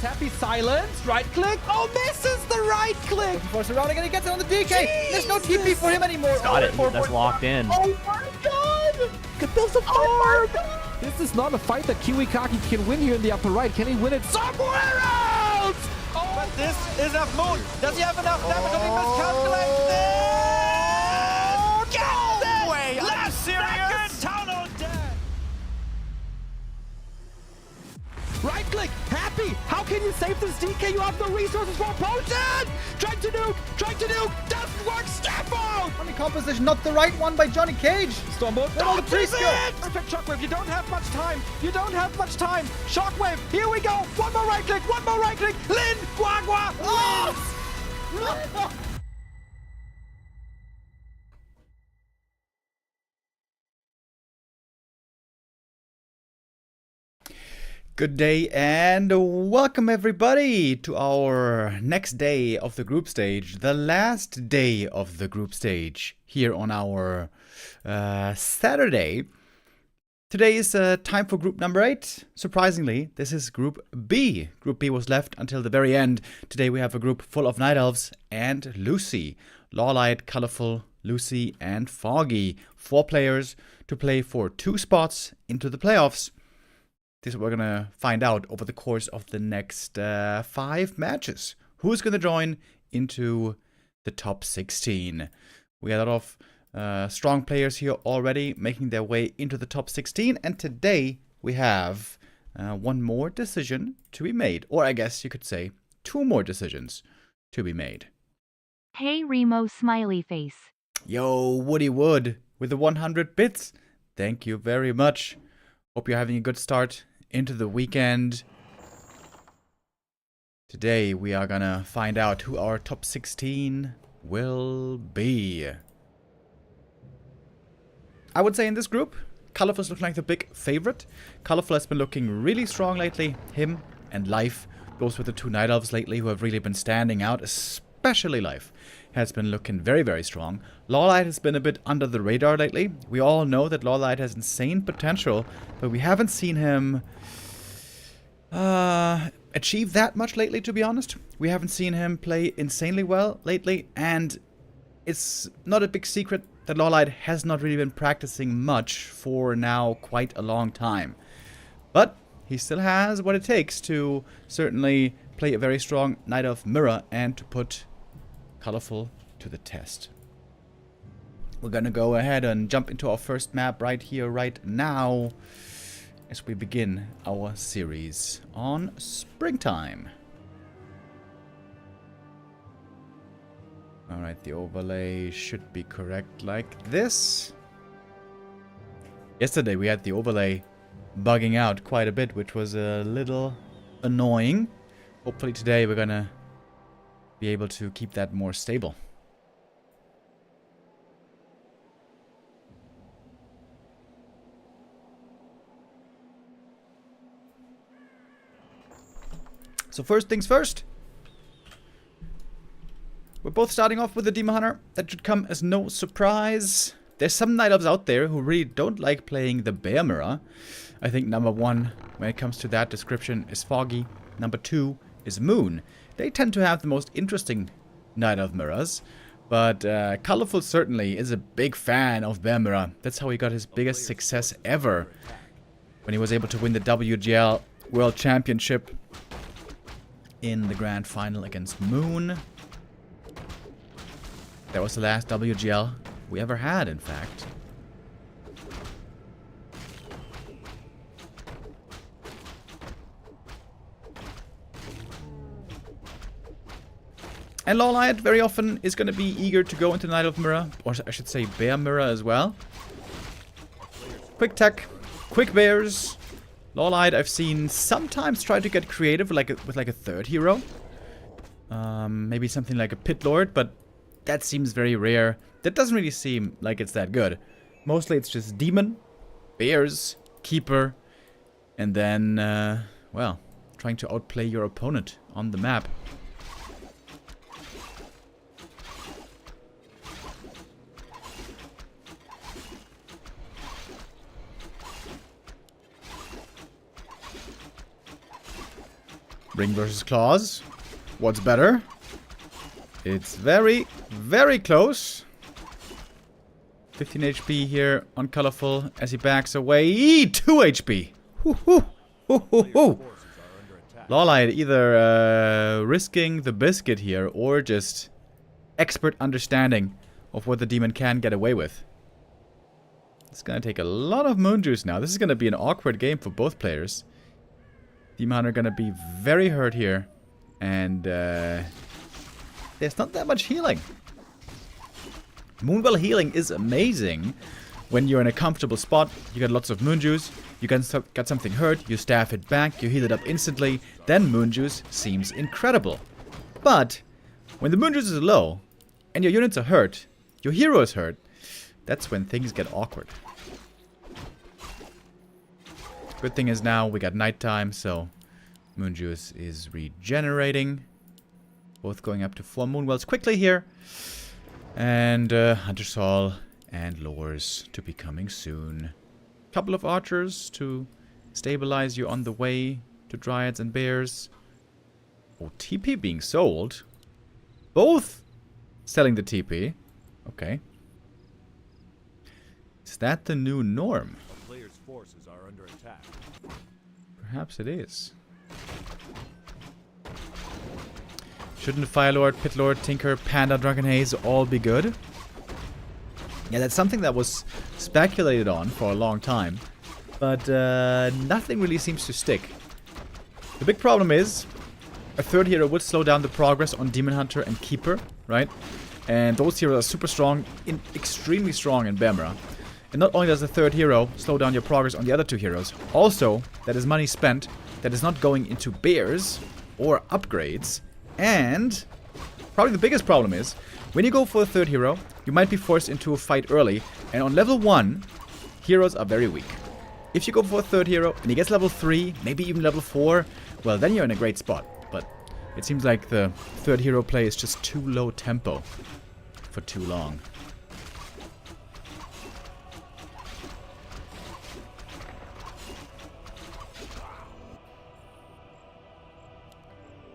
Happy silence. Right click. Oh, misses the right click. For surrounding and he gets it on the DK. There's no TP for him anymore. Got it. That's locked in. Oh my god. There's a farm. This is not a fight that Kiwikaki can win here in the upper right. Can he win it somewhere else? Oh, but this is enough moon. Does he have enough damage? Or he miscalculated this? Get this! Way. Are you serious? Town on dead. Right click, happy. How can you save this DK? You have no resources for a potion. Trying to nuke, doesn't work. Step out. Funny composition, not the right one by Johnny Cage. Stormbolt, all the trees go. Perfect shockwave. You don't have much time. Shockwave. Here we go. One more right click. Lin, Guagua. Oh! Good day and welcome everybody to our next day of the group stage, the last day of the group stage here on our Saturday. Today is time for group number 8. Surprisingly, this is group B. Group B was left until the very end. Today we have a group full of Night Elves and Luci. LawLiet, Colorful, Luci and Foggy. 4 players to play for 2 spots into the playoffs. This is what we're going to find out over the course of the next 5 matches. Who's going to join into the top 16? We got a lot of strong players here already making their way into the top 16. And today we have 1 more decision to be made. Or I guess you could say 2 more decisions to be made. Hey Remo smiley face. Yo, Woody Wood with the 100 bits. Thank you very much. Hope you're having a good start into the weekend. Today we are gonna find out who our top 16 will be. I would say in this group, Colorful's looking like the big favorite. Colorful has been looking really strong lately. Him and Laith, those were the 2 Night Elves lately who have really been standing out, especially Laith has been looking very, very strong. LawLiet has been a bit under the radar lately. We all know that LawLiet has insane potential, but we haven't seen him achieve that much lately, to be honest. We haven't seen him play insanely well lately, and it's not a big secret that LawLiet has not really been practicing much for now quite a long time. But he still has what it takes to certainly play a very strong Night Elf mirror and to put Colorful to the test. We're gonna go ahead and jump into our first map right here, right now, as we begin our series on Springtime. Alright, the overlay should be correct like this. Yesterday we had the overlay bugging out quite a bit, which was a little annoying. Hopefully today we're gonna be able to keep that more stable. So first things first. We're both starting off with the Demon Hunter. That should come as no surprise. There's some Night Elves out there who really don't like playing the Bear Mirror. I think number 1 when it comes to that description is Foggy. Number 2 is Moon. They tend to have the most interesting Night Elf mirrors, but Colorful certainly is a big fan of Bear Mirror. That's how he got his biggest success ever, when he was able to win the WGL World Championship in the Grand Final against Moon. That was the last WGL we ever had, in fact. And LawLiet very often is going to be eager to go into Night Elf Mirror, or I should say Bear Mirror as well. Quick tech, quick bears. LawLiet I've seen sometimes try to get creative with like a third hero. Maybe something like a Pit Lord, but that seems very rare. That doesn't really seem like it's that good. Mostly it's just Demon, Bears, Keeper, and then, well, trying to outplay your opponent on the map. Ring versus claws. What's better? It's very, very close. 15 HP here on Colorful as he backs away. 2 HP. Hoo hoo. Hoo hoo hoo. LawLiet either risking the biscuit here or just expert understanding of what the demon can get away with. It's gonna take a lot of moon juice now. This is gonna be an awkward game for both players. Demon Hunter gonna be very hurt here. And there's not that much healing. Moonwell healing is amazing when you're in a comfortable spot. You get lots of moon juice. You get something hurt. You staff it back. You heal it up instantly. Then moon juice seems incredible. But when the moon juice is low and your units are hurt, your hero is hurt, that's when things get awkward. Good thing is now we got nighttime, so moon juice is regenerating. Both going up to 4 moonwells quickly here. And Hunter Saul and Lures to be coming soon. Couple of archers to stabilize you on the way to Dryads and Bears. Oh, TP being sold. Both selling the TP. Okay. Is that the new norm? The player's forces are under attack. Perhaps it is. Shouldn't Fire Lord, Pit Lord, Tinker, Panda, Dragon Haze all be good? Yeah, that's something that was speculated on for a long time. But nothing really seems to stick. The big problem is a third hero would slow down the progress on Demon Hunter and Keeper, right? And those heroes are super strong, extremely strong in Bemra. And not only does the third hero slow down your progress on the other 2 heroes, also that is money spent that is not going into bears or upgrades. And probably the biggest problem is, when you go for a third hero, you might be forced into a fight early, and on level 1, heroes are very weak. If you go for a third hero, and he gets level 3, maybe even level 4, well, then you're in a great spot. But it seems like the third hero play is just too low tempo for too long.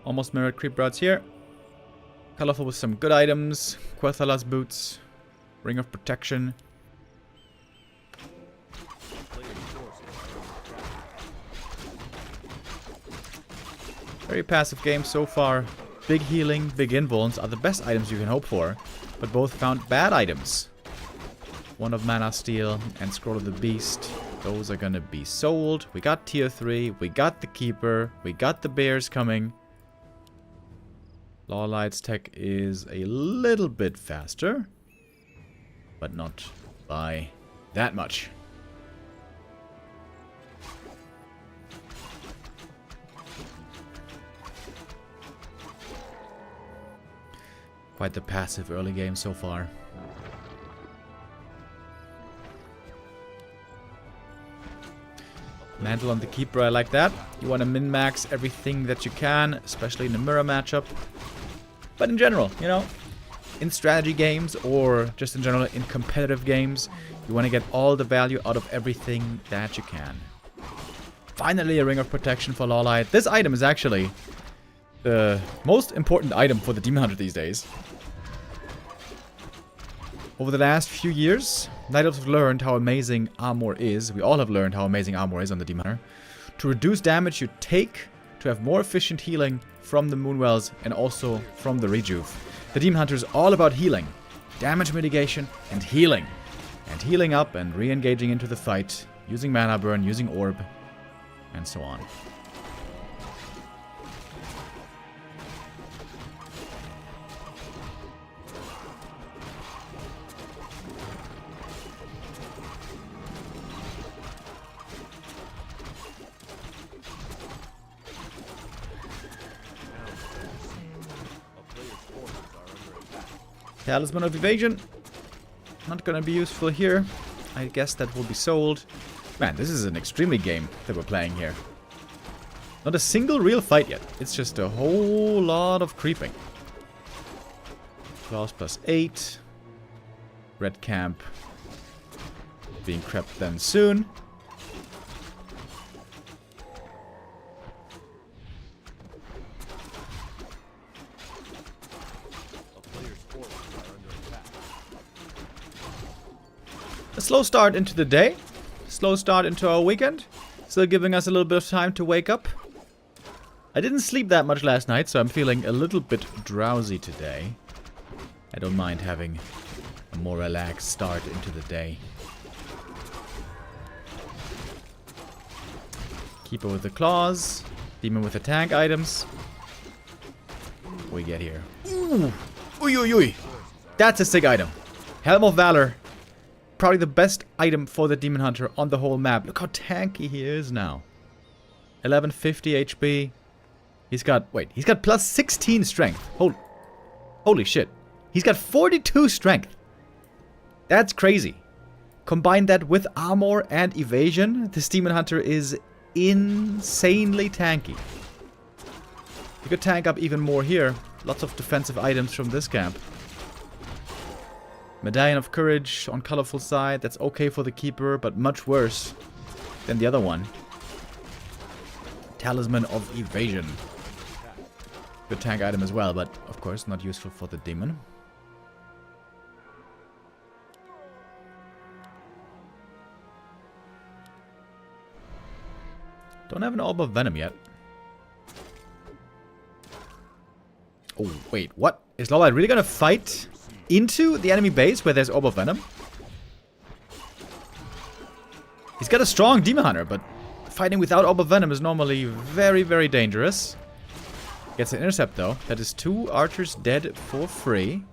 Almost mirrored creep routes here. Colorful with some good items. Quethala's boots. Ring of protection. Very passive game so far. Big healing, big invulns are the best items you can hope for. But both found bad items. One of Mana Steel and Scroll of the Beast. Those are gonna be sold. We got tier 3. We got the Keeper. We got the Bears coming. LawLiet's tech is a little bit faster, but not by that much. Quite the passive early game so far. Mantle on the Keeper, I like that. You want to min-max everything that you can, especially in a mirror matchup. But in general, you know, in strategy games or just in general in competitive games, you want to get all the value out of everything that you can. Finally, a Ring of Protection for LawLiet. This item is actually the most important item for the Demon Hunter these days. Over the last few years, Night Elves have learned how amazing armor is. We all have learned how amazing armor is on the Demon Hunter. To reduce damage you take, to have more efficient healing from the Moonwells and also from the Rejuve. The Demon Hunter is all about healing, damage mitigation, and healing. And healing up and re-engaging into the fight, using Mana Burn, using Orb, and so on. Talisman of Evasion. Not gonna be useful here. I guess that will be sold. Man, this is an extremely game that we're playing here. Not a single real fight yet. It's just a whole lot of creeping. Claws +8. Red Camp being crept then soon. A slow start into the day. Slow start into our weekend. Still giving us a little bit of time to wake up. I didn't sleep that much last night, so I'm feeling a little bit drowsy today. I don't mind having a more relaxed start into the day. Keeper with the claws. Demon with the tank items. What we get here? Ooh! Ui, ui, ui! That's a sick item. Helm of Valor. Probably the best item for the Demon Hunter on the whole map. Look how tanky he is now. 1150 HP. He's got, wait, he's got plus 16 strength. Holy shit. He's got 42 strength. That's crazy. Combine that with armor and evasion. This Demon Hunter is insanely tanky. You could tank up even more here. Lots of defensive items from this camp. Medallion of Courage on colorful side. That's okay for the Keeper, but much worse than the other one. Talisman of Evasion. Good tank item as well, but of course not useful for the Demon. Don't have an Orb of Venom yet. Oh, wait, what? Is LawLiet really gonna fight into the enemy base where there's Orb of Venom? He's got a strong Demon Hunter, but fighting without Orb of Venom is normally very, very dangerous. Gets an intercept though. That is 2 archers dead for free.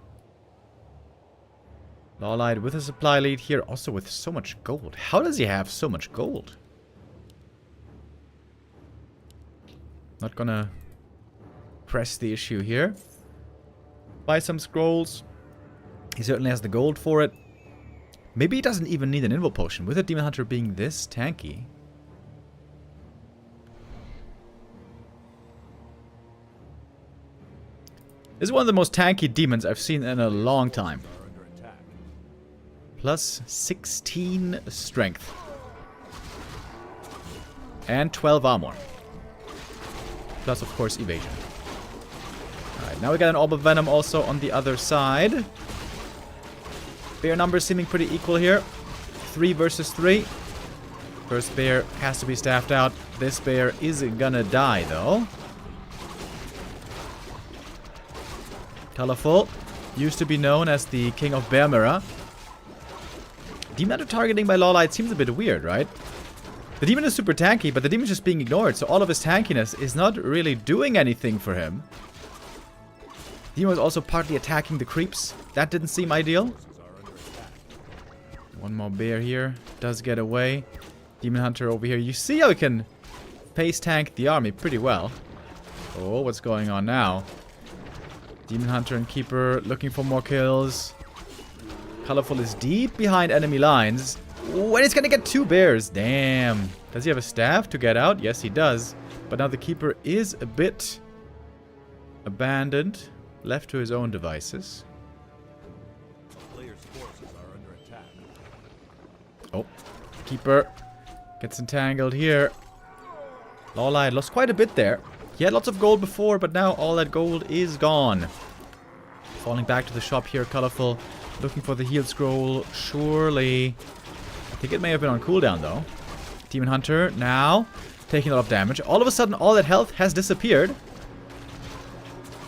LawLiet with a supply lead here, also with so much gold. How does he have so much gold? Not gonna press the issue here. Buy some scrolls. He certainly has the gold for it. Maybe he doesn't even need an Invo Potion. With a Demon Hunter being this tanky. This is one of the most tanky demons I've seen in a long time. Plus 16 strength. And 12 armor. Plus, of course, evasion. Alright, now we got an Orb of Venom also on the other side. Bear numbers seeming pretty equal here. 3 versus 3. First bear has to be staffed out. This bear is gonna die, though. Colorful. Used to be known as the King of Bear Mirror. Demon Hunter targeting by LawLiet seems a bit weird, right? The demon is super tanky, but the demon is just being ignored, so all of his tankiness is not really doing anything for him. The demon was also partly attacking the creeps. That didn't seem ideal. One more bear here. Does get away. Demon Hunter over here. You see how he can pace tank the army pretty well. Oh, what's going on now? Demon Hunter and Keeper looking for more kills. Colorful is deep behind enemy lines. When he's gonna get 2 bears. Damn. Does he have a staff to get out? Yes, he does. But now the Keeper is a bit abandoned. Left to his own devices. Players' forces are under attack. Oh. Keeper gets entangled here. LawLiet lost quite a bit there. He had lots of gold before, but now all that gold is gone. Falling back to the shop here, Colorful. Looking for the heal scroll. Surely. I think it may have been on cooldown, though. Demon Hunter now taking a lot of damage. All of a sudden, all that health has disappeared.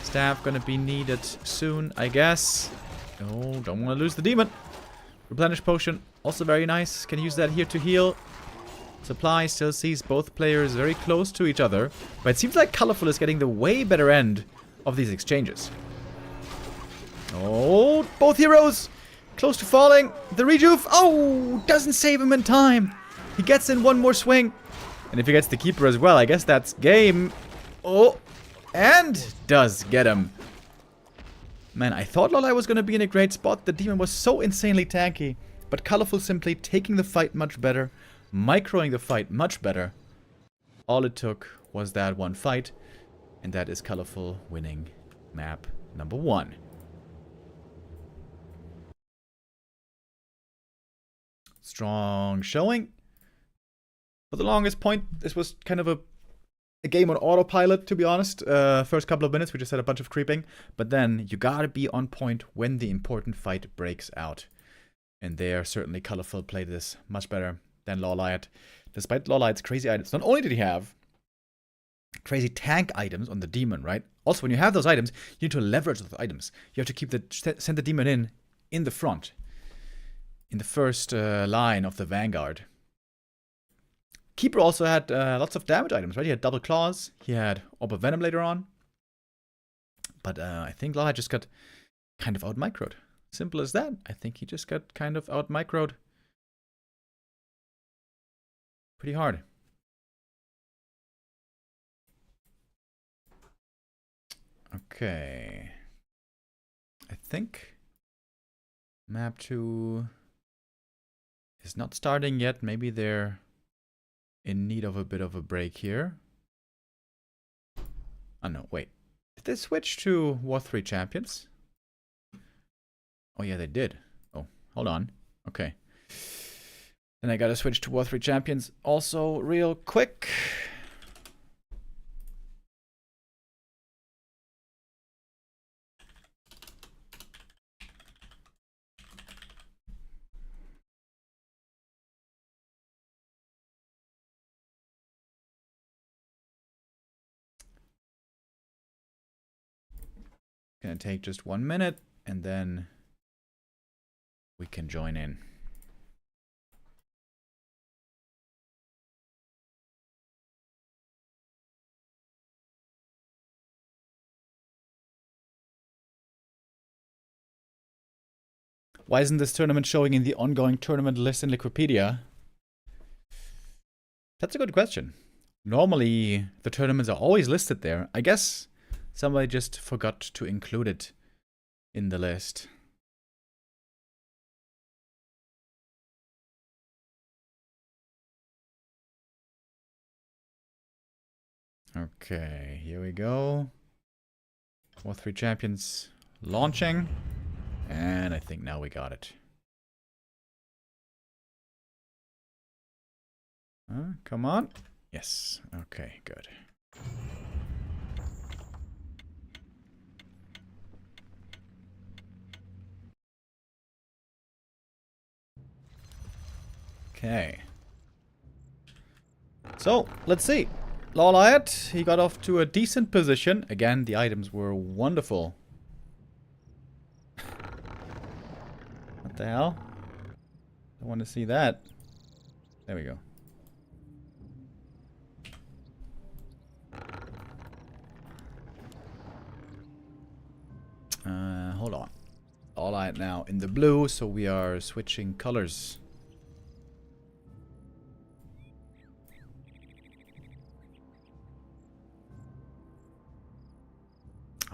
Staff gonna be needed soon, I guess. Oh, don't want to lose the demon. Replenish potion, also very nice. Can use that here to heal. Supply still sees both players very close to each other. But it seems like Colorful is getting the way better end of these exchanges. Oh, both heroes close to falling. The rejuve. Oh, doesn't save him in time. He gets in one more swing. And if he gets the Keeper as well, I guess that's game. Oh, and does get him. Man, I thought LawLiet was going to be in a great spot. The demon was so insanely tanky. But Colorful simply taking the fight much better. Microing the fight much better. All it took was that one fight. And that is Colorful winning map number 1. Strong showing. For the longest point, this was kind of a game on autopilot, to be honest. First couple of minutes, we just had a bunch of creeping. But then, you gotta be on point when the important fight breaks out. And they are certainly colorful, played this much better than LawLiet. Despite LawLiet's crazy items, not only did he have crazy tank items on the demon, right? Also, when you have those items, you need to leverage those items. You have to keep send the demon in the front, in the first line of the vanguard. Keeper also had lots of damage items, right? He had double claws. He had Orb of Venom later on. But I think LawLiet just got kind of out-microed. Simple as that. I think he just got kind of out-microed pretty hard. Okay. I think map 2 is not starting yet. Maybe they're in need of a bit of a break here. Oh no, wait. Did they switch to War 3 Champions? Oh yeah, they did. Oh, hold on. Okay. Then I gotta switch to War 3 Champions also real quick. Gonna take just 1 minute and then we can join in. Why isn't this tournament showing in the ongoing tournament list in Wikipedia? That's a good question. Normally, the tournaments are always listed there. I guess somebody just forgot to include it in the list. Okay, here we go. War 3 Champions launching. And I think now we got it. Come on. Yes. Okay, good. Okay. So, let's see. LawLiet, he got off to a decent position. Again, the items were wonderful. What the hell? I want to see that. There we go. Hold on. LawLiet now in the blue, so we are switching colors.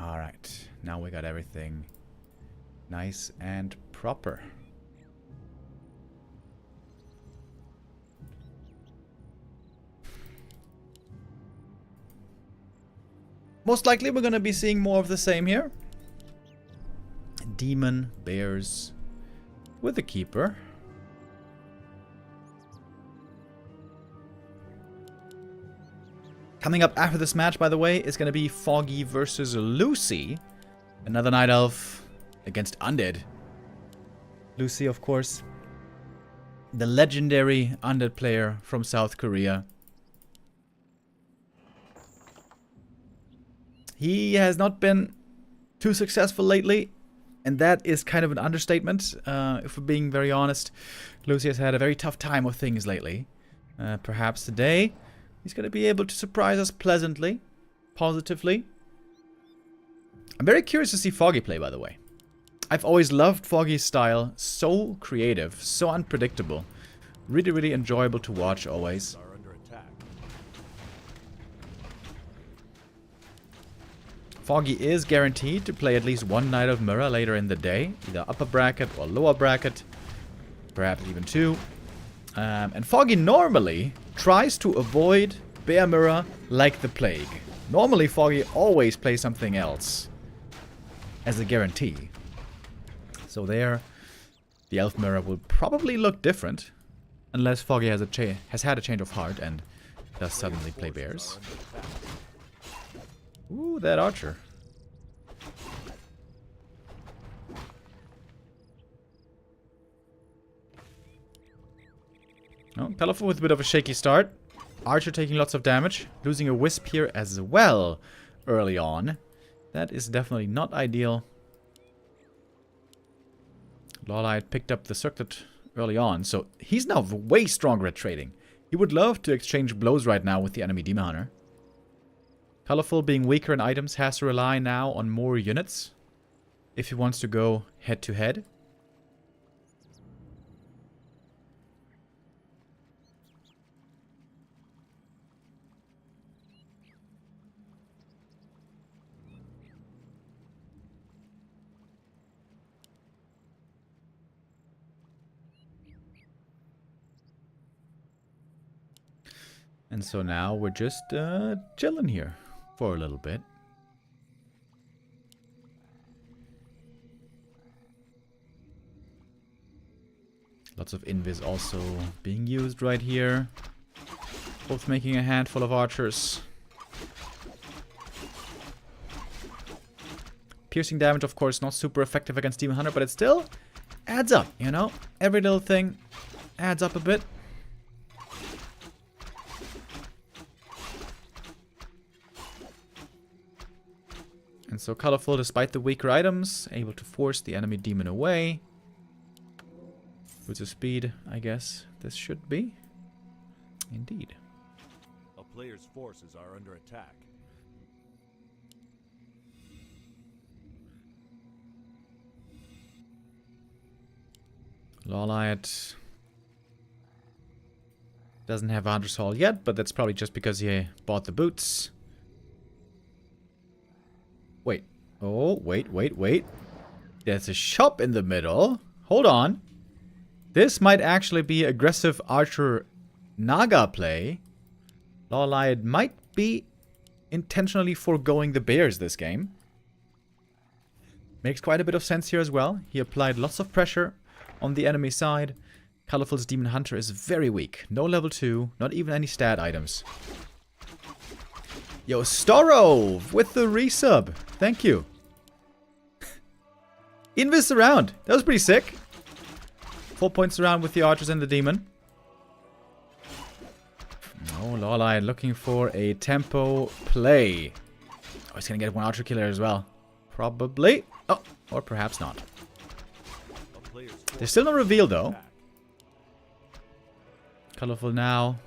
Alright, now we got everything nice and proper. Most likely we're gonna be seeing more of the same here. Demon, bears, with the keeper. Coming up after this match, by the way, is going to be Foggy versus Luci. Another Night Elf against Undead. Luci, of course, the legendary Undead player from South Korea. He has not been too successful lately, and that is kind of an understatement. If we're being very honest, Luci has had a very tough time with things lately. Perhaps today he's going to be able to surprise us pleasantly, positively. I'm very curious to see Foggy play, by the way. I've always loved Foggy's style. So creative, so unpredictable. Really, really enjoyable to watch always. Are under attack. Foggy is guaranteed to play at least one Knight of Mirror later in the day. Either upper bracket or lower bracket. Perhaps even two. And Foggy normally tries to avoid Bear Mirror like the plague. Normally Foggy always plays something else as a guarantee. So there, the Elf Mirror will probably look different. Unless Foggy has had a change of heart and does suddenly play bears. Ooh, that archer. Oh, Colorful with a bit of a shaky start. Archer taking lots of damage. Losing a Wisp here as well early on. That is definitely not ideal. LawLiet picked up the circlet early on, so he's now way stronger at trading. He would love to exchange blows right now with the enemy Demon Hunter. Colorful, being weaker in items, has to rely now on more units if he wants to go head to head. And so now we're just chilling here for a little bit. Lots of invis also being used right here. Both making a handful of archers. Piercing damage, of course, not super effective against Demon Hunter, but it still adds up, you know? Every little thing adds up a bit. And so Colorful, despite the weaker items, able to force the enemy demon away. With the speed, I guess this should be. Indeed. A player's forces are under attack. LawLiet doesn't have Hunter's Hall yet, but that's probably just because he bought the boots. Wait. Oh, wait. There's a shop in the middle. Hold on. This might actually be aggressive Archer Naga play. LawLiet might be intentionally foregoing the bears this game. Makes quite a bit of sense here as well. He applied lots of pressure on the enemy side. Colorful's Demon Hunter is very weak. No level 2, not even any stat items. Yo, Storov with the resub. Thank you. Invis around. That was pretty sick. 4 points around with the archers and the demon. Oh, LawLiet looking for a tempo play. Oh, he's gonna get one archer killer as well. Probably. Oh, or perhaps not. There's still no reveal though. Colorful now.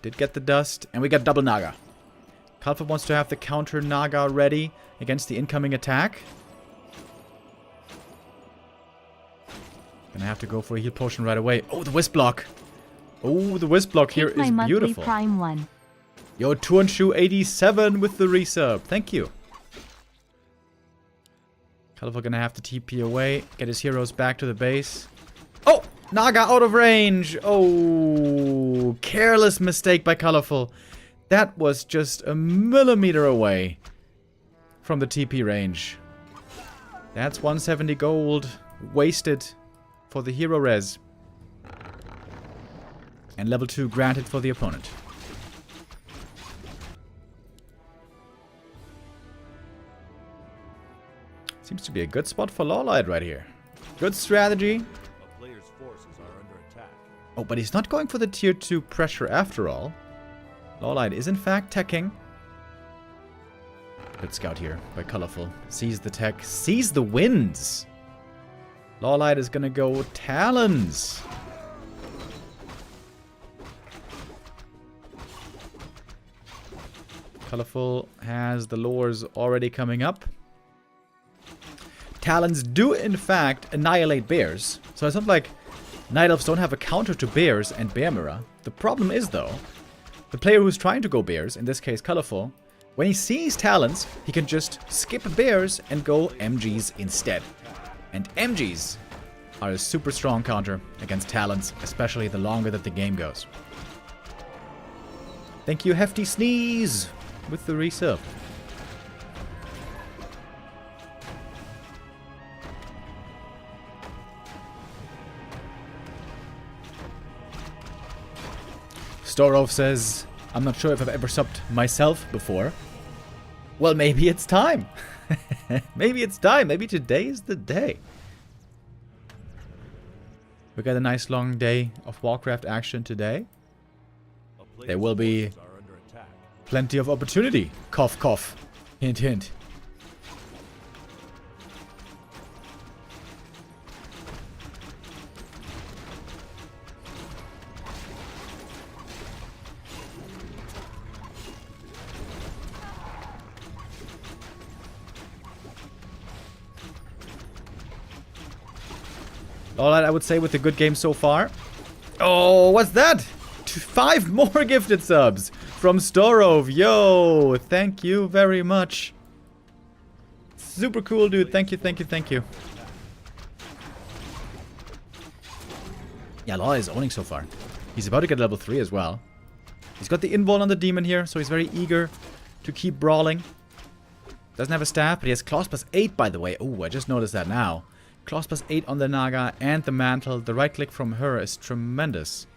Did get the dust. And we got double Naga. Colorful wants to have the counter Naga ready against the incoming attack. Gonna have to go for a heal potion right away. Oh, the Wisp block. Oh, the Wisp block here is beautiful. Prime 1. Yo, Tuanshu87 with the resub. Thank you. Colorful gonna have to TP away. Get his heroes back to the base. Oh! Naga out of range. Oh, careless mistake by Colorful. That was just a millimeter away from the TP range. That's 170 gold wasted for the hero res. And level 2 granted for the opponent. Seems to be a good spot for LawLiet right here. Good strategy. A player's forces are under attack. Oh, but he's not going for the tier 2 pressure after all. LawLiet is in fact teching. Good scout here by Colorful. Sees the tech, sees the winds. LawLiet is gonna go Talons. Colorful has the lures already coming up. Talons do in fact annihilate bears. So it's not like Night Elves don't have a counter to bears and Bear Mirror. The problem is though, the player who's trying to go bears, in this case Colorful, when he sees Talons, he can just skip bears and go MGs instead. And MGs are a super strong counter against Talons, especially the longer that the game goes. Thank you, Hefty Sneeze, with the resub. Storov says, I'm not sure if I've ever subbed myself before. Well, maybe it's time. Maybe it's time. Maybe today is the day. We got a nice long day of Warcraft action today. A player's There will be forces are under attack. plenty of opportunity. Cough, cough. Hint, hint. Alright, I would say with a good game so far. Oh, what's that? 5 more gifted subs from Storov. Yo, thank you very much. Super cool, dude. Thank you, thank you, thank you. Yeah, LawLiet is owning so far. He's about to get level 3 as well. He's got the invuln on the demon here, so he's very eager to keep brawling. Doesn't have a staff, but he has claws plus 8, by the way. Oh, I just noticed that now. Claws plus 8 on the Naga and the mantle. The right click from her is tremendous.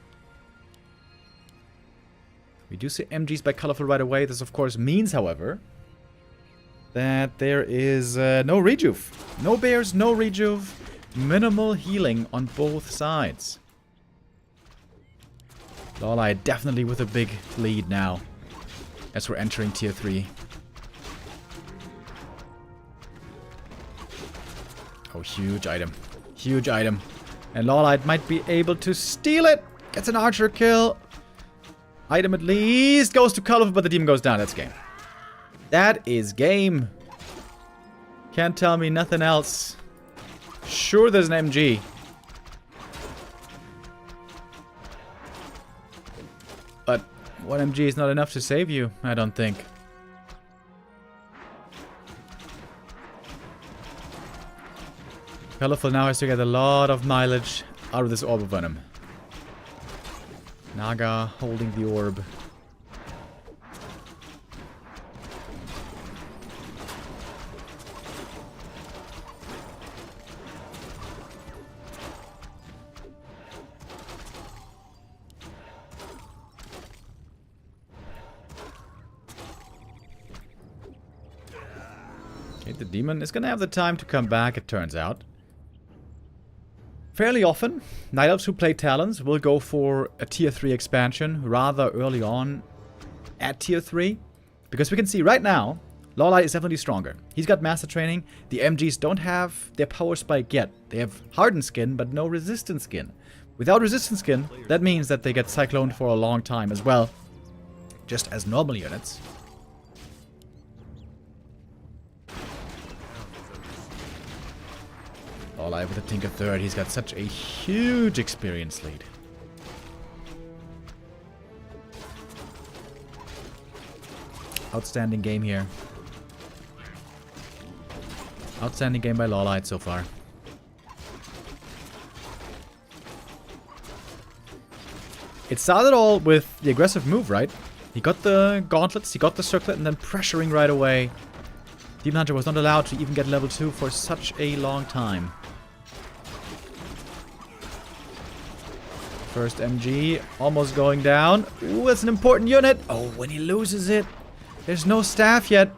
We do see MGs by Colorful right away. This of course means, however, that there is no rejuve. No bears, no rejuve. Minimal healing on both sides. LawLiet definitely with a big lead now as we're entering tier 3. Oh, huge item. Huge item. And LawLiet might be able to steal it. Gets an archer kill. Item at least goes to Colorful, but the demon goes down. That's game. That is game. Can't tell me nothing else. Sure, there's an MG. But one MG is not enough to save you, I don't think. Colorful now has to get a lot of mileage out of this orb of venom. Naga holding the orb. Okay, the demon is gonna have the time to come back, it turns out. Fairly often, Night Elves who play Talons will go for a tier 3 expansion rather early on at tier 3. Because we can see right now, LawLiet is definitely stronger. He's got Master Training. The MGs don't have their power spike yet. They have Hardened Skin, but no Resistant Skin. Without Resistant Skin, that means that they get Cycloned for a long time as well. Just as normal units. LawLiet with a Tinker third. He's got such a huge experience lead. Outstanding game here. Outstanding game by LawLiet so far. It started all with the aggressive move, right? He got the gauntlets, he got the circlet, and then pressuring right away. Demon Hunter was not allowed to even get level 2 for such a long time. First MG, almost going down. Ooh, that's an important unit. Oh, when he loses it. There's no staff yet.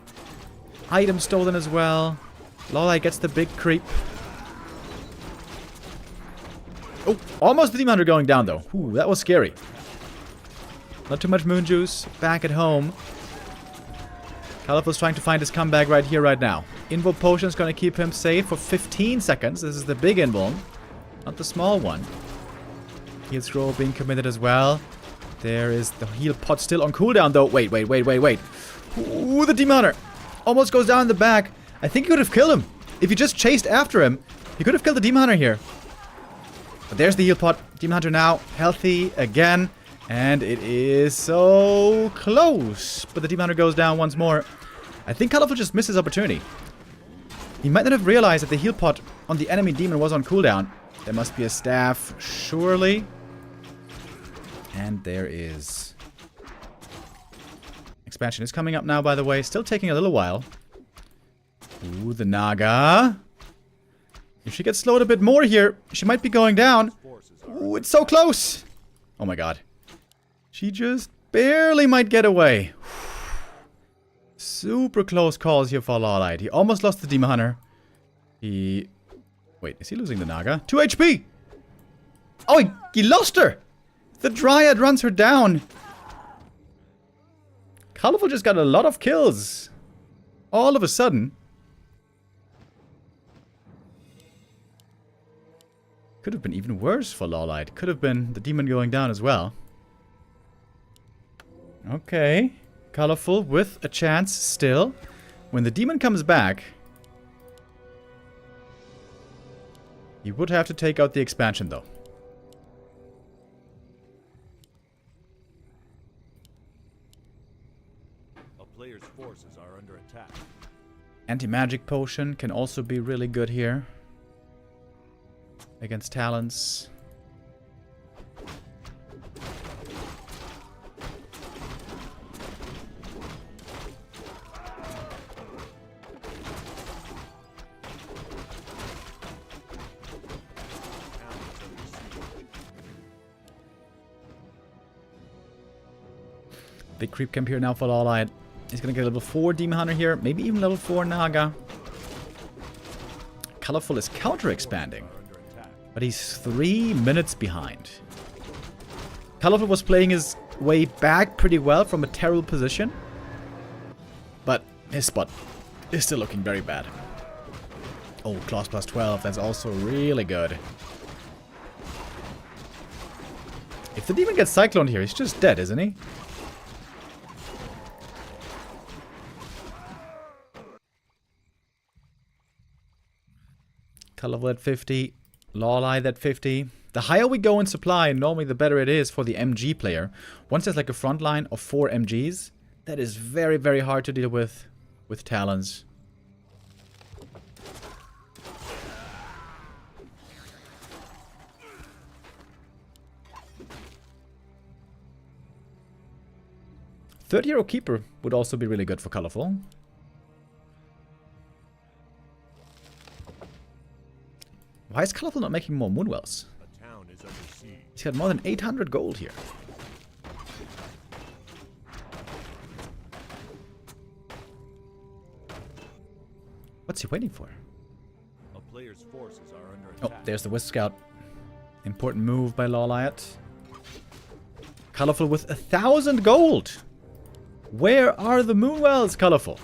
Item stolen as well. LawLiet gets the big creep. Oh, almost the Demon Hunter going down, though. Ooh, that was scary. Not too much moon juice. Back at home. Colorful's trying to find his comeback right here, right now. Invul Potion is going to keep him safe for 15 seconds. This is the big invul, not the small one. Heal scroll being committed as well. There is the heal pot still on cooldown, though. Wait. Ooh, the Demon Hunter almost goes down in the back. I think he could have killed him. If he just chased after him, he could have killed the Demon Hunter here. But there's the heal pot. Demon Hunter now healthy again. And it is so close. But the Demon Hunter goes down once more. I think Colorful just missed his opportunity. He might not have realized that the heal pot on the enemy demon was on cooldown. There must be a staff, surely. And there is. Expansion is coming up now, by the way. Still taking a little while. Ooh, the Naga. If she gets slowed a bit more here, she might be going down. Ooh, it's so close. Oh my god. She just barely might get away. Super close calls here for LawLiet. He almost lost the Demon Hunter. Wait, is he losing the Naga? 2 HP! Oh, he lost her! The Dryad runs her down. Colorful just got a lot of kills. All of a sudden. Could have been even worse for LawLiet. Could have been the demon going down as well. Okay. Colorful with a chance still. When the demon comes back, he would have to take out the expansion though. A player's forces are under attack. Anti-magic potion can also be really good here. Against talents. Big creep camp here now for LawLiet. He's gonna get level 4 Demon Hunter here. Maybe even level 4 Naga. Colorful is counter-expanding. But he's 3 minutes behind. Colorful was playing his way back pretty well from a terrible position. But his spot is still looking very bad. Oh, Claws plus 12. That's also really good. If the demon gets cycloned here, he's just dead, isn't he? Colorful at 50. LawLiet at 50. The higher we go in supply, normally the better it is for the MG player. Once there's like a front line of 4 MGs, that is very, very hard to deal with talons. Third-hero keeper would also be really good for Colorful. Why is Colorful not making more Moonwells? A town is under siege. He's got more than 800 gold here. What's he waiting for? A player's forces are under Oh, attack. there's the Wisp Scout. Important move by LawLiet. Colorful with 1,000 gold. Where are the Moonwells, Colorful?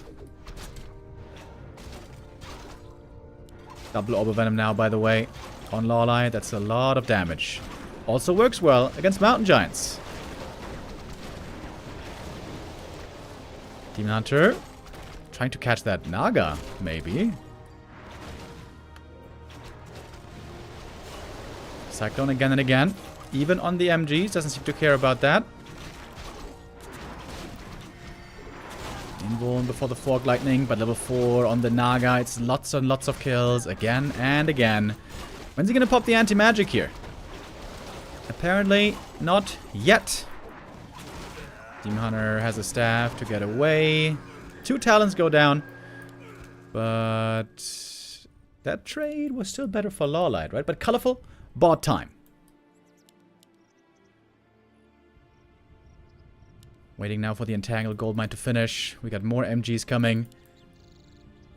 Double Orb of Venom now, by the way, on LawLiet. That's a lot of damage. Also works well against Mountain Giants. Demon Hunter trying to catch that Naga, maybe. Cyclone again and again. Even on the MGs, doesn't seem to care about that. Invuln before the Fog Lightning, but level 4 on the Naga. It's lots and lots of kills again and again. When's he gonna pop the anti-magic here? Apparently not yet. Demon Hunter has a staff to get away. 2 talons go down. But that trade was still better for LawLiet, right? But Colorful bought time. Waiting now for the Entangled Goldmine to finish. We got more MGs coming.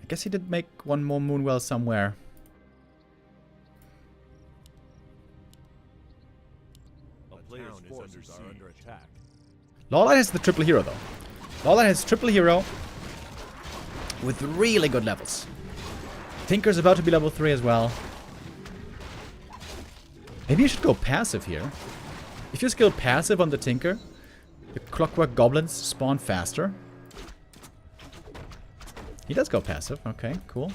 I guess he did make one more Moonwell somewhere. A player's forces are under attack. LawLiet has the triple hero though. LawLiet has triple hero with really good levels. Tinker's about to be level 3 as well. Maybe you should go passive here. If you skill passive on the Tinker, the Clockwork Goblins spawn faster. He does go passive. Okay, cool.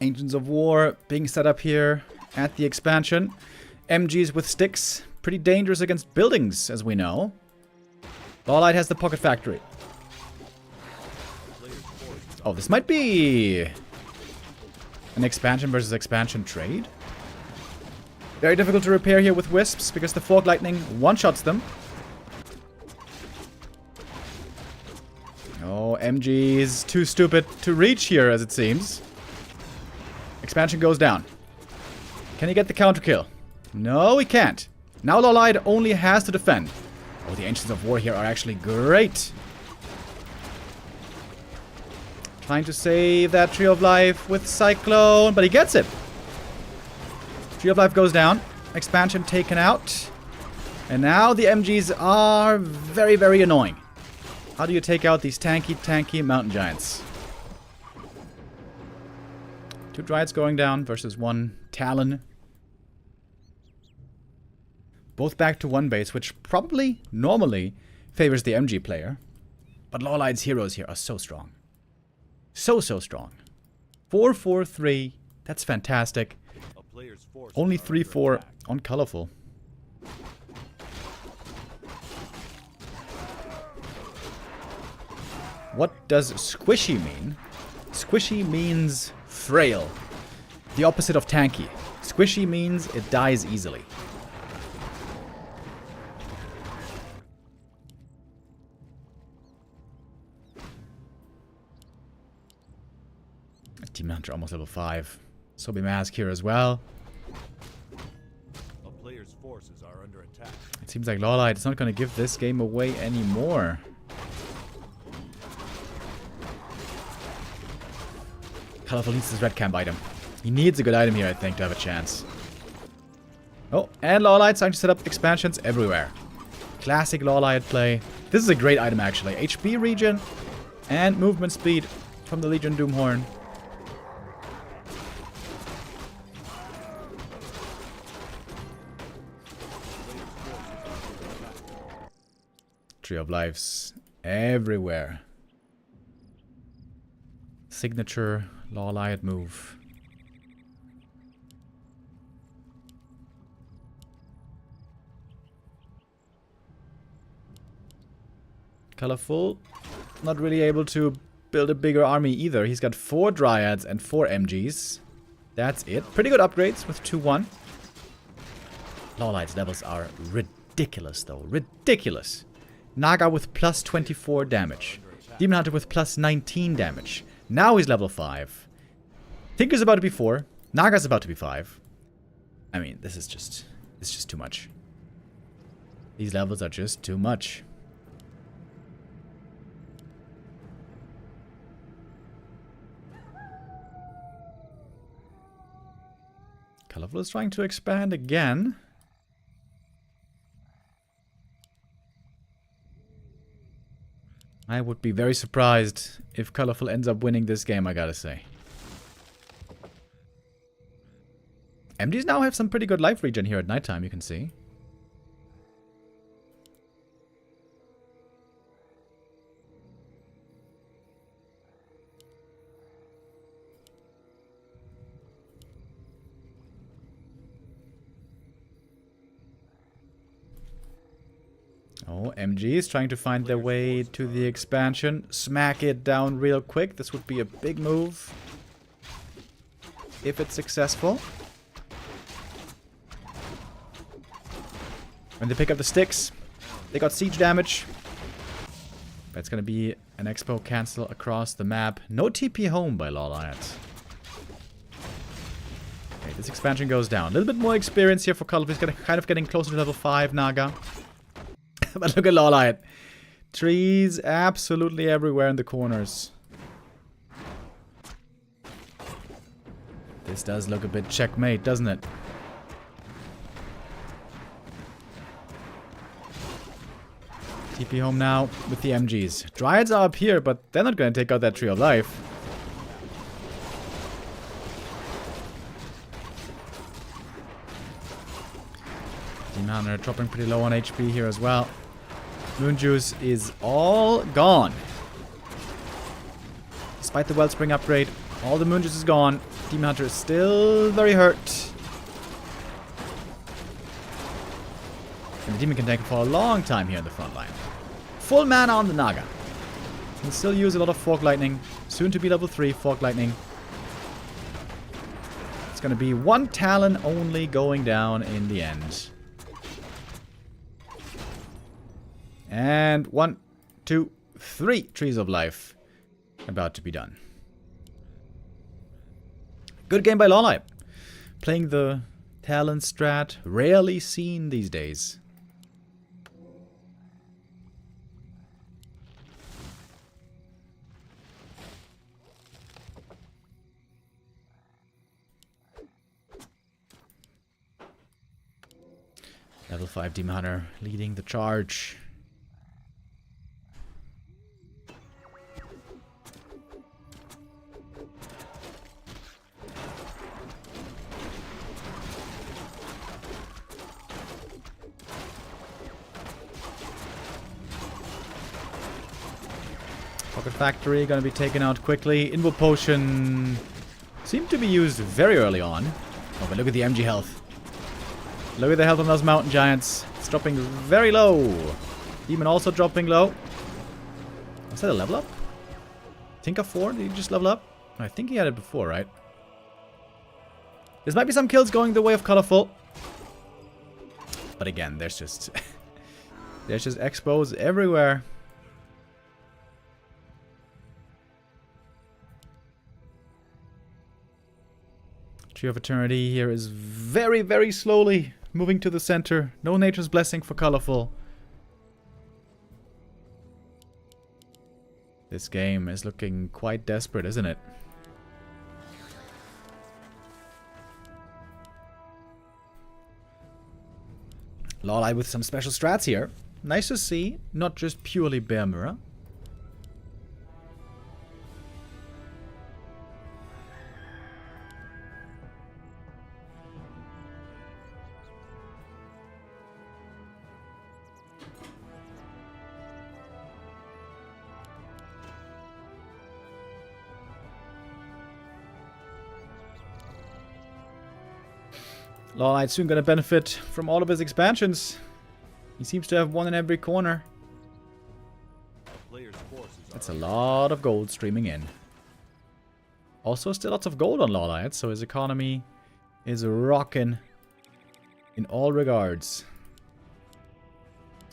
Ancients of War being set up here at the expansion. MGs with sticks. Pretty dangerous against buildings, as we know. LawLiet has the Pocket Factory. Oh, this might be an expansion versus expansion trade. Very difficult to repair here with Wisps because the Fog Lightning one-shots them. Oh, MG is too stupid to reach here, as it seems. Expansion goes down. Can he get the counter kill? No, he can't. Now LawLiet only has to defend. Oh, the Ancients of War here are actually great. Trying to save that Tree of Life with Cyclone, but he gets it. Tree of Life goes down. Expansion taken out. And now the MGs are very, very annoying. How do you take out these tanky mountain giants? 2 Dryads going down versus 1 Talon. Both back to 1 base, which probably, normally, favors the MG player. But LawLiet's heroes here are so strong. So strong. 4-4-3. That's fantastic. Only 3-4 on Colorful. What does squishy mean? Squishy means frail. The opposite of tanky. Squishy means it dies easily. Demon Hunter almost level 5. Sobi Mask here as well. A player's forces are under attack. It seems like LawLiet is not going to give this game away anymore. Colorful needs his red camp item. He needs a good item here, I think, to have a chance. Oh, and LawLiet starting to set up expansions everywhere. Classic LawLiet play. This is a great item, actually. HP regen and movement speed from the Legion Doomhorn. Tree of Lives everywhere. Signature LawLiet move. Colorful. Not really able to build a bigger army either. He's got 4 Dryads and 4 MGs. That's it. Pretty good upgrades with 2-1. LawLiet's levels are ridiculous though. Ridiculous. Naga with plus 24 damage. Demon Hunter with plus 19 damage. Now he's level 5. Tinker's about to be 4. Naga's about to be 5. I mean, this is just... it's just too much. These levels are just too much. Colorful is trying to expand again. I would be very surprised if Colorful ends up winning this game, I gotta say. MGs now have some pretty good life regen here at nighttime, you can see. Oh, MG is trying to find their way to the expansion. Smack it down real quick. This would be a big move. If it's successful. When they pick up the sticks, they got siege damage. That's going to be an expo cancel across the map. No TP home by LawLiet. Okay, this expansion goes down. A little bit more experience here for Colorful. He's kind of getting closer to level 5 Naga. But look at LawLiet. Trees absolutely everywhere in the corners. This does look a bit checkmate, doesn't it? TP home now with the MGs. Dryads are up here, but they're not going to take out that Tree of Life. Demon Hunter dropping pretty low on HP here as well. Moon Juice is all gone. Despite the Wellspring upgrade, all the Moon Juice is gone. Demon Hunter is still very hurt. And the Demon can tank for a long time here in the front line. Full mana on the Naga. Can still use a lot of Fog Lightning. Soon to be level 3 Fog Lightning. It's going to be one Talon only going down in the end. And 1, 2, 3 Trees of Life about to be done. Good game by LawLiet. Playing the Talon strat, rarely seen these days. Level 5 Demon Hunter leading the charge. Pocket Factory gonna be taken out quickly. Invo Potion seemed to be used very early on. Oh, but look at the MG health. Look at the health on those mountain giants. It's dropping very low. Demon also dropping low. Was that a level up? Tinker 4? Did he just level up? I think he had it before, right? There might be some kills going the way of Colorful. But again, there's just... there's just expos everywhere. Tree of Eternity here is very, very slowly moving to the center. No Nature's Blessing for Colorful. This game is looking quite desperate, isn't it? LawLiet with some special strats here. Nice to see. Not just purely Bear Mirror. LawLiet's soon gonna benefit from all of his expansions. He seems to have one in every corner. That's a lot of gold streaming in. Also still lots of gold on LawLiet, so his economy is rocking in all regards.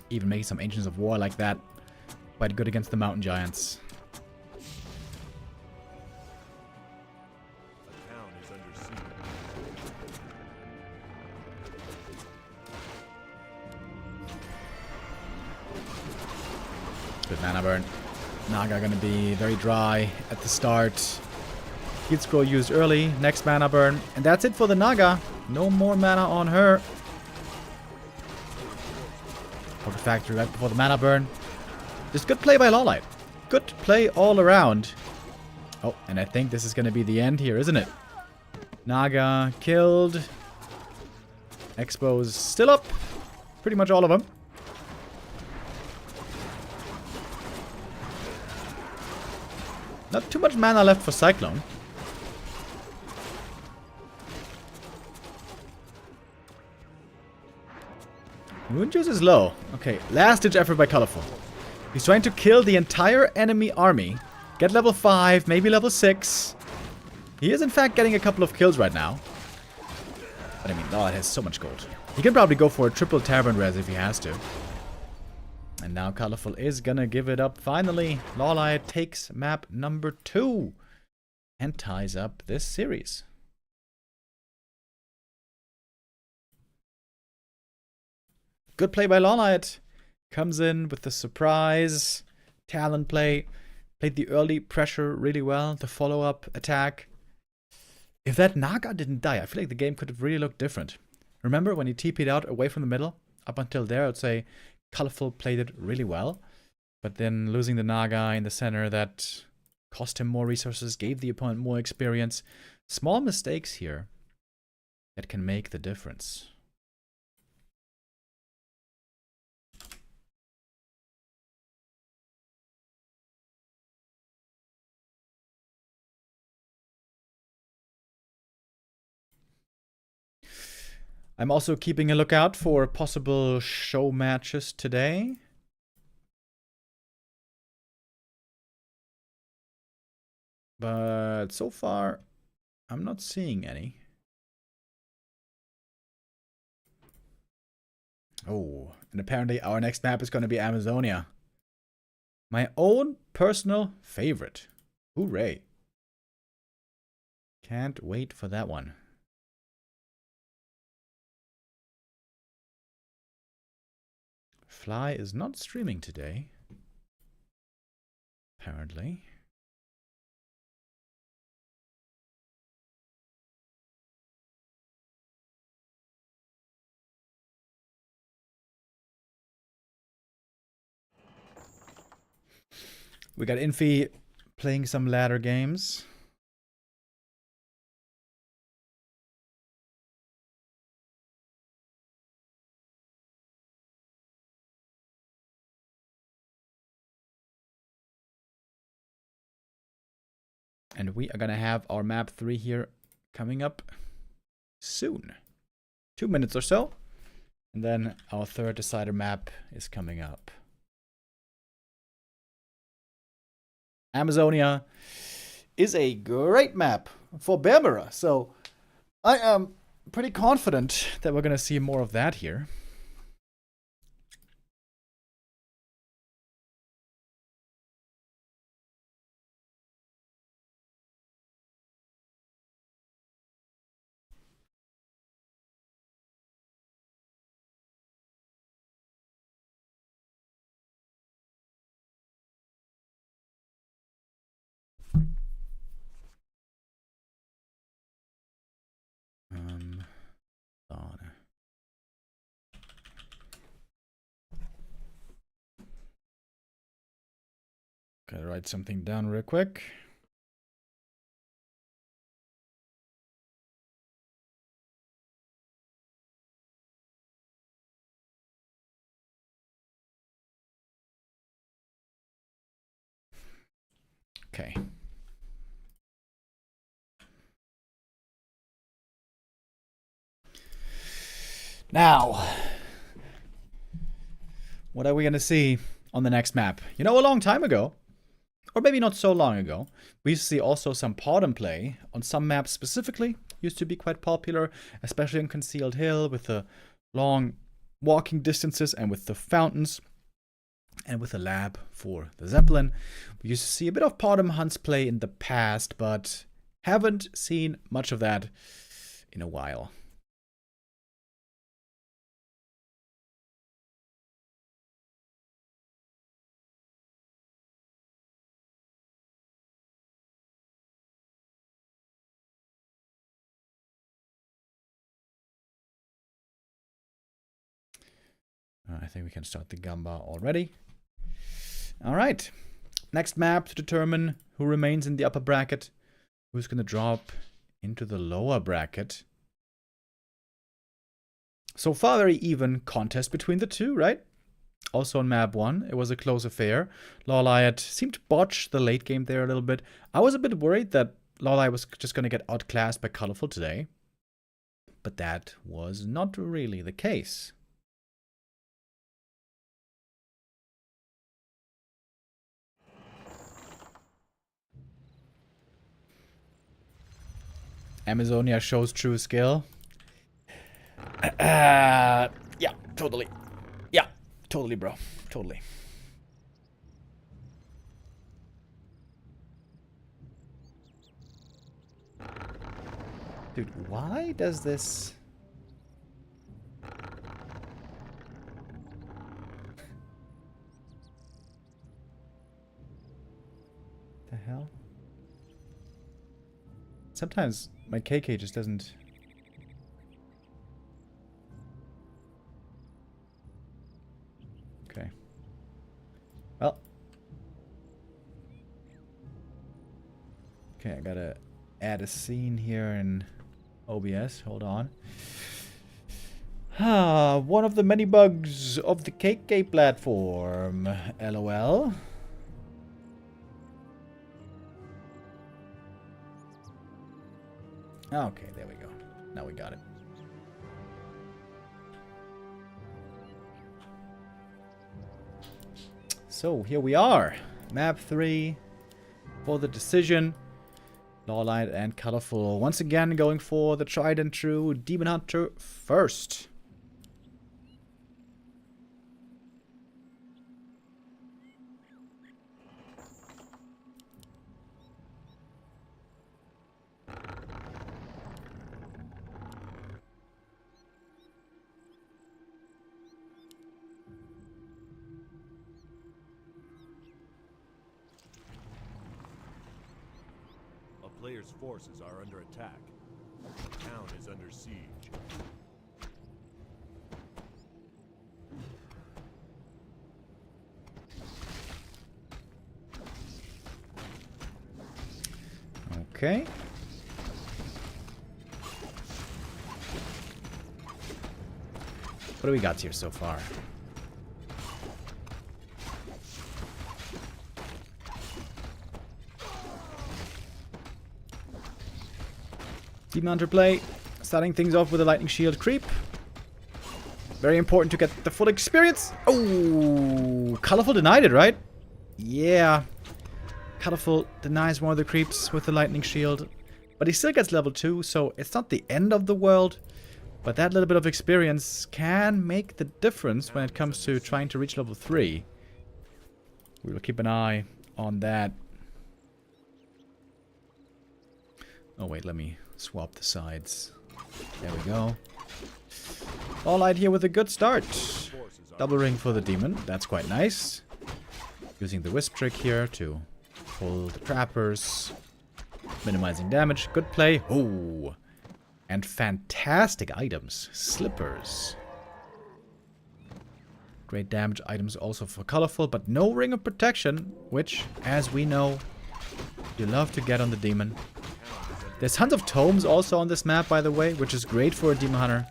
Even making some Ancients of War like that quite good against the mountain giants. Good mana burn. Naga gonna be very dry at the start. Heat Scroll used early. Next mana burn. And that's it for the Naga. No more mana on her. Pocket Factory right before the mana burn. Just good play by LawLiet. Good play all around. Oh, and I think this is gonna be the end here, isn't it? Naga killed. Expos still up. Pretty much all of them. Not too much mana left for Cyclone. Moon Juice is low. Okay, last ditch effort by Colorful. He's trying to kill the entire enemy army. Get level 5, maybe level 6. He is in fact getting a couple of kills right now. But I mean, LawLiet has so much gold. He can probably go for a triple Tavern Res if he has to. And now Colorful is gonna give it up finally. LawLiet takes map number 2 and ties up this series. Good play by LawLiet. Comes in with the surprise. Talon play. Played the early pressure really well. The follow-up attack. If that Naga didn't die, I feel like the game could have really looked different. Remember when he TP'd out away from the middle? Up until there, I would say Colorful played it really well, but then losing the Naga in the center, that cost him more resources, gave the opponent more experience. Small mistakes here that can make the difference. I'm also keeping a lookout for possible show matches today. But so far, I'm not seeing any. Oh, and apparently our next map is going to be Amazonia. My own personal favorite. Hooray. Can't wait for that one. Fly is not streaming today. Apparently. We got Infi playing some ladder games. And we are going to have our map 3 here coming up soon. 2 minutes or so. And then our third decider map is coming up. Amazonia is a great map for Berbera. So I am pretty confident that we're going to see more of that here. Gotta write something down real quick. Okay. Now, what are we going to see on the next map? You know, a long time ago, or maybe not so long ago, we used to see also some Podem play on some maps specifically. Used to be quite popular, especially in Concealed Hill with the long walking distances and with the fountains and with the lab for the Zeppelin. We used to see a bit of Podem hunts play in the past, but haven't seen much of that in a while. I think we can start the Gamba already. All right. Next map to determine who remains in the upper bracket. Who's going to drop into the lower bracket. So far, very even contest between the two, right? Also on map 1, it was a close affair. LawLiet seemed to botch the late game there a little bit. I was a bit worried that LawLiet was just going to get outclassed by Colorful today. But that was not really the case. Amazonia shows true skill. Yeah, totally. Yeah, totally, bro. Totally. Dude, why does this... the hell? Sometimes my KK just doesn't... Okay. Well. Okay, I gotta add a scene here in OBS. Hold on. One of the many bugs of the KK platform. LOL. Okay, there we go. Now we got it. So, here we are. Map 3 for the decision. LawLiet and Colorful once again going for the tried and true Demon Hunter first. player's forces are under attack. The town is under siege. Okay. What do we got here so far? Demon Hunter play. Starting things off with a lightning shield creep. Very important to get the full experience. Oh, Colorful denied it, right? Yeah. Colorful denies one of the creeps with the lightning shield. But he still gets level 2, so it's not the end of the world. But that little bit of experience can make the difference when it comes to trying to reach level 3. We will keep an eye on that. Oh wait, let me swap the sides. There we go. LawLiet here with a good start. Double ring for the demon. That's quite nice. Using the wisp trick here to pull the trappers. Minimizing damage. Good play. Oh. And fantastic items. Slippers. Great damage items also for colorful, but no ring of protection, which, as we know, you love to get on the demon. There's tons of tomes also on this map, by the way, which is great for a demon hunter.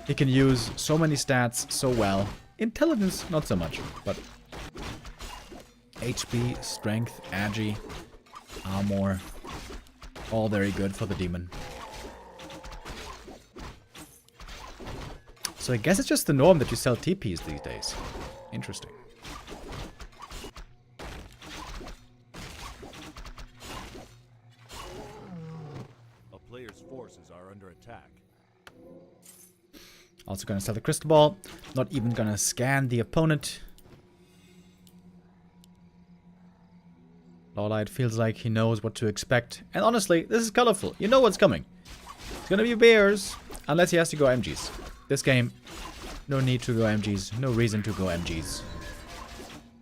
He can use so many stats so well. Intelligence, not so much, but HP, strength, agi, armor, all very good for the demon. So I guess it's just the norm that you sell TPs these days. Interesting. A player's forces are under attack. Also gonna sell the crystal ball. Not even gonna scan the opponent. LawLiet feels like he knows what to expect. And honestly, this is colorful. You know what's coming. It's gonna be bears. Unless he has to go MGs. This game, no need to go MGs. No reason to go MGs.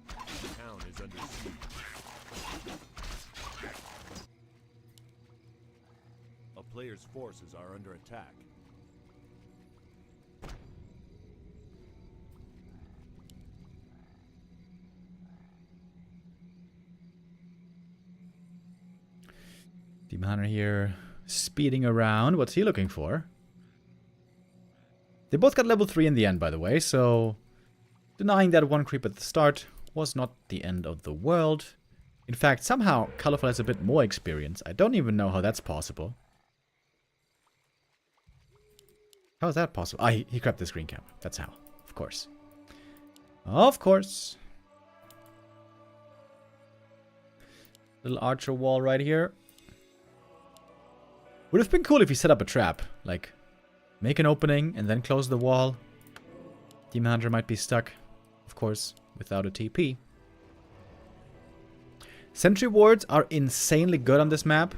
The town is under siege. A player's forces are under attack. Demon Hunter here speeding around. What's he looking for? They both got level 3 in the end, by the way, so denying that one creep at the start was not the end of the world. In fact, somehow Colorful has a bit more experience. I don't even know how that's possible. How is that possible? Ah, he grabbed this green cap. That's how. Of course. Of course. Little archer wall right here. Would have been cool if he set up a trap. Like, make an opening and then close the wall. Demon Hunter might be stuck, of course, without a TP. Sentry wards are insanely good on this map.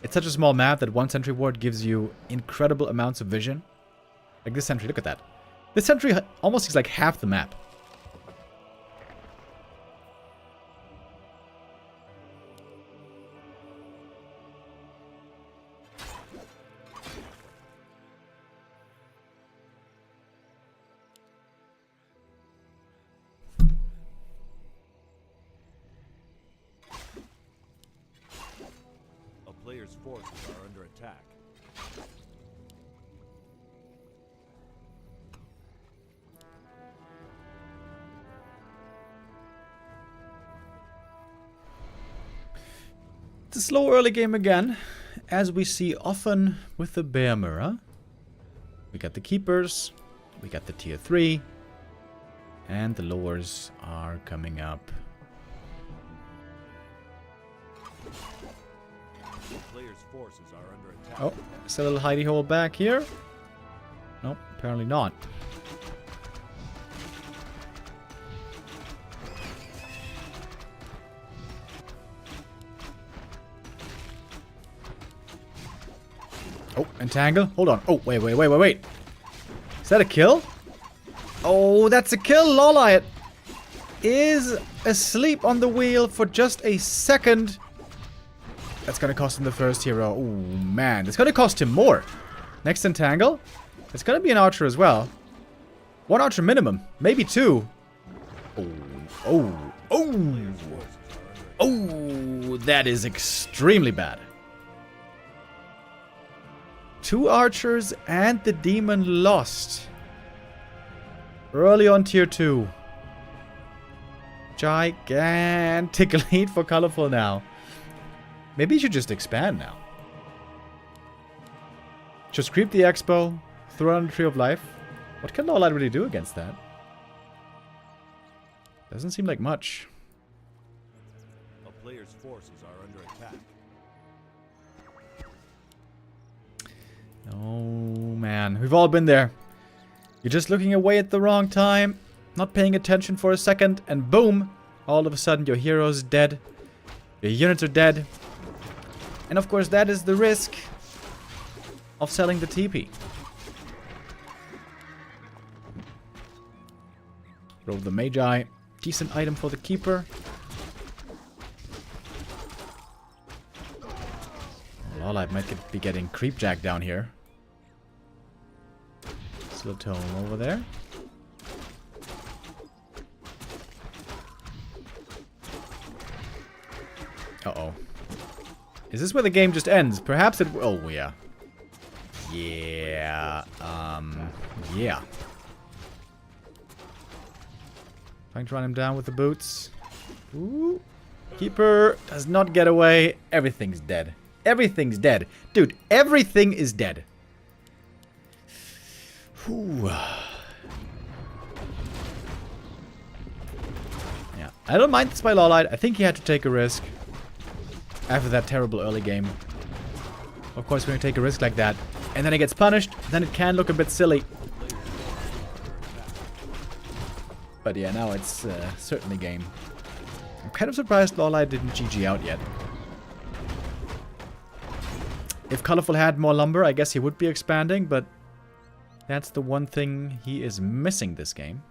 It's such a small map that one sentry ward gives you incredible amounts of vision. Like this sentry, look at that. This sentry almost is like half the map. Player's forces are under attack. It's a slow early game again, as we see often with the Bear Mirror. We got the Keepers, we got the Tier 3, and the lowers are coming up. Player's forces are under attack. Oh, it's a little hidey hole back here. Nope, apparently not. Oh, entangle. Hold on. Oh, wait. Is that a kill? Oh, that's a kill. LawLiet is asleep on the wheel for just a second. That's gonna cost him the first hero. Oh man, it's gonna cost him more. Next entangle. It's gonna be an archer as well. 1 archer minimum, maybe 2. Oh, that is extremely bad. 2 archers and the demon lost. Early on tier 2. Gigantic lead for Colorful now. Maybe you should just expand now. Just creep the expo, throw on the Tree of Life. What can LawLiet really do against that? Doesn't seem like much. A player's forces are under attack. Oh man, we've all been there. You're just looking away at the wrong time, not paying attention for a second, and boom! All of a sudden your hero's dead. Your units are dead. And of course that is the risk of selling the TP. Throw the Magi. Decent item for the Keeper. LawLiet might be getting Creepjack down here. Tome over there. Uh-oh. Is this where the game just ends? Perhaps it... Oh, yeah. Yeah. Yeah. Trying to run him down with the boots. Ooh. Keeper does not get away. Everything's dead. Everything's dead. Dude, everything is dead. Whew. Yeah. I don't mind this by LawLiet. I think he had to take a risk. After that terrible early game. Of course, when you take a risk like that, and then it gets punished, then it can look a bit silly. But yeah, now it's certainly game. I'm kind of surprised LawLiet didn't GG out yet. If Colorful had more lumber, I guess he would be expanding, but that's the one thing he is missing this game.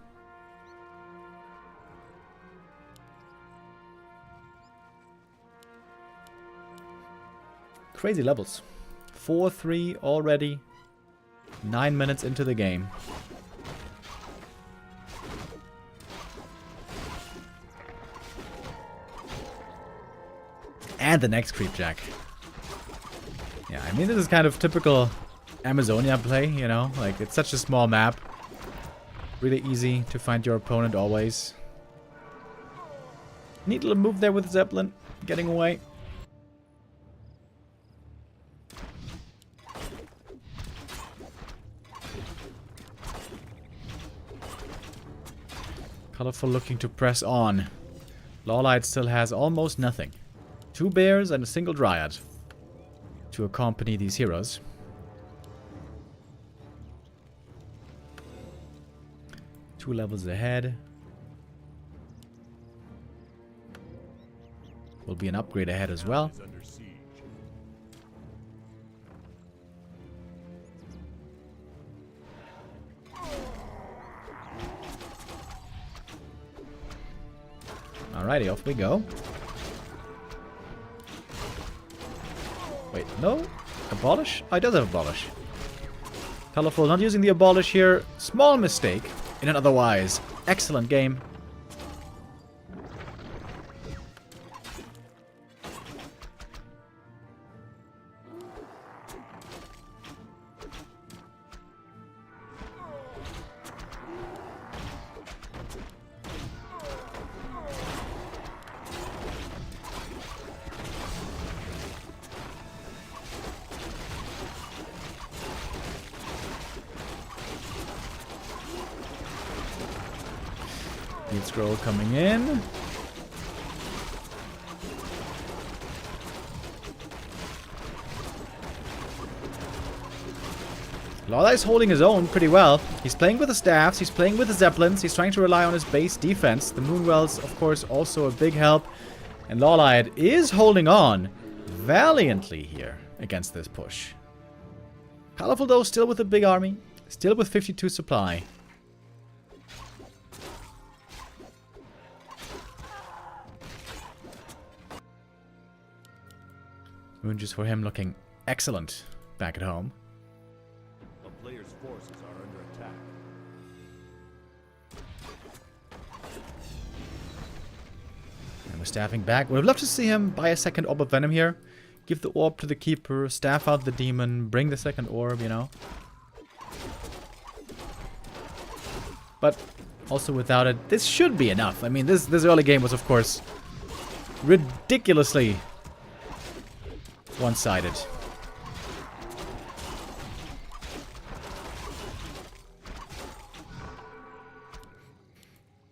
Crazy levels. 4-3 already. 9 minutes into the game. And the next Creepjack. Yeah, I mean, this is kind of typical Amazonia play, you know? Like, it's such a small map. Really easy to find your opponent always. Neat little move there with Zeppelin. Getting away. Colorful looking to press on. LawLiet still has almost nothing. 2 bears and a single dryad to accompany these heroes. Two levels ahead. Will be an upgrade ahead as well. Alrighty, off we go. Wait, no? Abolish? Oh, it does have Abolish. Colorful not using the Abolish here. Small mistake in an otherwise excellent game. Lead scroll coming in. LawLiet's holding his own pretty well. He's playing with the staffs, he's playing with the zeppelins, he's trying to rely on his base defense. The Moonwells, of course, also a big help. And LawLiet is holding on valiantly here against this push. Colorful, though, still with a big army, still with 52 supply. Moon juice for him looking excellent back at home. A player's forces are under attack. And we're staffing back. Would have loved to see him buy a second orb of venom here. Give the orb to the keeper, staff out the demon, bring the second orb, you know. But also without it, this should be enough. I mean, this early game was, of course, ridiculously one-sided.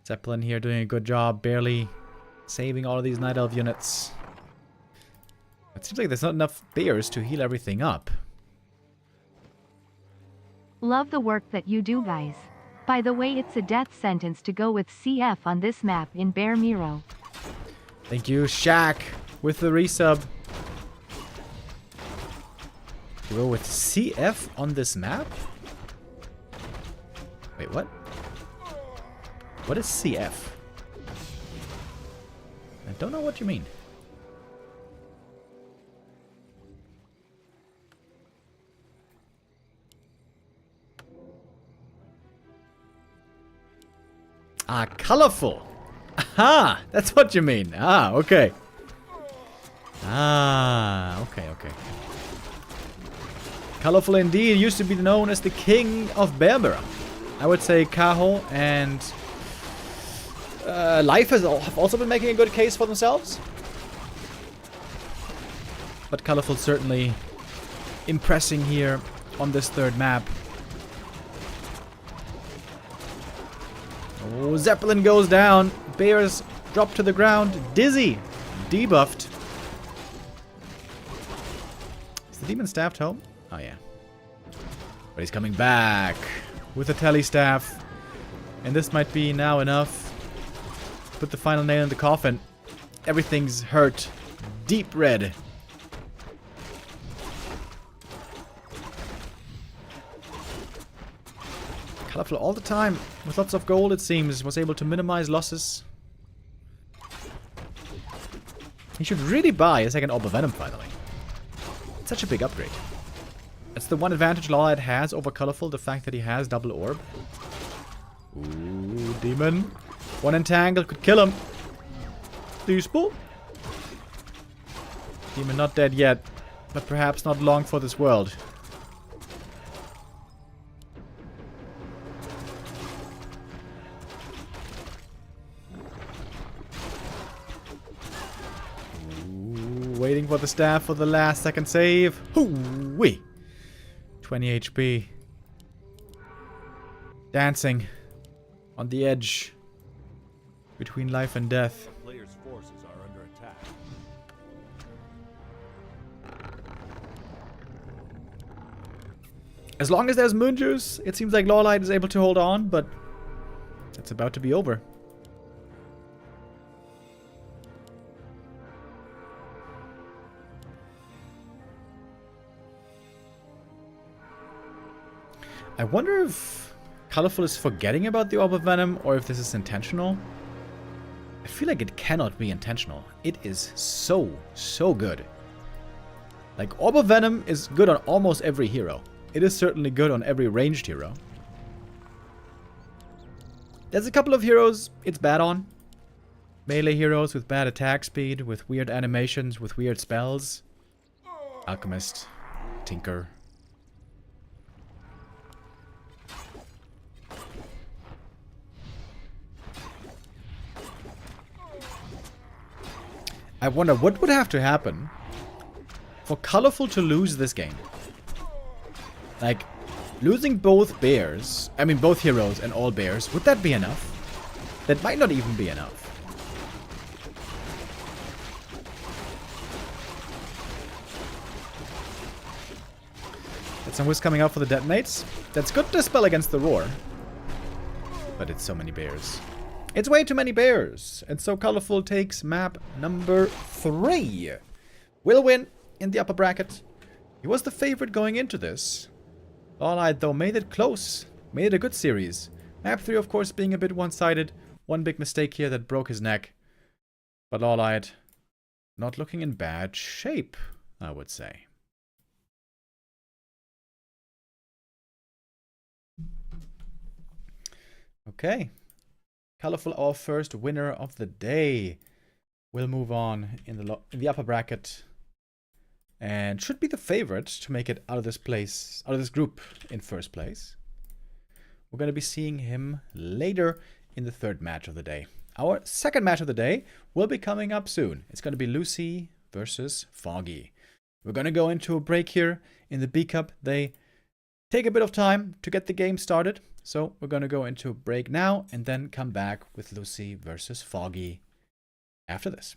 Zeppelin here doing a good job, barely saving all of these Night Elf units. It seems like there's not enough bears to heal everything up. Love the work that you do, guys. By the way, it's a death sentence to go with CF on this map in Bear Miro. Thank you, Shaq, with the resub. To go with CF on this map? Wait, what? What is CF? I don't know what you mean. Ah, colorful. Aha, that's what you mean. Ah, okay. Ah, okay. Colorful indeed. Used to be known as the king of Berbera. I would say Kaho and Laith have also been making a good case for themselves. But colorful certainly impressing here on this third map. Oh, Zeppelin goes down. Bears drop to the ground. Dizzy. Debuffed. Is the demon staffed home? Oh, yeah. But he's coming back with a tele staff. And this might be now enough. Put the final nail in the coffin. Everything's hurt. Deep red. Colorful all the time, with lots of gold it seems, was able to minimize losses. He should really buy a second Orb of Venom finally. It's such a big upgrade. That's the one advantage LawLiet has over Colorful, the fact that he has double orb. Ooh, demon. One entangle could kill him. Useful. Demon not dead yet, but perhaps not long for this world. Waiting for the staff for the last second save. Hoo-wee! 20 HP. Dancing on the edge between life and death. The player's forces are under attack. As long as there's moon juice, it seems like LawLiet is able to hold on, but it's about to be over. I wonder if Colorful is forgetting about the Orb of Venom or if this is intentional. I feel like it cannot be intentional. It is so good. Like, Orb of Venom is good on almost every hero. It is certainly good on every ranged hero. There's a couple of heroes it's bad on. Melee heroes with bad attack speed, with weird animations, with weird spells. Alchemist, Tinker. I wonder what would have to happen for Colorful to lose this game. Like, losing both bears, I mean both heroes and all bears, would that be enough? That might not even be enough. Got some whiz coming out for the detonates. That's good to spell against the roar. But it's so many bears. It's way too many bears. And so Colorful takes map number 3. Will win in the upper bracket. He was the favorite going into this. LawLiet, though, made it close. Made it a good series. Map 3, of course, being a bit one-sided. One big mistake here that broke his neck. But LawLiet not looking in bad shape. I would say. Okay. Colorful, our first winner of the day. We'll move on in the upper bracket. And should be the favorite to make it out of this group in first place. We're going to be seeing him later in the third match of the day. Our second match of the day will be coming up soon. It's going to be Luci versus Foggy. We're going to go into a break here in the B Cup. They take a bit of time to get the game started. So we're going to go into a break now and then come back with Luci versus Foggy after this.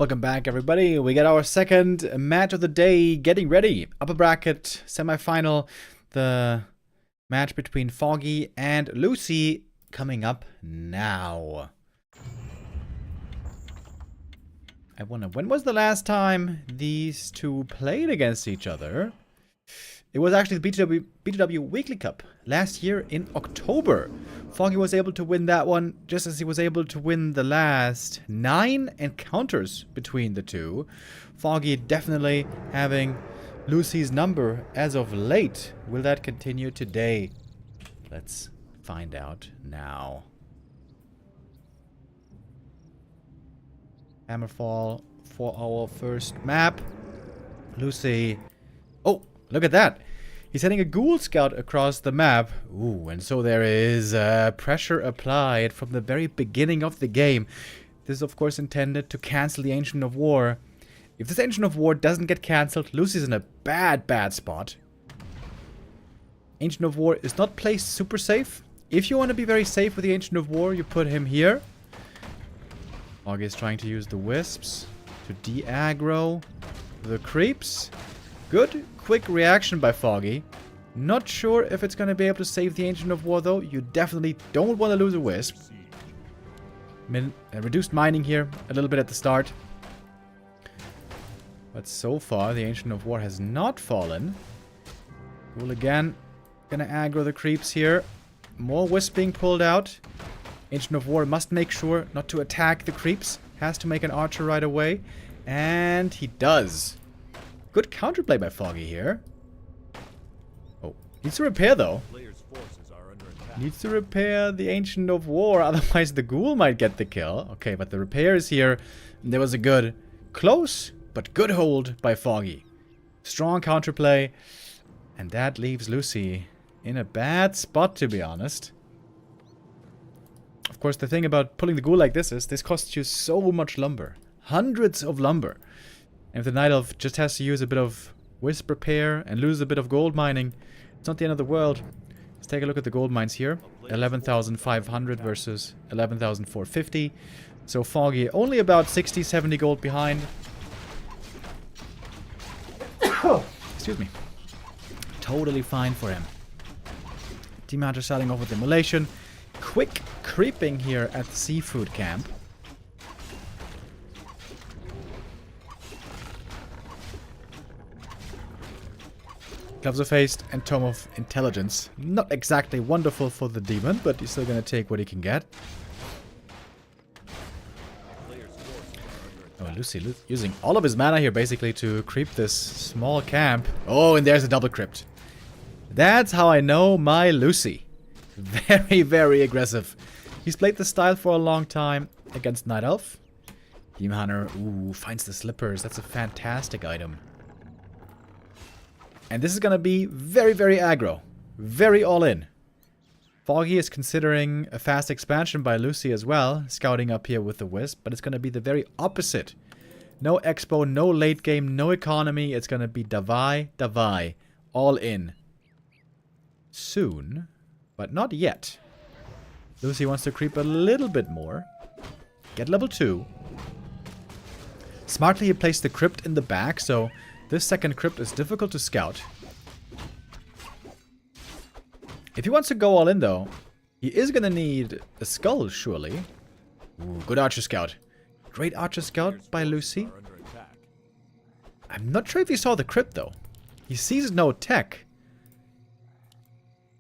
Welcome back, everybody. We got our second match of the day getting ready. Upper bracket, semi-final. The match between Foggy and Luci coming up now. I wonder, when was the last time these two played against each other? It was actually the B2W Weekly Cup last year in October. Foggy was able to win that one just as he was able to win the last 9 encounters between the two. Foggy definitely having Luci's number as of late. Will that continue today? Let's find out now. Hammerfall for our first map. Luci. Oh, look at that. He's sending a ghoul scout across the map. Ooh, and so there is pressure applied from the very beginning of the game. This is, of course, intended to cancel the Ancient of War. If this Ancient of War doesn't get cancelled, Luci's in a bad spot. Ancient of War is not placed super safe. If you want to be very safe with the Ancient of War, you put him here. Foggy is trying to use the wisps to de-aggro the creeps. Good, quick reaction by Foggy. Not sure if it's going to be able to save the Ancient of War, though. You definitely don't want to lose a wisp. Reduced mining here a little bit at the start. But so far, the Ancient of War has not fallen. Ghoul again. Gonna aggro the creeps here. More wisp being pulled out. Ancient of War must make sure not to attack the creeps. Has to make an archer right away. And he does. Good counterplay by Foggy here. Oh, needs to repair though. Needs to repair the Ancient of War, otherwise the Ghoul might get the kill. Okay, but the repair is here. There was a good, close, but good hold by Foggy. Strong counterplay. And that leaves Luci in a bad spot, to be honest. Of course, the thing about pulling the Ghoul like this is, this costs you so much lumber. Hundreds of lumber. And if the Night Elf just has to use a bit of wisp repair and lose a bit of gold mining, it's not the end of the world. Let's take a look at the gold mines here. 11,500 versus 11,450. So Foggy only about 60, 70 gold behind. Excuse me. Totally fine for him. Team Hunter starting off with Immolation. Quick creeping here at the seafood camp. Gloves of Haste and Tome of Intelligence. Not exactly wonderful for the demon, but he's still gonna take what he can get. Oh, Luci using all of his mana here basically to creep this small camp. Oh, and there's a double crypt. That's how I know my Luci. Very, very aggressive. He's played this style for a long time against Night Elf. Demon Hunter, ooh, finds the slippers. That's a fantastic item. And this is going to be very, very aggro. Very all in. Foggy is considering a fast expansion by Luci as well. Scouting up here with the Wisp. But it's going to be the very opposite. No expo, no late game, no economy. It's going to be Davai. All in. Soon. But not yet. Luci wants to creep a little bit more. Get level 2. Smartly he placed the crypt in the back, so this second crypt is difficult to scout. If he wants to go all in though, he is going to need a skull, surely. Ooh, good archer scout. Great archer scout by Luci. I'm not sure if he saw the crypt though. He sees no tech.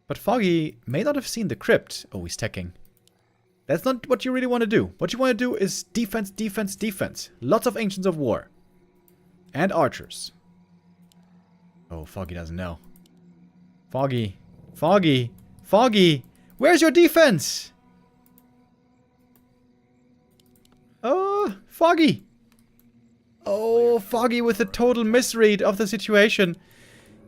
But Foggy may not have seen the crypt. Oh, he's teching. That's not what you really want to do. What you want to do is defense, defense, defense. Lots of Ancients of War. And archers. Oh, Foggy doesn't know. Foggy. Foggy. Foggy. Where's your defense? Oh, Foggy. Oh, Foggy with a total misread of the situation.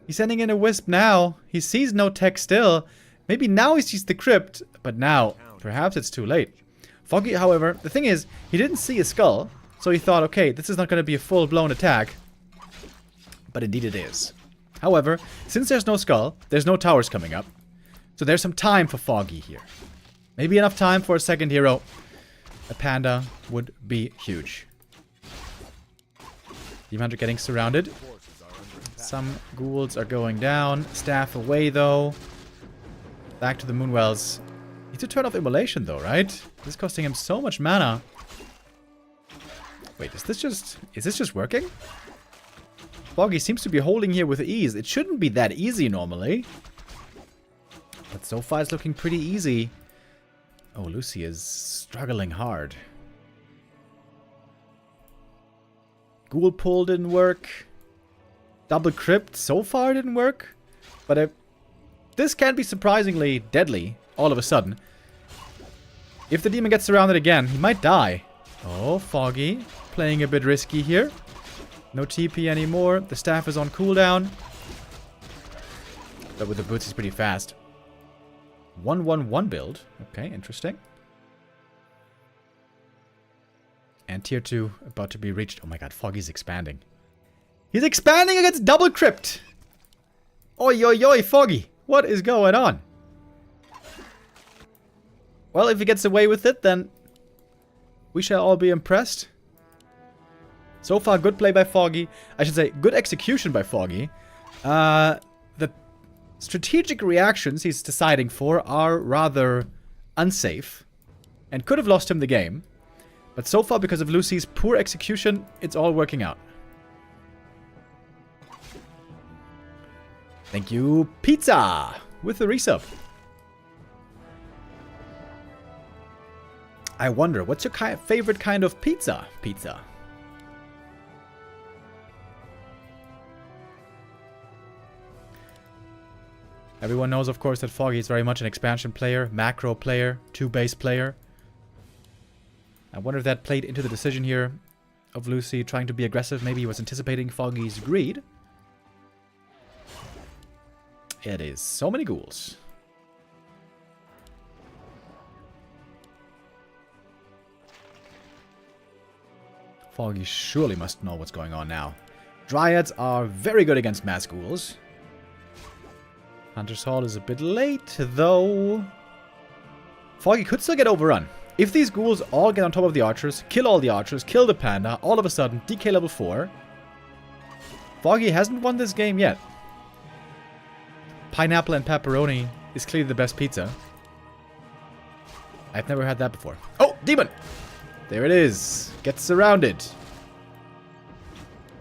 He's sending in a wisp now. He sees no tech still. Maybe now he sees the crypt. But now, perhaps it's too late. Foggy, however, the thing is, he didn't see a skull. So he thought, okay, this is not going to be a full-blown attack. But indeed it is. However, since there's no skull, there's no towers coming up. So there's some time for Foggy here. Maybe enough time for a second hero. A panda would be huge. Demon Hunter getting surrounded. Some ghouls are going down. Staff away, though. Back to the Moonwells. Need to turn off Immolation, though, right? This is costing him so much mana. Wait, is this just working? Foggy seems to be holding here with ease. It shouldn't be that easy normally. But so far it's looking pretty easy. Oh, Luci is struggling hard. Ghoul pull didn't work. Double crypt so far didn't work. But this can be surprisingly deadly all of a sudden. If the demon gets surrounded again, he might die. Oh, Foggy playing a bit risky here. No TP anymore. The staff is on cooldown. But with the boots, he's pretty fast. 1-1-1 build. Okay, interesting. And tier 2 about to be reached. Oh my god, Foggy's expanding. He's expanding against double crypt. Oi, oi, oi, Foggy. What is going on? Well, if he gets away with it, then we shall all be impressed. So far, good play by Foggy. I should say, good execution by Foggy. The strategic reactions he's deciding for are rather unsafe. And could have lost him the game. But so far, because of Luci's poor execution, it's all working out. Thank you, Pizza, with the resub. I wonder, what's your favorite kind of pizza? Pizza. Everyone knows, of course, that Foggy is very much an expansion player, macro player, 2-base player. I wonder if that played into the decision here of Luci trying to be aggressive. Maybe he was anticipating Foggy's greed. It is so many ghouls. Foggy surely must know what's going on now. Dryads are very good against mass ghouls. Hunter's Hall is a bit late, though. Foggy could still get overrun. If these ghouls all get on top of the archers, kill all the archers, kill the panda, all of a sudden, DK level 4. Foggy hasn't won this game yet. Pineapple and pepperoni is clearly the best pizza. I've never had that before. Oh, demon! There it is. Gets surrounded.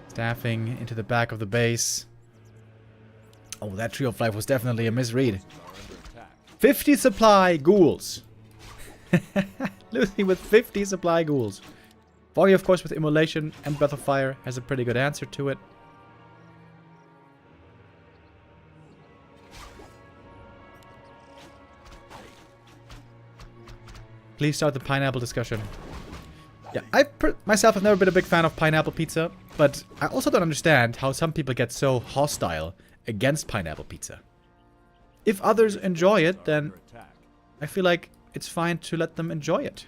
Staffing into the back of the base. Oh, that Tree of Life was definitely a misread. 50 supply ghouls. Luci with 50 supply ghouls. Foggy, of course, with Immolation and Breath of Fire has a pretty good answer to it. Please start the pineapple discussion. Yeah, I myself have never been a big fan of pineapple pizza, but I also don't understand how some people get so hostile against pineapple pizza. If others enjoy it, then I feel like it's fine to let them enjoy it.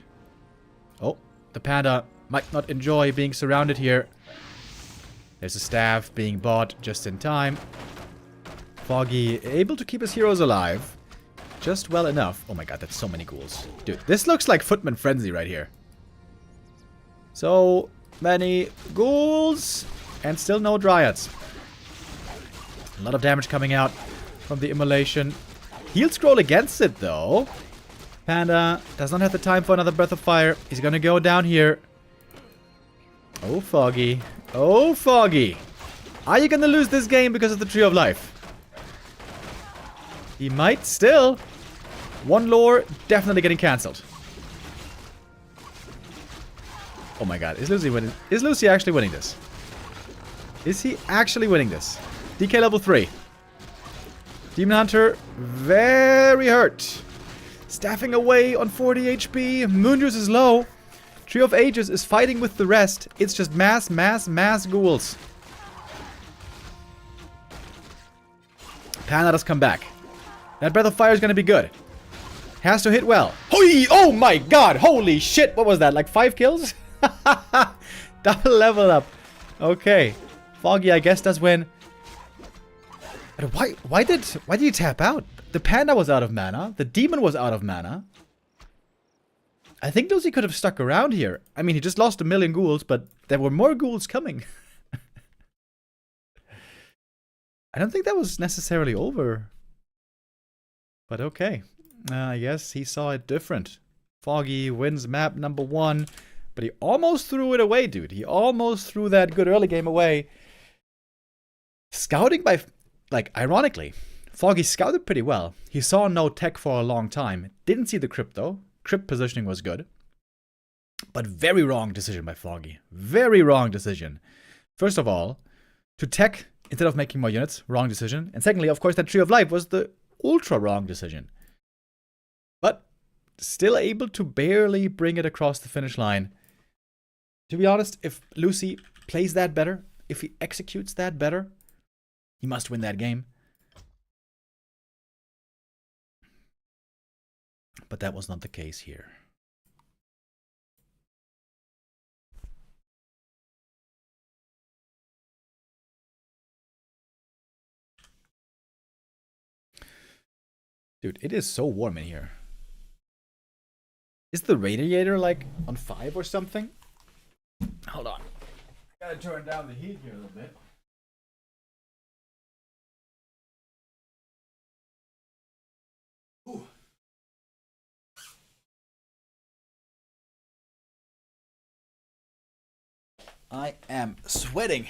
Oh, the panda might not enjoy being surrounded here. There's a staff being bought just in time. Foggy able to keep his heroes alive. Just well enough. Oh my god, that's so many ghouls. Dude, this looks like Footman Frenzy right here. So many ghouls. And still no dryads. A lot of damage coming out from the Immolation. Heal scroll against it, though. Panda does not have the time for another Breath of Fire. He's gonna go down here. Oh, Foggy. Oh, Foggy. Are you gonna lose this game because of the Tree of Life? He might still. One lore definitely getting cancelled. Oh my god, is Luci winning? Is Luci actually winning this? Is he actually winning this? DK level 3. Demon Hunter very hurt. Staffing away on 40 HP. Moonjuice is low. Tree of Ages is fighting with the rest. It's just mass ghouls. Panda does come back. That Breath of Fire is going to be good. Has to hit well. Hoi! Oh my god! Holy shit! What was that? Like 5 kills? Double level up. Okay. Foggy, I guess, does win. But why did he tap out? The panda was out of mana. The demon was out of mana. I think Luci could have stuck around here. I mean, he just lost 1 million ghouls, but there were more ghouls coming. I don't think that was necessarily over. But okay. I guess he saw it different. Foggy wins map number 1. But he almost threw it away, dude. He almost threw that good early game away. Scouting by... Like, ironically, Foggy scouted pretty well. He saw no tech for a long time. Didn't see the crypt, though. Crypt positioning was good. But very wrong decision by Foggy. Very wrong decision. First of all, to tech instead of making more units, wrong decision. And secondly, of course, that Tree of Life was the ultra wrong decision. But still able to barely bring it across the finish line. To be honest, if Luci plays that better, if he executes that better, he must win that game. But that was not the case here. Dude, it is so warm in here. Is the radiator like on 5 or something? Hold on. I gotta turn down the heat here a little bit. Ooh. I am sweating.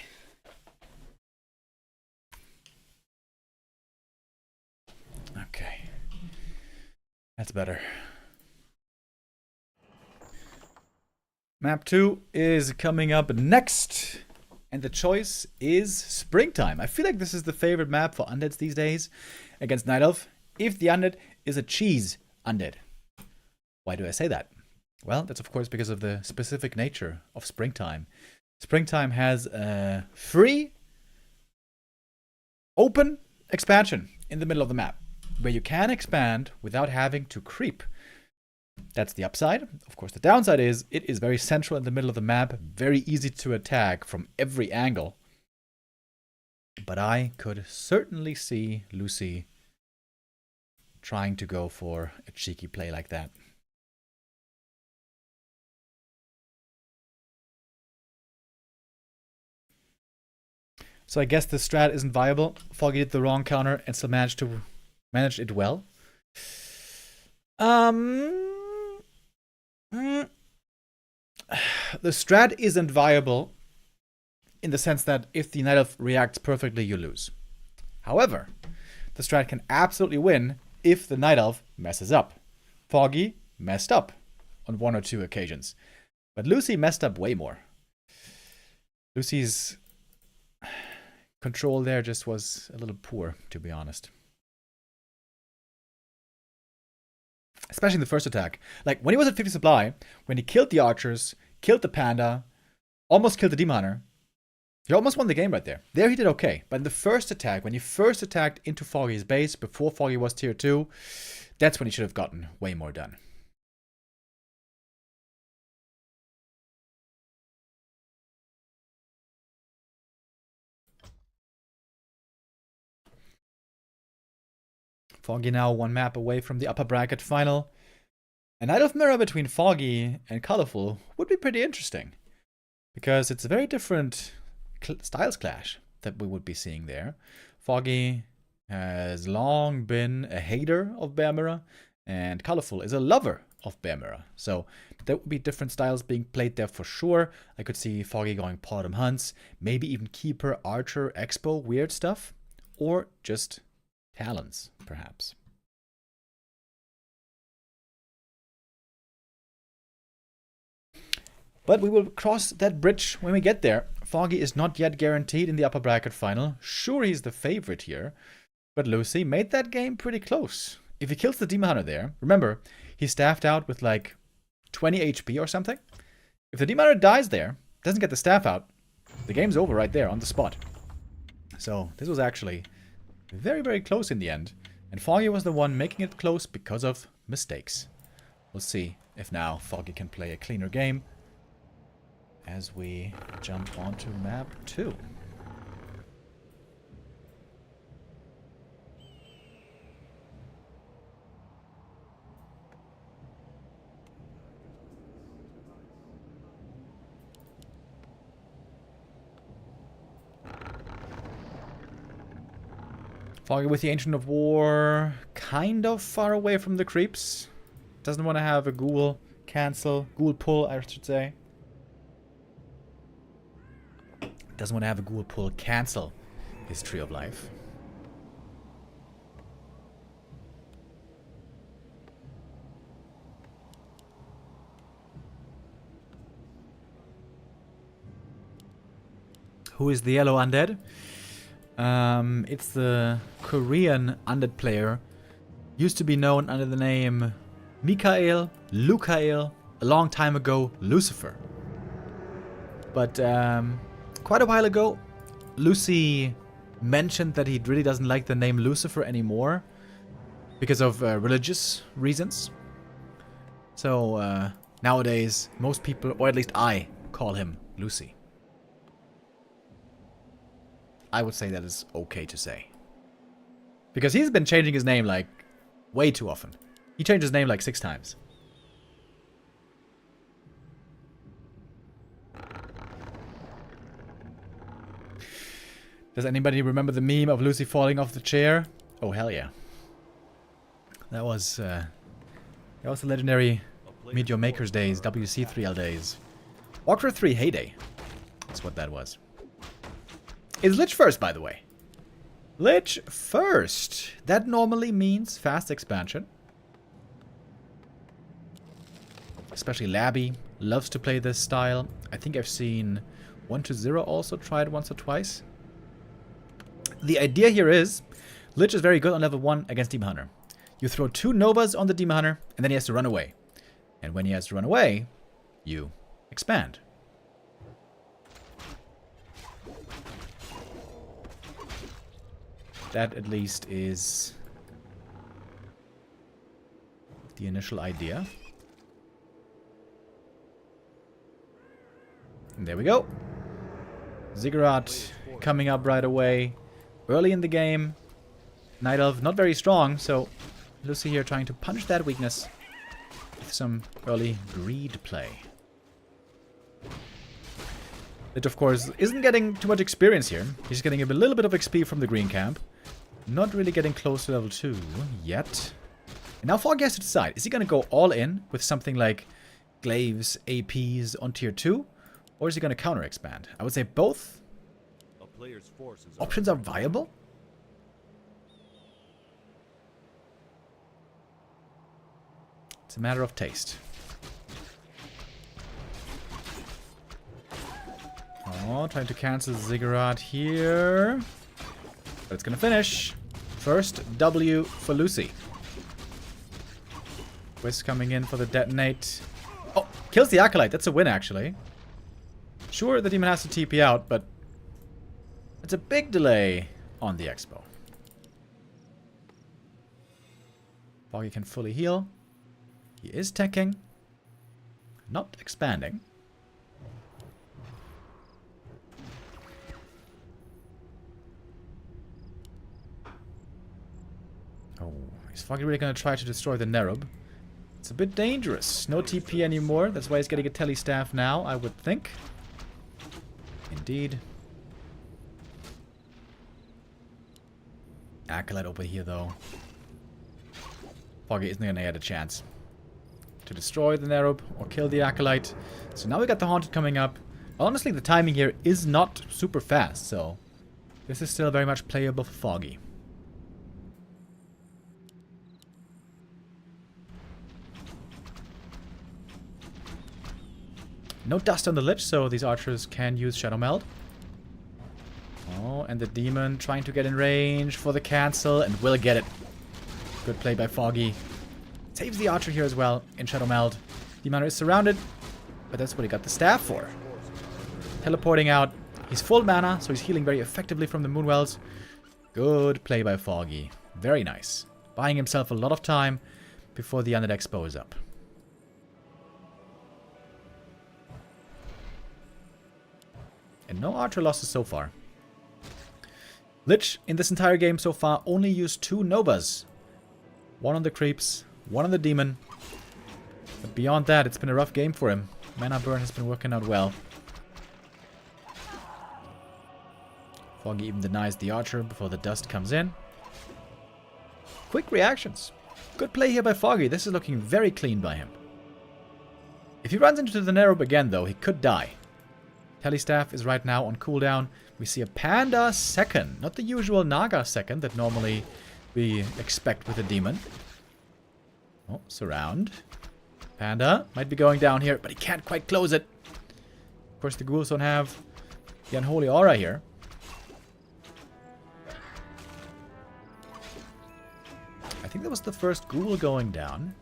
Okay. That's better. Map 2 is coming up next. And the choice is Springtime. I feel like this is the favorite map for undeads these days against Night Elf. If the undead is a cheese undead. Why do I say that? Well, that's of course because of the specific nature of Springtime. Springtime has a free, open expansion in the middle of the map, where you can expand without having to creep. That's the upside. Of course, the downside is it is very central in the middle of the map, very easy to attack from every angle. But I could certainly see Luci trying to go for a cheeky play like that. So I guess the strat isn't viable. Foggy did the wrong counter and still managed it well. The strat isn't viable in the sense that if the Night Elf reacts perfectly, you lose. However, the strat can absolutely win if the Night Elf messes up. Foggy messed up on 1 or 2 occasions. But Luci messed up way more. Luci's control there just was a little poor, to be honest. Especially in the first attack. Like, when he was at 50 supply, when he killed the archers, killed the panda, almost killed the demon hunter, he almost won the game right there. There he did okay. But in the first attack, when he first attacked into Foggy's base, before Foggy was tier 2, that's when he should have gotten way more done. Foggy now 1 map away from the upper bracket final. A Night Elf mirror between Foggy and Colorful would be pretty interesting. Because it's a very different styles clash that we would be seeing there. Foggy has long been a hater of Bear Mirror, and Colorful is a lover of Bear Mirror. So there would be different styles being played there for sure. I could see Foggy going Bottom Hunts, maybe even Keeper, Archer, Expo, weird stuff, or just Talons, perhaps. But we will cross that bridge when we get there. Foggy is not yet guaranteed in the upper bracket final. Sure, he's the favorite here. But Luci made that game pretty close. If he kills the Demon Hunter there, remember, he's staffed out with like 20 HP or something. If the Demon Hunter dies there, doesn't get the staff out, the game's over right there on the spot. So this was actually very, very close in the end. And Foggy was the one making it close because of mistakes. We'll see if now Foggy can play a cleaner game as we jump onto map 2. Foggy with the Ancient of War, kind of far away from the creeps. Doesn't want to have a ghoul cancel, ghoul pull, I should say. Doesn't want to have a ghoul pull cancel his Tree of Life. Who is the yellow undead? It's the Korean undead player. Used to be known under the name Mikael, Lukael, a long time ago, Lucifer. But quite a while ago, Luci mentioned that he really doesn't like the name Lucifer anymore because of religious reasons. So nowadays, most people, or at least I, call him Luci. I would say that is okay to say. Because he's been changing his name like way too often. He changed his name like 6 times. Does anybody remember the meme of Luci falling off the chair? Oh hell yeah. That was the legendary Meteor Makers days, WC3L days. Warcraft 3 heyday. That's what that was. Is Lich first, by the way? Lich first. That normally means fast expansion. Especially Labby loves to play this style. I think I've seen 1-0 also try it once or twice. The idea here is, Lich is very good on level 1 against Demon Hunter. You throw 2 Novas on the Demon Hunter, and then he has to run away. And when he has to run away, you expand. That at least is the initial idea. And there we go. Ziggurat coming up right away. Early in the game. Night Elf not very strong, so Luci here trying to punch that weakness with some early greed play. Lich, of course, isn't getting too much experience here. He's getting a little bit of XP from the green camp. Not really getting close to level 2 yet. And now Foggy has to decide. Is he going to go all in with something like Glaives, APs on tier 2? Or is he going to counter expand? I would say both options are viable. It's a matter of taste. Oh, trying to cancel Ziggurat here. But it's gonna finish. First W for Luci. Wisp coming in for the detonate. Oh, kills the Acolyte. That's a win, actually. Sure, the demon has to TP out, but it's a big delay on the Expo. Foggy can fully heal. He is teching. Not expanding. Oh, is Foggy really going to try to destroy the Nerub? It's a bit dangerous. No TP anymore. That's why he's getting a Telly Staff now, I would think. Indeed. Acolyte over here, though. Foggy isn't going to get a chance to destroy the Nerub or kill the Acolyte. So now we got the Haunted coming up. Honestly, the timing here is not super fast, so this is still very much playable for Foggy. No dust on the Lich, so these archers can use Shadow Meld. Oh, and the demon trying to get in range for the cancel, and will get it. Good play by Foggy. Saves the archer here as well in Shadow Meld. Demon is surrounded, but that's what he got the staff for. Teleporting out. He's full mana, so he's healing very effectively from the Moonwells. Good play by Foggy. Very nice. Buying himself a lot of time before the Undead Expo is up. And no archer losses so far. Lich, in this entire game so far, only used 2 Novas. One on the creeps, one on the demon. But beyond that, it's been a rough game for him. Mana burn has been working out well. Foggy even denies the archer before the dust comes in. quick reactions. Good play here by Foggy. This is looking very clean by him. If he runs into the Nerub again, though, he could die. Telestaff is right now on cooldown. We see a Panda second. Not the usual Naga second that normally we expect with a demon. Oh, surround. Panda might be going down here, but he can't quite close it. Of course, the ghouls don't have the unholy aura here. I think that was the first ghoul going down.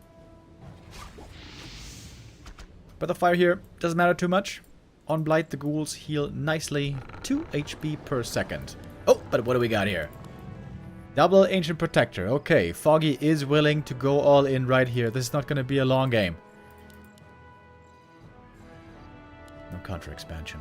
But the fire here doesn't matter too much. On Blight, the ghouls heal nicely. 2 HP per second. Oh, but what do we got here? Double Ancient Protector. Okay, Foggy is willing to go all in right here. This is not going to be a long game. No counter expansion.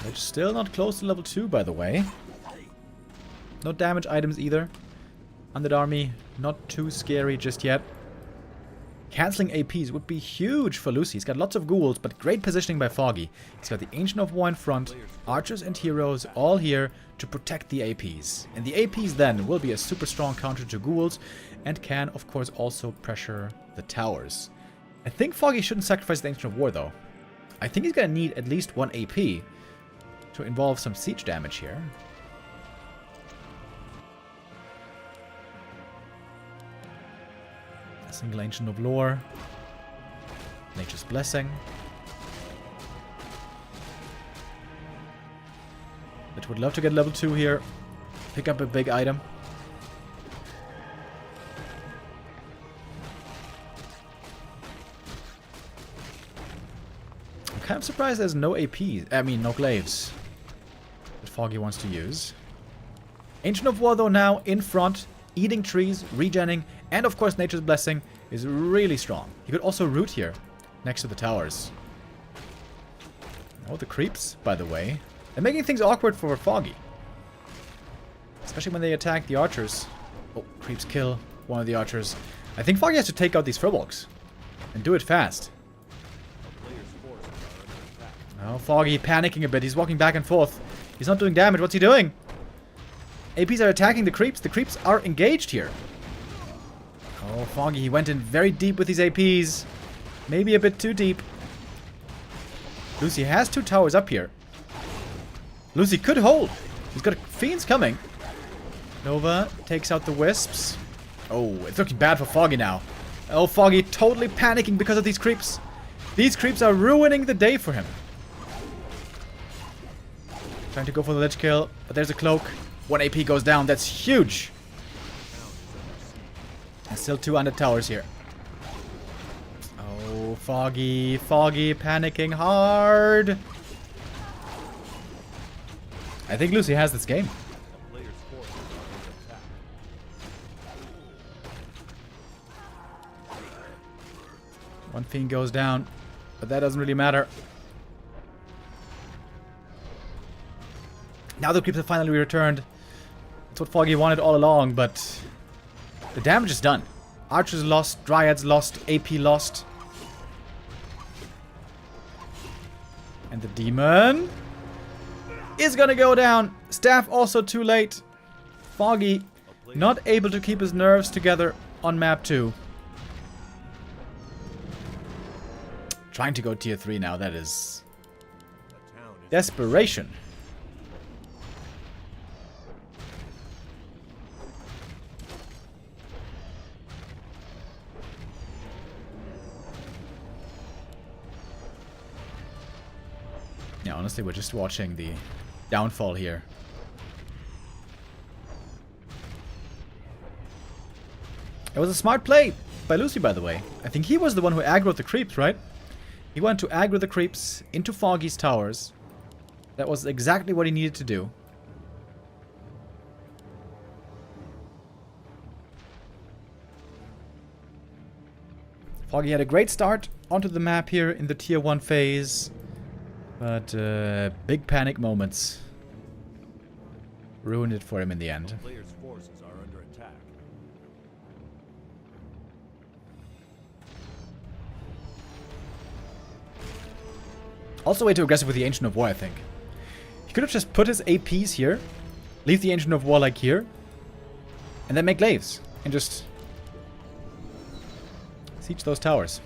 It's still not close to level 2, by the way. No damage items either. Undead Army, not too scary just yet. Cancelling APs would be huge for Luci. He's got lots of ghouls, but great positioning by Foggy. He's got the Ancient of War in front, archers and heroes all here to protect the APs. And the APs then will be a super strong counter to ghouls and can, of course, also pressure the towers. I think Foggy shouldn't sacrifice the Ancient of War, though. I think he's going to need at least 1 AP to involve some siege damage here. A single Ancient of Lore. Nature's Blessing. But would love to get level 2 here. Pick up a big item. I'm kind of surprised there's no APs. I mean, no glaives that Foggy wants to use. Ancient of War, though, now in front. Eating trees, regenning, and of course Nature's Blessing is really strong. He could also root here, next to the towers. Oh, the creeps, by the way. They're making things awkward for Foggy. Especially when they attack the archers. Oh, creeps kill one of the archers. I think Foggy has to take out these Furbolgs. And do it fast. Oh, Foggy panicking a bit. He's walking back and forth. He's not doing damage. What's he doing? APs are attacking the creeps. The creeps are engaged here. Oh, Foggy, he went in very deep with these APs. Maybe a bit too deep. Luci has 2 towers up here. Luci could hold. He's got fiends coming. Nova takes out the wisps. Oh, it's looking bad for Foggy now. Oh, Foggy totally panicking because of these creeps. These creeps are ruining the day for him. Trying to go for the lich kill, but there's a cloak. 1 AP goes down. That's huge. And still 2 under towers here. Oh, Foggy. Foggy panicking hard. I think Luci has this game. One fiend goes down, but that doesn't really matter. Now the creeps have finally returned. That's what Foggy wanted all along, but the damage is done. Archers lost, Dryads lost, AP lost. And the demon is gonna go down. Staff also too late. Foggy not able to keep his nerves together on map 2. Trying to go tier 3 now, that is desperation. Yeah, honestly, we're just watching the downfall here. It was a smart play by Luci, by the way. I think he was the one who aggroed the creeps, right? He went to aggro the creeps into Foggy's towers. That was exactly what he needed to do. Foggy had a great start onto the map here in the tier 1 phase. But big panic moments ruined it for him in the end. Players' forces are under attack. Also way too aggressive with the Ancient of War, I think. He could have just put his APs here, leave the Ancient of War like here, and then make glaives. And just siege those towers.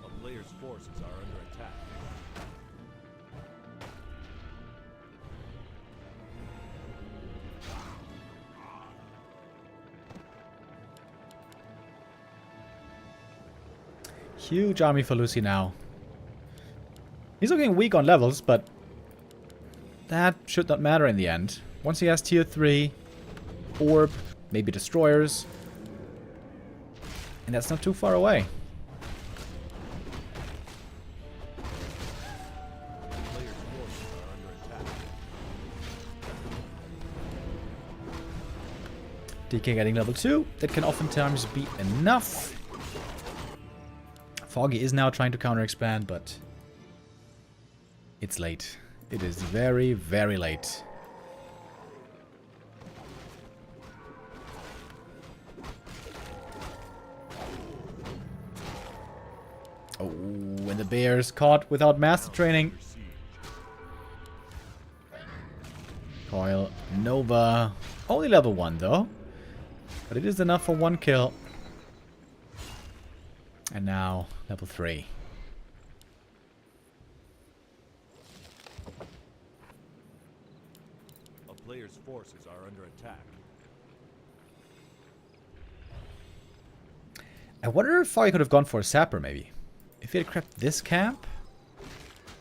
A player's forces are under attack. Huge army for Luci now. He's looking weak on levels, but that should not matter in the end. Once he has tier 3, orb, maybe destroyers, and that's not too far away. Player's forces are under attack. DK getting level 2. That can oftentimes be enough. Foggy is now trying to counter-expand, but it's late. It is very, very late. Oh, and the bear's caught without master training. Coil, Nova. Only level 1 though. But it is enough for 1 kill. And now, level 3. A player's forces are under attack. I wonder if I could have gone for a sapper, maybe. If he had crept this camp?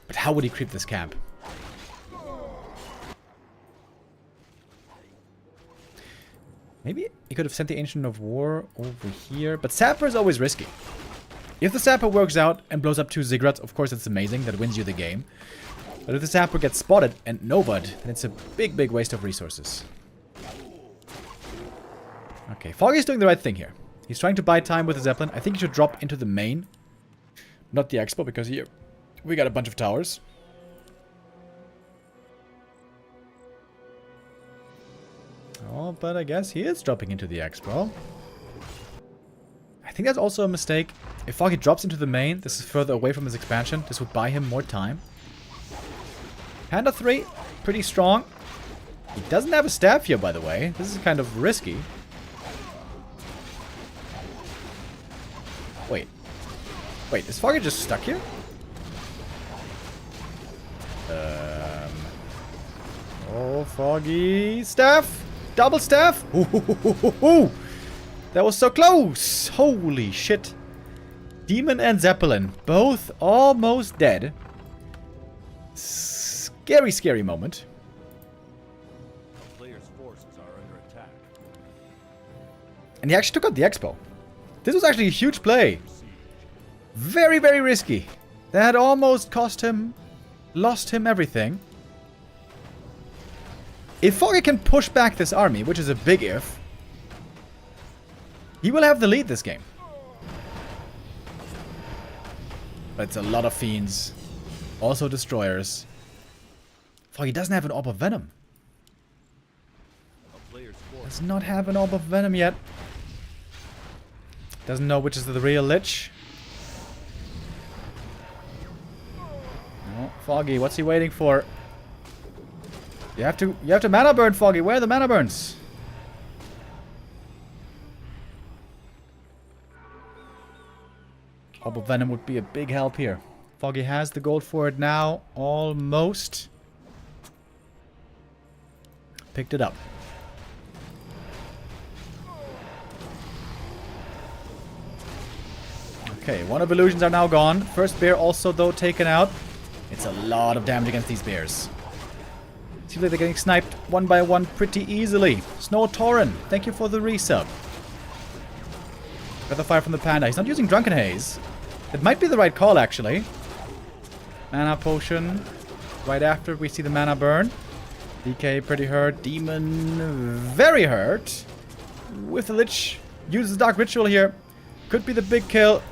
But how would he creep this camp? Maybe he could have sent the Ancient of War over here. But sapper is always risky. If the sapper works out and blows up 2 Ziggurats, of course it's amazing. That wins you the game. But if the sapper gets spotted and nobody'd, then it's a big, big waste of resources. Okay, Foggy's doing the right thing here. He's trying to buy time with the Zeppelin. I think he should drop into the main. Not the Expo, because here we got a bunch of towers. Oh, but I guess he is dropping into the Expo. I think that's also a mistake. If Foggy drops into the main, this is further away from his expansion. This would buy him more time. Panda 3, pretty strong. He doesn't have a staff here, by the way. This is kind of risky. Wait. Wait, is Foggy just stuck here? Oh, Foggy. Staff! Double staff! Ooh. That was so close! Holy shit. Demon and Zeppelin, both almost dead. Scary, scary moment. A player's forces are under attack. And he actually took out the Expo. This was actually a huge play. Very, very risky. That almost cost him, lost him everything. If Foggy can push back this army, which is a big if, he will have the lead this game. But it's a lot of fiends. Also destroyers. Foggy doesn't have an Orb of Venom. A player's force Does not have an Orb of Venom yet. Doesn't know which is the real Lich. Oh, Foggy, what's he waiting for? You have to mana burn, Foggy. Where are the mana burns? Orb of Venom would be a big help here. Foggy has the gold for it now. Almost. Picked it up. Okay, one of illusions are now gone. First bear also, though, taken out. It's a lot of damage against these bears. Seems like they're getting sniped one by one pretty easily. Snow Tauren, thank you for the resub. Breath of Fire from the Panda. He's not using Drunken Haze. It might be the right call, actually. Mana Potion. Right after we see the mana burn. DK pretty hurt. Demon very hurt. With the Lich. Uses Dark Ritual here. Could be the big kill.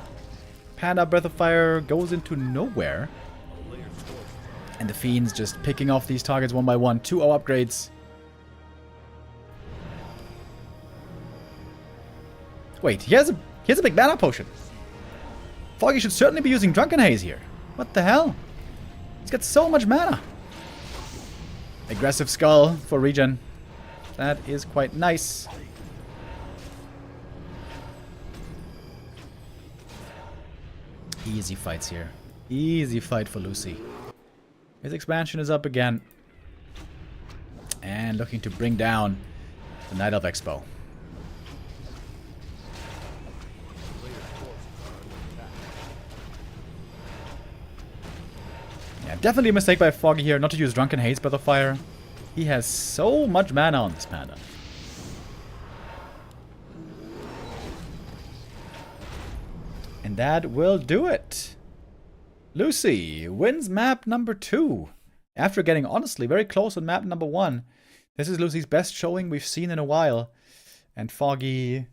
Panda Breath of Fire goes into nowhere. And the Fiends just picking off these targets one by one. 2-0 upgrades. Wait, he has a big mana potion. Foggy should certainly be using Drunken Haze here. What the hell? He's got so much mana. Aggressive Skull for regen. That is quite nice. Easy fights here. Easy fight for Luci. His expansion is up again. And looking to bring down the Night Elf Expo. Yeah, definitely a mistake by Foggy here not to use Drunken Haze by the fire. He has so much mana on this panda. And that will do it. Luci wins map number 2. After getting honestly very close on map number 1. This is Luci's best showing we've seen in a while. And Foggy, a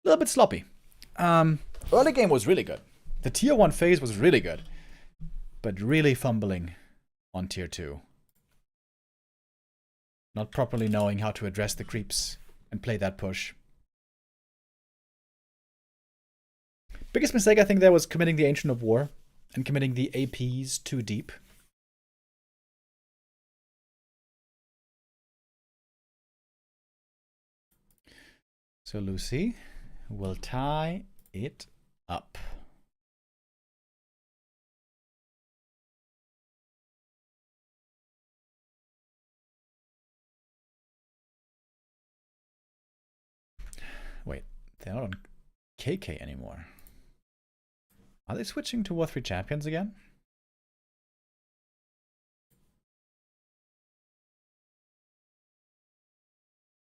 little bit sloppy. Early game was really good. The tier 1 phase was really good. But really fumbling on tier 2. Not properly knowing how to address the creeps and play that push. Biggest mistake I think there was committing the Ancient of War and committing the APs too deep. So Luci will tie it up. Wait, they're not on KK anymore. Are they switching to War 3 Champions again?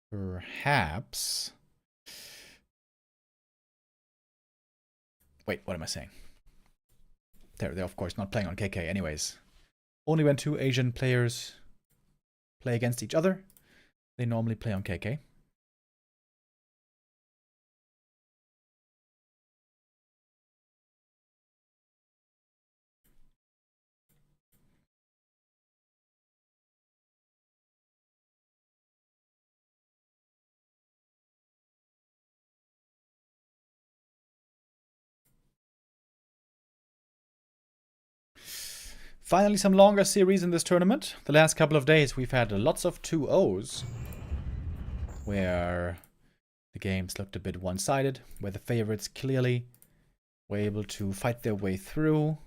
Perhaps. Wait, what am I saying? They're of course not playing on KK anyways. Only when 2 Asian players play against each other, they normally play on KK. Finally, some longer series in this tournament. The last couple of days we've had lots of 2-0s, where the games looked a bit one-sided, where the favorites clearly were able to fight their way through.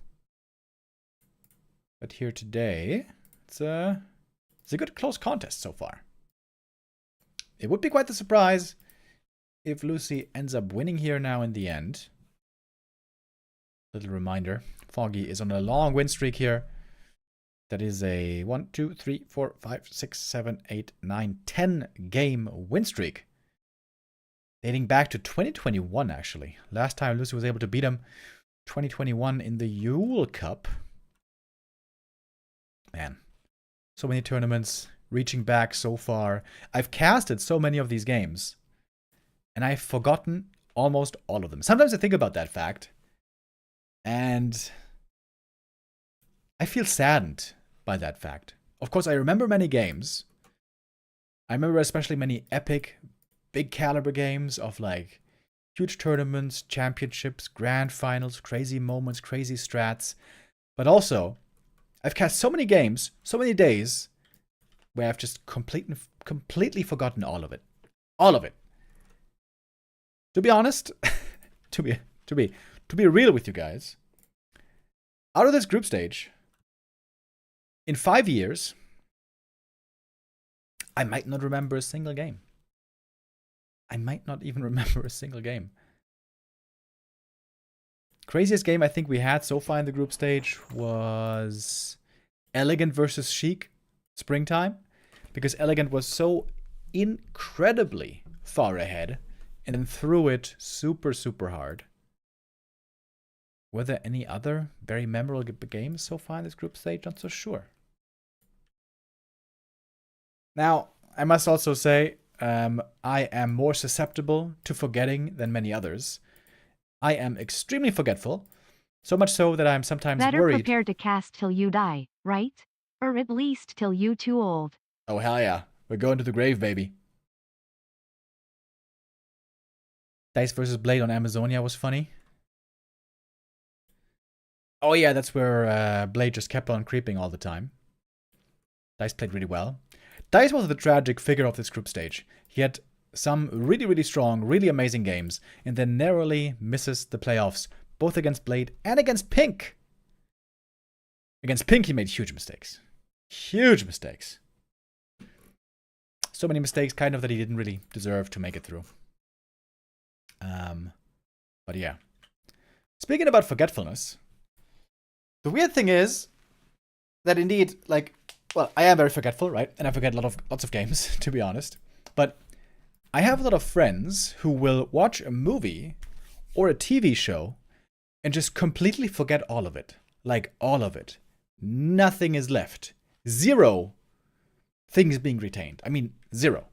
But here today, it's a good close contest so far. It would be quite the surprise if Luci ends up winning here now in the end. Little reminder, Foggy is on a long win streak here. That is a 1, 2, 3, 4, 5, 6, 7, 8, 9, 10 game win streak. Dating back to 2021 actually. Last time Luci was able to beat him, 2021 in the Yule Cup. Man, so many tournaments, reaching back so far. I've casted so many of these games, and I've forgotten almost all of them. Sometimes I think about that fact, and I feel saddened by that fact. Of course, I remember many games. I remember especially many epic, big caliber games of like huge tournaments, championships, grand finals, crazy moments, crazy strats. But also, I've cast so many games, so many days, where I've just completely forgotten all of it. All of it. To be honest, to be real with you guys, out of this group stage, in 5 years, I might not remember a single game. I might not even remember a single game. Craziest game I think we had so far in the group stage was Elegant versus Chic Springtime, because Elegant was so incredibly far ahead and then threw it super, super hard. Were there any other very memorable games so far in this group stage? Not so sure. Now, I must also say, I am more susceptible to forgetting than many others. I am extremely forgetful, so much so that I'm sometimes Better worried. prepare to cast till you die, right? Or at least till you too old. Oh, hell yeah. We're going to the grave, baby. Dice versus Blade on Amazonia was funny. Oh yeah, that's where Blade just kept on creeping all the time. Dice played really well. Dice was the tragic figure of this group stage. He had some really, really strong, really amazing games, and then narrowly misses the playoffs, both against Blade and against Pink. Against Pink, he made huge mistakes. Huge mistakes. So many mistakes, kind of, that he didn't really deserve to make it through. But yeah. Speaking about forgetfulness, the weird thing is that indeed, like, well, I am very forgetful, right? And I forget lots of games, to be honest. But I have a lot of friends who will watch a movie or a TV show and just completely forget all of it. Like, all of it. Nothing is left. Zero things being retained. I mean, zero.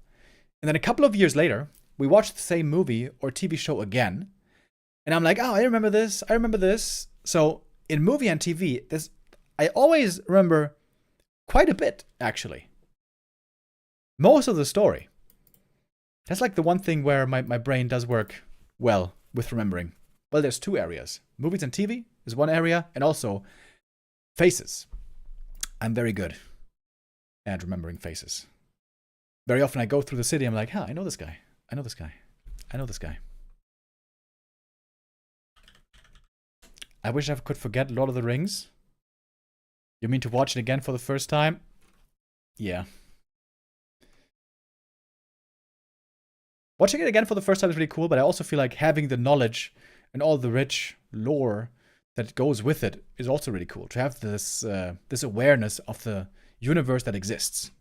And then a couple of years later, we watch the same movie or TV show again. And I'm like, oh, I remember this. I remember this. So in movie and TV, I always remember quite a bit, actually. Most of the story. That's like the one thing where my brain does work well with remembering. Well, there's two areas. Movies and TV is one area, and also faces. I'm very good at remembering faces. Very often I go through the city, I'm like, I know this guy. I know this guy. I know this guy. I wish I could forget Lord of the Rings. You mean to watch it again for the first time? Yeah. Watching it again for the first time is really cool, but I also feel like having the knowledge and all the rich lore that goes with it is also really cool. To have this this awareness of the universe that exists.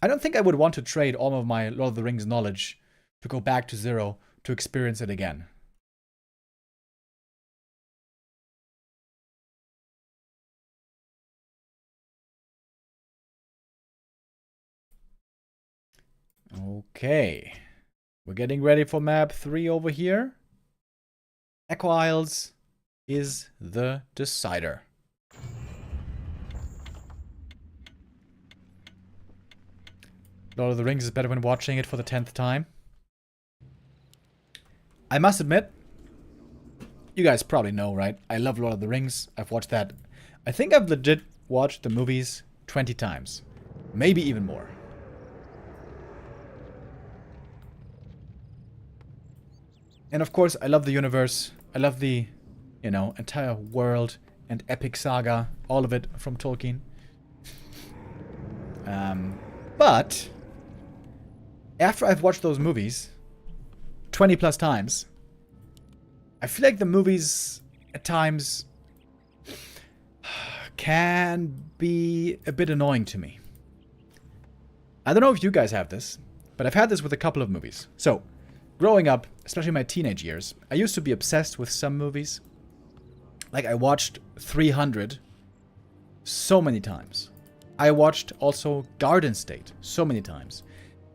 I don't think I would want to trade all of my Lord of the Rings knowledge to go back to zero to experience it again. Okay. We're getting ready for map 3 over here. Echo Isles is the decider. Lord of the Rings is better when watching it for the 10th time. I must admit, you guys probably know, right? I love Lord of the Rings. I've watched that. I think I've legit watched the movies 20 times. Maybe even more. And of course, I love the universe. I love the, entire world and epic saga. All of it from Tolkien. But after I've watched those movies 20 plus times, I feel like the movies at times can be a bit annoying to me. I don't know if you guys have this, but I've had this with a couple of movies. So, growing up, especially in my teenage years, I used to be obsessed with some movies. Like, I watched 300 so many times. I watched also Garden State so many times.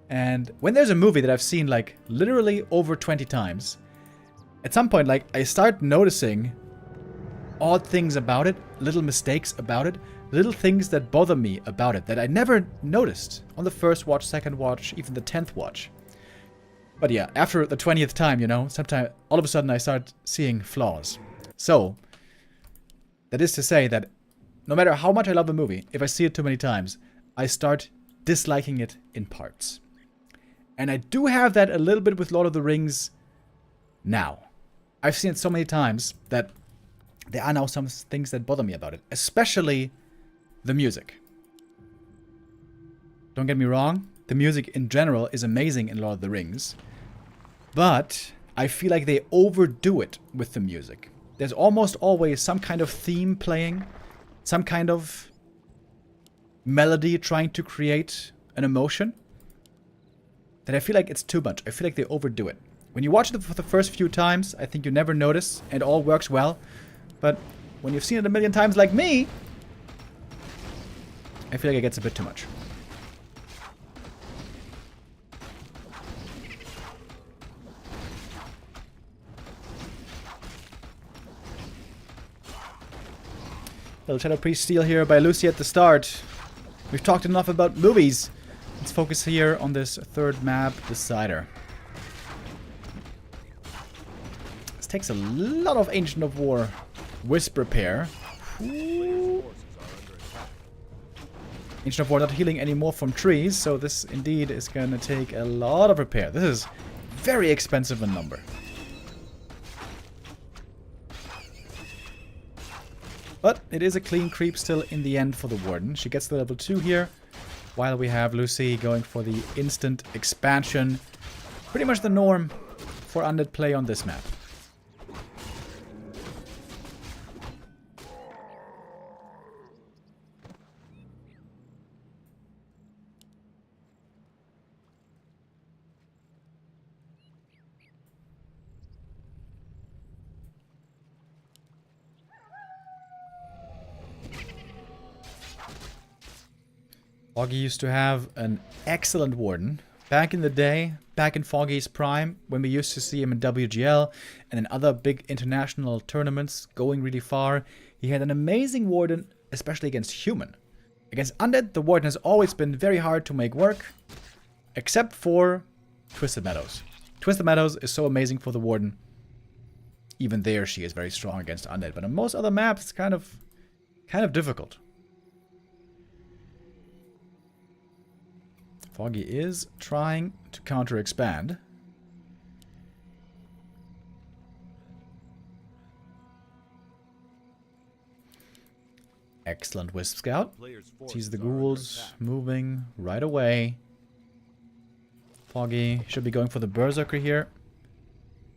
And when there's a movie that I've seen, like, literally over 20 times, at some point, like, I start noticing odd things about it, little mistakes about it, little things that bother me about it that I never noticed on the first watch, second watch, even the 10th watch. But yeah, after the 20th time, sometimes all of a sudden I start seeing flaws. So, that is to say that no matter how much I love a movie, if I see it too many times, I start disliking it in parts. And I do have that a little bit with Lord of the Rings now. I've seen it so many times that there are now some things that bother me about it, especially the music. Don't get me wrong, the music in general is amazing in Lord of the Rings, but I feel like they overdo it with the music. There's almost always some kind of theme playing, some kind of melody trying to create an emotion, that I feel like it's too much. I feel like they overdo it. When you watch it for the first few times, I think you never notice, and it all works well. But when you've seen it a million times like me, I feel like it gets a bit too much. Little Shadow Priest steal here by Luci at the start. We've talked enough about movies. Let's focus here on this third map, Decider. This takes a lot of Ancient of War Wisp repair. Player's forces are under attack. Ancient of War not healing anymore from trees, so this indeed is going to take a lot of repair. This is very expensive in number. But it is a clean creep still in the end for the Warden. She gets the level 2 here, while we have Luci going for the instant expansion. Pretty much the norm for undead play on this map. Foggy used to have an excellent Warden. Back in the day, back in Foggy's prime, when we used to see him in WGL and in other big international tournaments going really far, he had an amazing Warden, especially against human. Against undead, the Warden has always been very hard to make work, except for Twisted Meadows. Twisted Meadows is so amazing for the Warden. Even there, she is very strong against undead, but on most other maps, it's kind of difficult. Foggy is trying to counter-expand. Excellent Wisp Scout. Sees the ghouls moving right away. Foggy should be going for the Berserker here.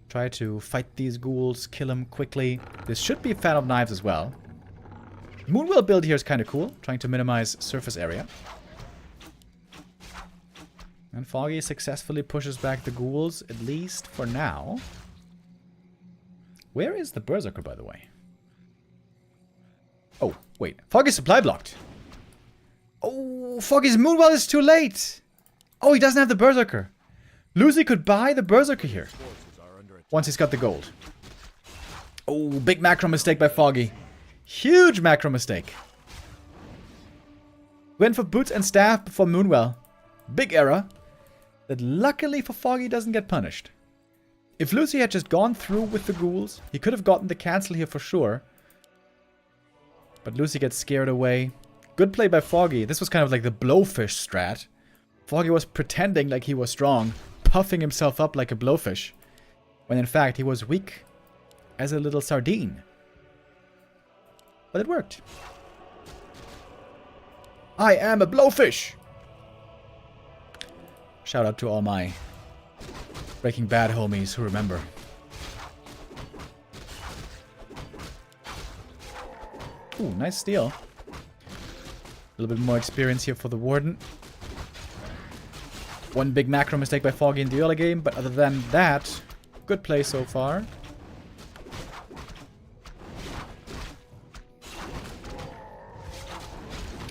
Try to fight these ghouls, kill them quickly. This should be a Fan of Knives as well. Moonwell build here is kind of cool, trying to minimize surface area. And Foggy successfully pushes back the ghouls, at least for now. Where is the Berserker, by the way? Oh, wait. Foggy's supply blocked. Oh, Foggy's Moonwell is too late. Oh, he doesn't have the Berserker. Luci could buy the Berserker here. Once he's got the gold. Oh, big macro mistake by Foggy. Huge macro mistake. Went for boots and staff before Moonwell. Big error. That luckily for Foggy doesn't get punished. If Luci had just gone through with the ghouls, he could have gotten the cancel here for sure. But Luci gets scared away. Good play by Foggy. This was kind of like the blowfish strat. Foggy was pretending like he was strong, puffing himself up like a blowfish, when in fact he was weak as a little sardine. But it worked. I am a blowfish! Shout out to all my Breaking Bad homies who remember. Ooh, nice steal. A little bit more experience here for the Warden. One big macro mistake by Foggy in the early game, but other than that, good play so far.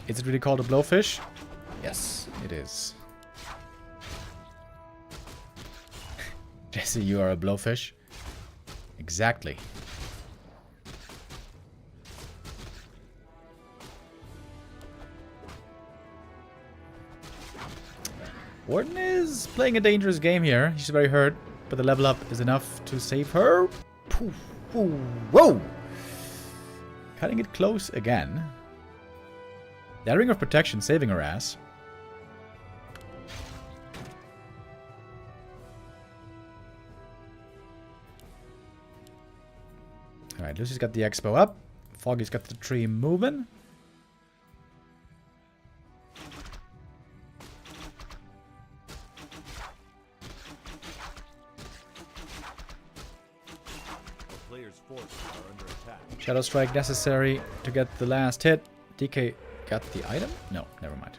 Is it really called a blowfish? Yes, it is. Jesse, you are a blowfish. Exactly. Warden is playing a dangerous game here. She's very hurt, but the level up is enough to save her. Poof. Ooh, whoa! Cutting it close again. The Ring of Protection saving her ass. Alright, Luci's got the expo up. Foggy's got the tree moving. Shadow Strike necessary to get the last hit. DK got the item? No, never mind.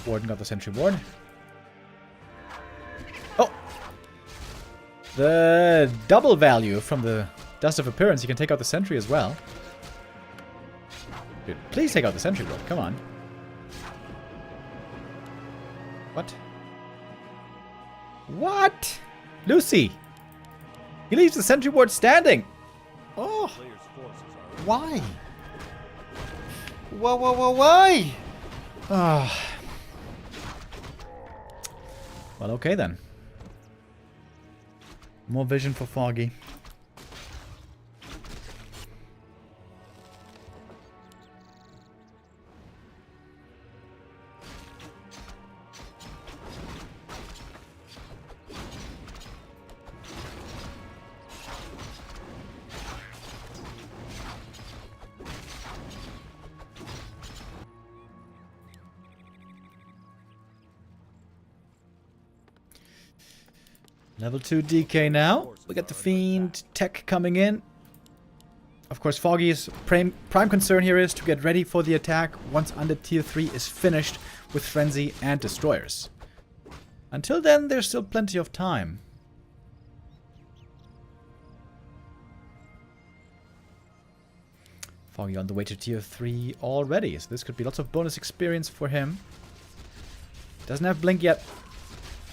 Warden got the sentry ward. Oh! The double value from the Dust of Appearance. You can take out the sentry as well. Dude, please take out the sentry ward. Come on. What? What? Luci! He leaves the sentry ward standing! Oh! Why? Why? Ah. Well, okay then. More vision for Foggy. Level 2 DK now. We got the Fiend tech coming in. Of course, Foggy's prime concern here is to get ready for the attack once Undead Tier 3 is finished with Frenzy and Destroyers. Until then, there's still plenty of time. Foggy on the way to Tier 3 already, so this could be lots of bonus experience for him. Doesn't have Blink yet.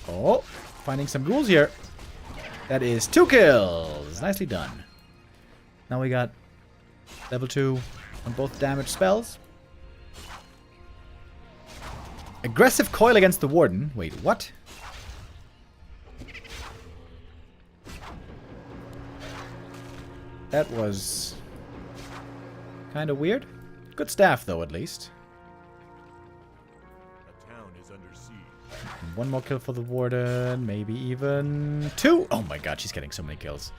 Oh, finding some ghouls here. That is 2 kills. Nicely done. Now we got level 2 on both damage spells. Aggressive coil against the Warden. Wait, what? That was kind of weird. Good staff, though, at least. A town is under siege. One more kill for the Warden. Maybe even 2. Oh my god, she's getting so many kills.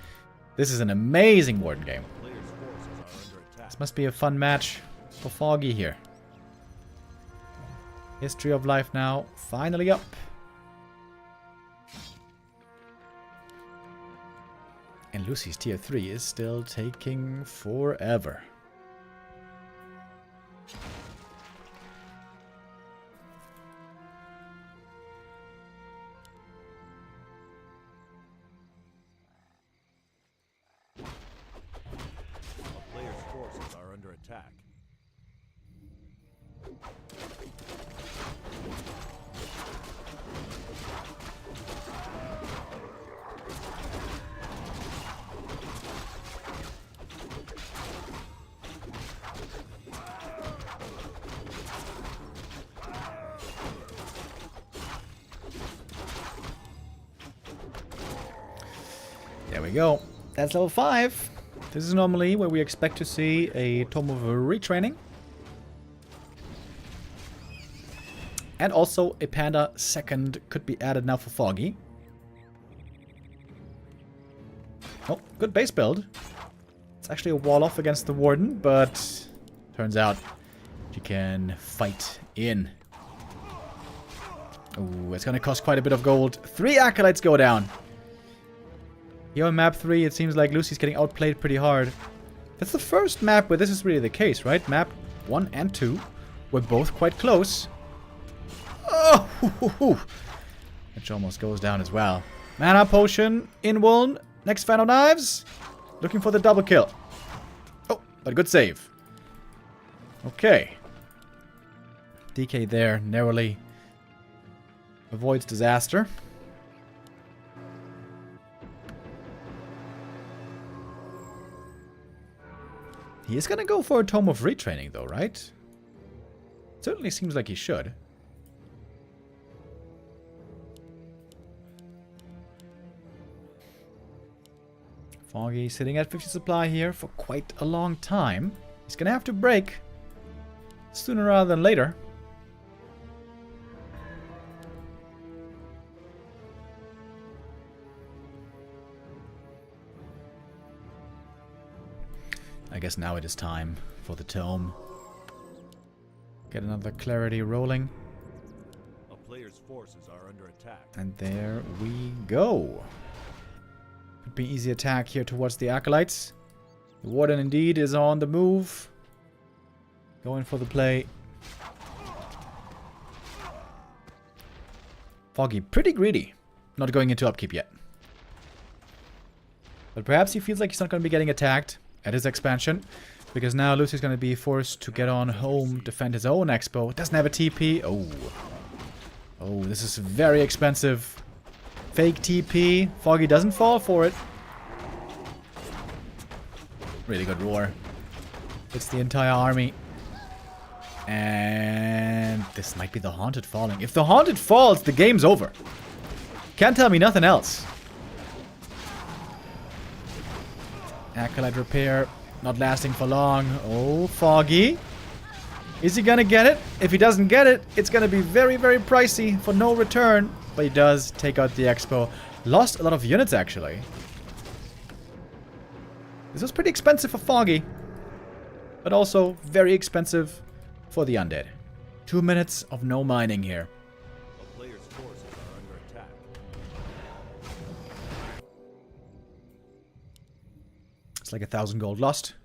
This is an amazing Warden game. Players' forces are under attack. This must be a fun match for Foggy here. History of Life now finally up. And Luci's Tier 3 is still taking forever. A player's forces are under attack. There we go. That's level 5. This is normally where we expect to see a Tome of Retraining. And also a Panda second could be added now for Foggy. Oh, good base build. It's actually a wall off against the Warden, but turns out she can fight in. Ooh, it's gonna cost quite a bit of gold. 3 Acolytes go down. Here on map 3, it seems like Luci's getting outplayed pretty hard. That's the first map where this is really the case, right? Map 1 and 2 were both quite close. Oh, which almost goes down as well. Mana potion, Invuln, next fan of knives. Looking for the double kill. Oh, but good save. Okay. DK there narrowly avoids disaster. He is gonna go for a Tome of Retraining though, right? Certainly seems like he should. Foggy sitting at 50 supply here for quite a long time. He's gonna have to break sooner rather than later. I guess now it is time for the tome. Get another clarity rolling. A player's forces are under attack. And there we go. Could be easy attack here towards the Acolytes. The Warden indeed is on the move. Going for the play. Foggy, pretty greedy. Not going into upkeep yet. But perhaps he feels like he's not going to be getting attacked at his expansion, because now Luci's going to be forced to get on home, defend his own expo. Doesn't have a TP. Oh, this is very expensive. Fake TP. Foggy doesn't fall for it. Really good roar. Hits the entire army. And this might be the Haunted falling. If the Haunted falls, the game's over. Can't tell me nothing else. Acolyte repair, not lasting for long. Oh, Foggy. Is he gonna get it? If he doesn't get it, it's gonna be very, very pricey for no return. But he does take out the expo. Lost a lot of units, actually. This was pretty expensive for Foggy. But also very expensive for the undead. 2 minutes of no mining here. A player's forces are under attack. It's like 1,000 gold lost.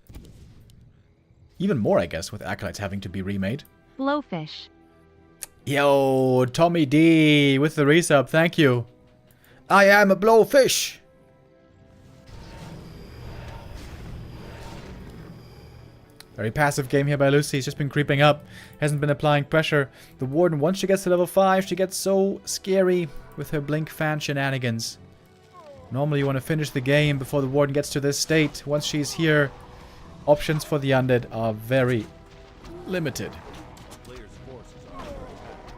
Even more, I guess, with Acolytes having to be remade. Blowfish. Yo, Tommy D with the resub. Thank you. I am a blowfish. Very passive game here by Luci. He's just been creeping up. Hasn't been applying pressure. The Warden, once she gets to level 5, she gets so scary with her Blink fan shenanigans. Normally you want to finish the game before the Warden gets to this state. Once she's here, options for the Undead are very limited. Player's forces are under attack.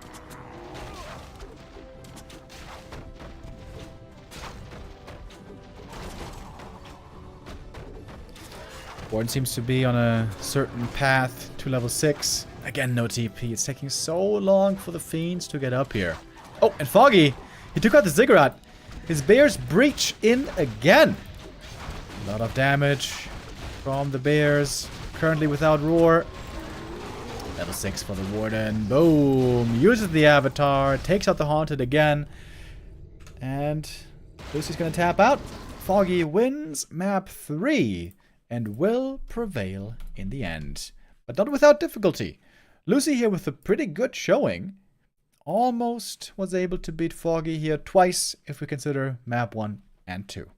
Warden seems to be on a certain path to level 6. Again, no TP. It's taking so long for the Fiends to get up here. Oh, and Foggy! He took out the Ziggurat. His Bears breach in again. A lot of damage from the Bears. Currently without Roar. Level 6 for the Warden. Boom! Uses the Avatar. Takes out the Haunted again. And Luci's gonna tap out. Foggy wins map 3. And will prevail in the end. But not without difficulty. Luci here with a pretty good showing. Almost was able to beat Foggy here twice if we consider map 1 and 2.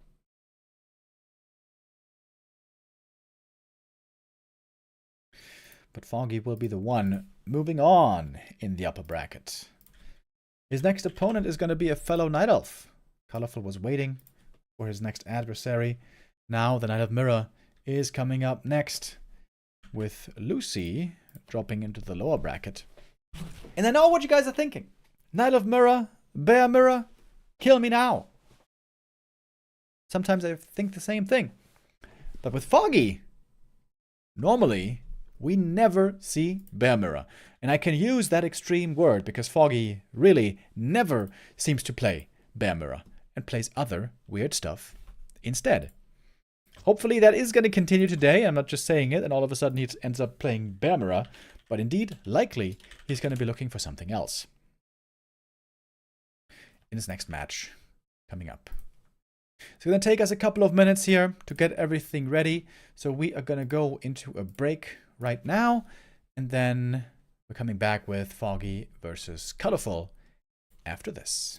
But Foggy will be the one moving on in the upper bracket. His next opponent is going to be a fellow Night Elf. Colorful was waiting for his next adversary. Now the Knight of Mirror is coming up next, with Luci dropping into the lower bracket. And I know what you guys are thinking. Knight of Mirror, Bear Mirror, kill me now. Sometimes I think the same thing. But with Foggy, normally we never see Bear Mirror. And I can use that extreme word because Foggy really never seems to play Bear Mirror and plays other weird stuff instead. Hopefully that is going to continue today. I'm not just saying it and all of a sudden he ends up playing Bear Mirror. But indeed, likely, he's going to be looking for something else in his next match coming up. It's going to take us a couple of minutes here to get everything ready. So we are going to go into a break right now. And then we're coming back with Foggy versus Colorful after this.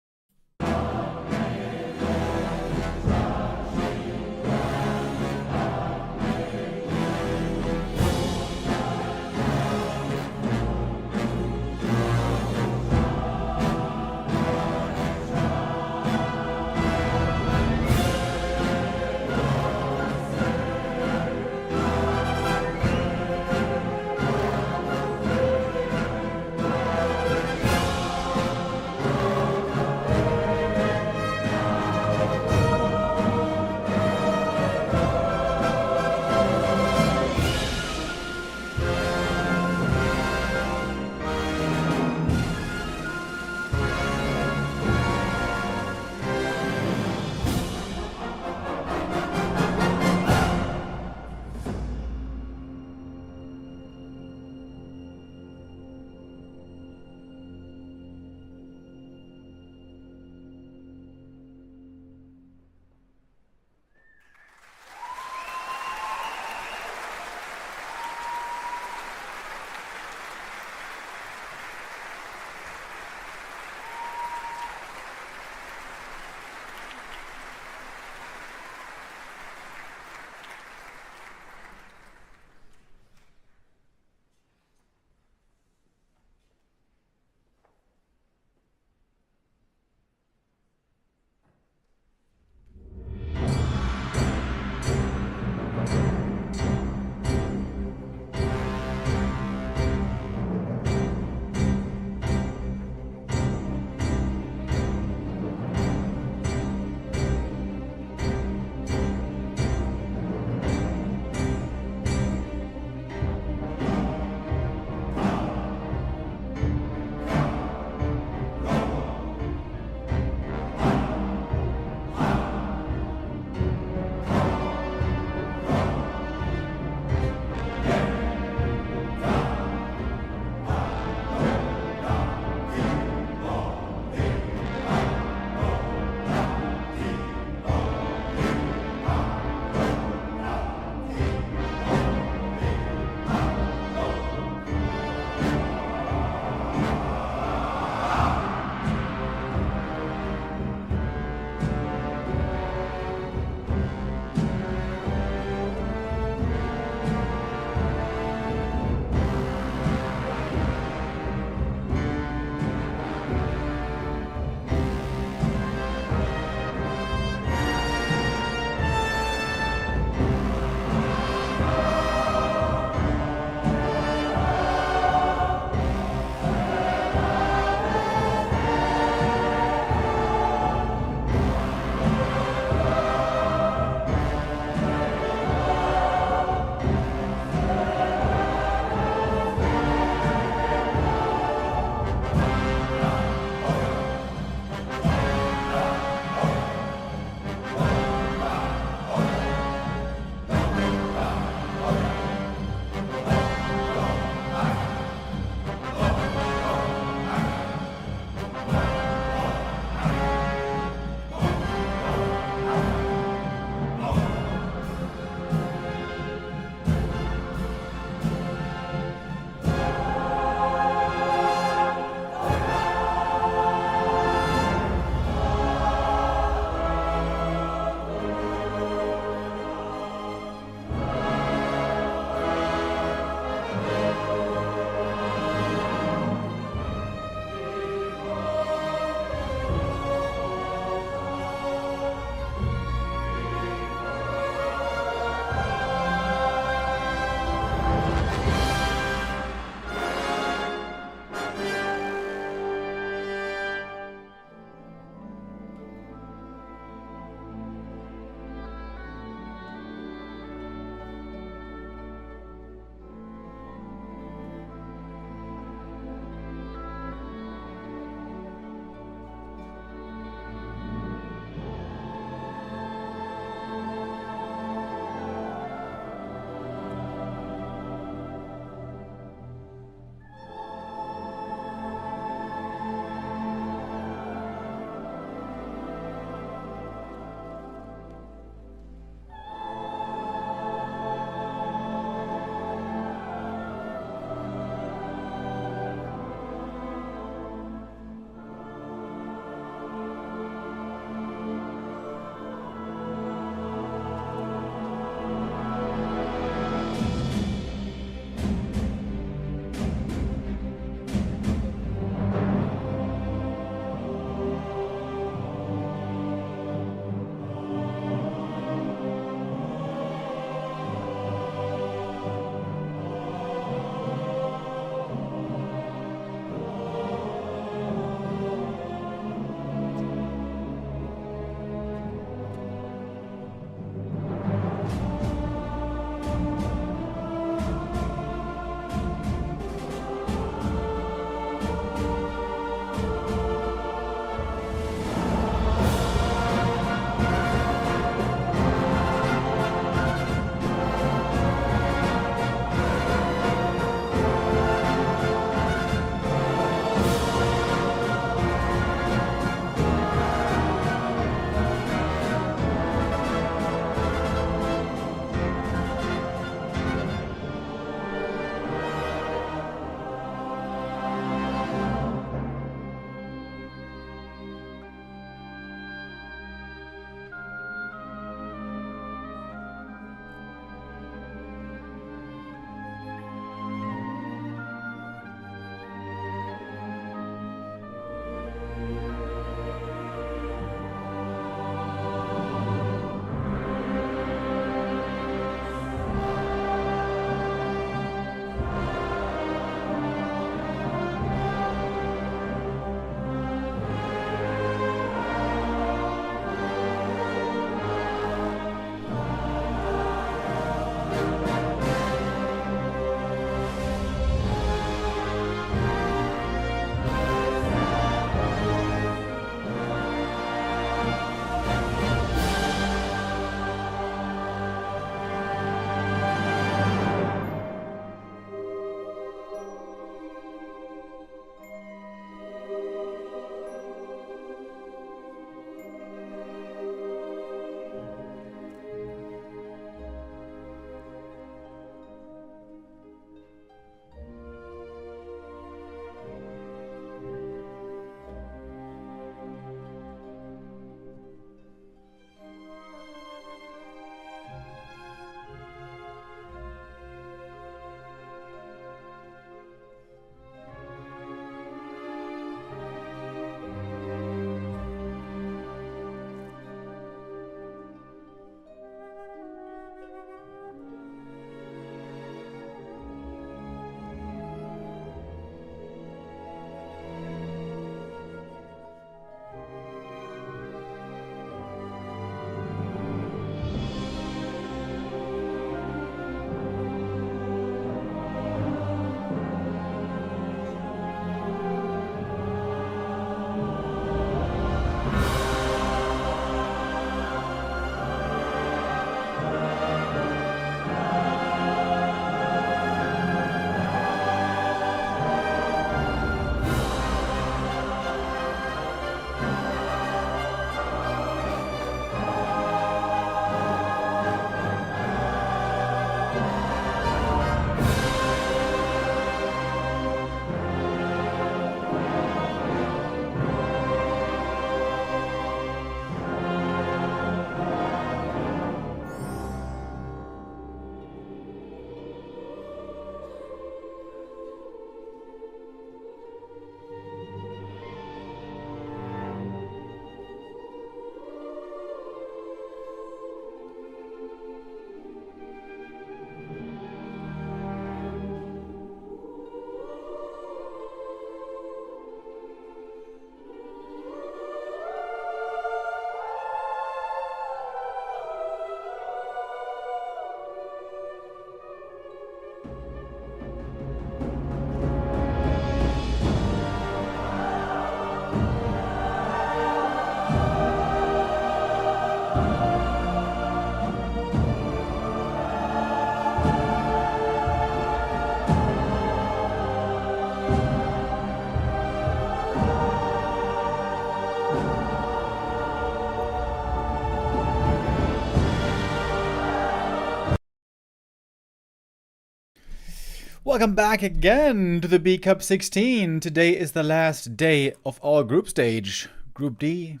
Welcome back again to the B Cup 16. Today is the last day of our group stage. Group B,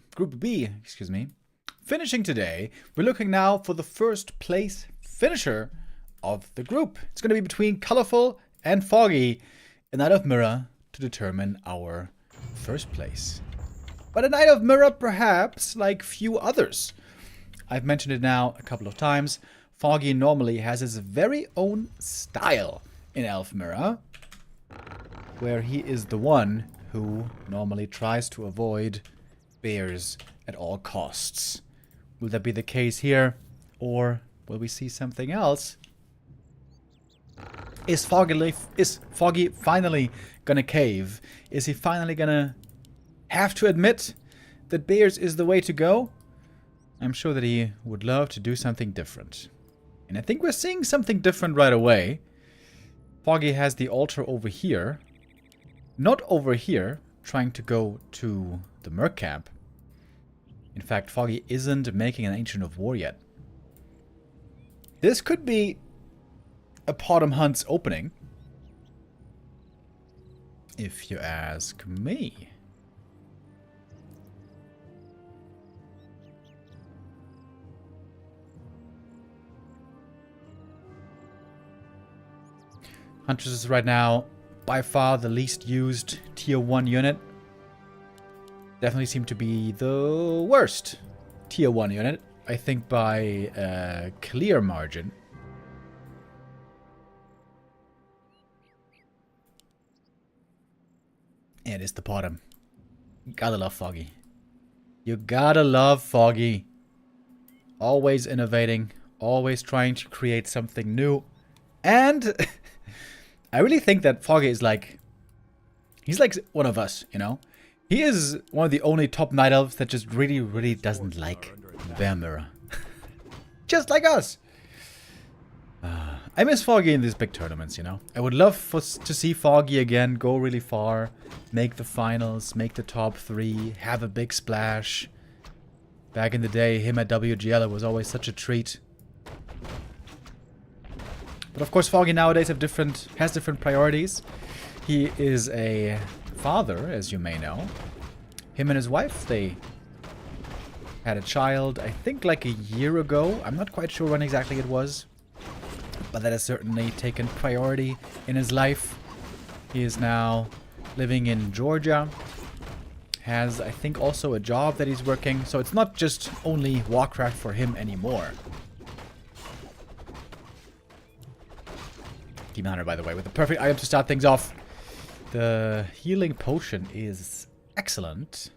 excuse me. Finishing today, we're looking now for the first place finisher of the group. It's going to be between Colorful and Foggy, a Knight of Mirror, to determine our first place. But a Knight of Mirror perhaps like few others. I've mentioned it now a couple of times. Foggy normally has his very own style in Elf Mirror, where he is the one who normally tries to avoid bears at all costs. Will that be the case here, or will we see something else? Is Foggy finally gonna cave? Is he finally gonna have to admit that bears is the way to go? I'm sure that he would love to do something different. And I think we're seeing something different right away. Foggy has the altar over here. Not over here, trying to go to the Merc camp. In fact, Foggy isn't making an Ancient of War yet. This could be a Potom Hunt's opening, if you ask me. Huntress is right now by far the least used tier 1 unit. Definitely seem to be the worst tier 1 unit, I think by a clear margin. And it's the Potom. You gotta love Foggy. You gotta love Foggy. Always innovating, always trying to create something new. And I really think that Foggy is like, he's like one of us, you know? He is one of the only top Night Elves that just really doesn't like Bear Mirror. Just like us. I miss Foggy in these big tournaments, you know? I would love to see Foggy again go really far, make the finals, make the top 3, have a big splash. Back in the day, him at WGL, it was always such a treat. But of course, Foggy nowadays has different priorities. He is a father, as you may know. Him and his wife, they had a child, I think like a year ago. I'm not quite sure when exactly it was. But that has certainly taken priority in his life. He is now living in Georgia. Has, I think, also a job that he's working. So it's not just only Warcraft for him anymore. Demon Hunter, by the way, with the perfect item to start things off. The healing potion is excellent.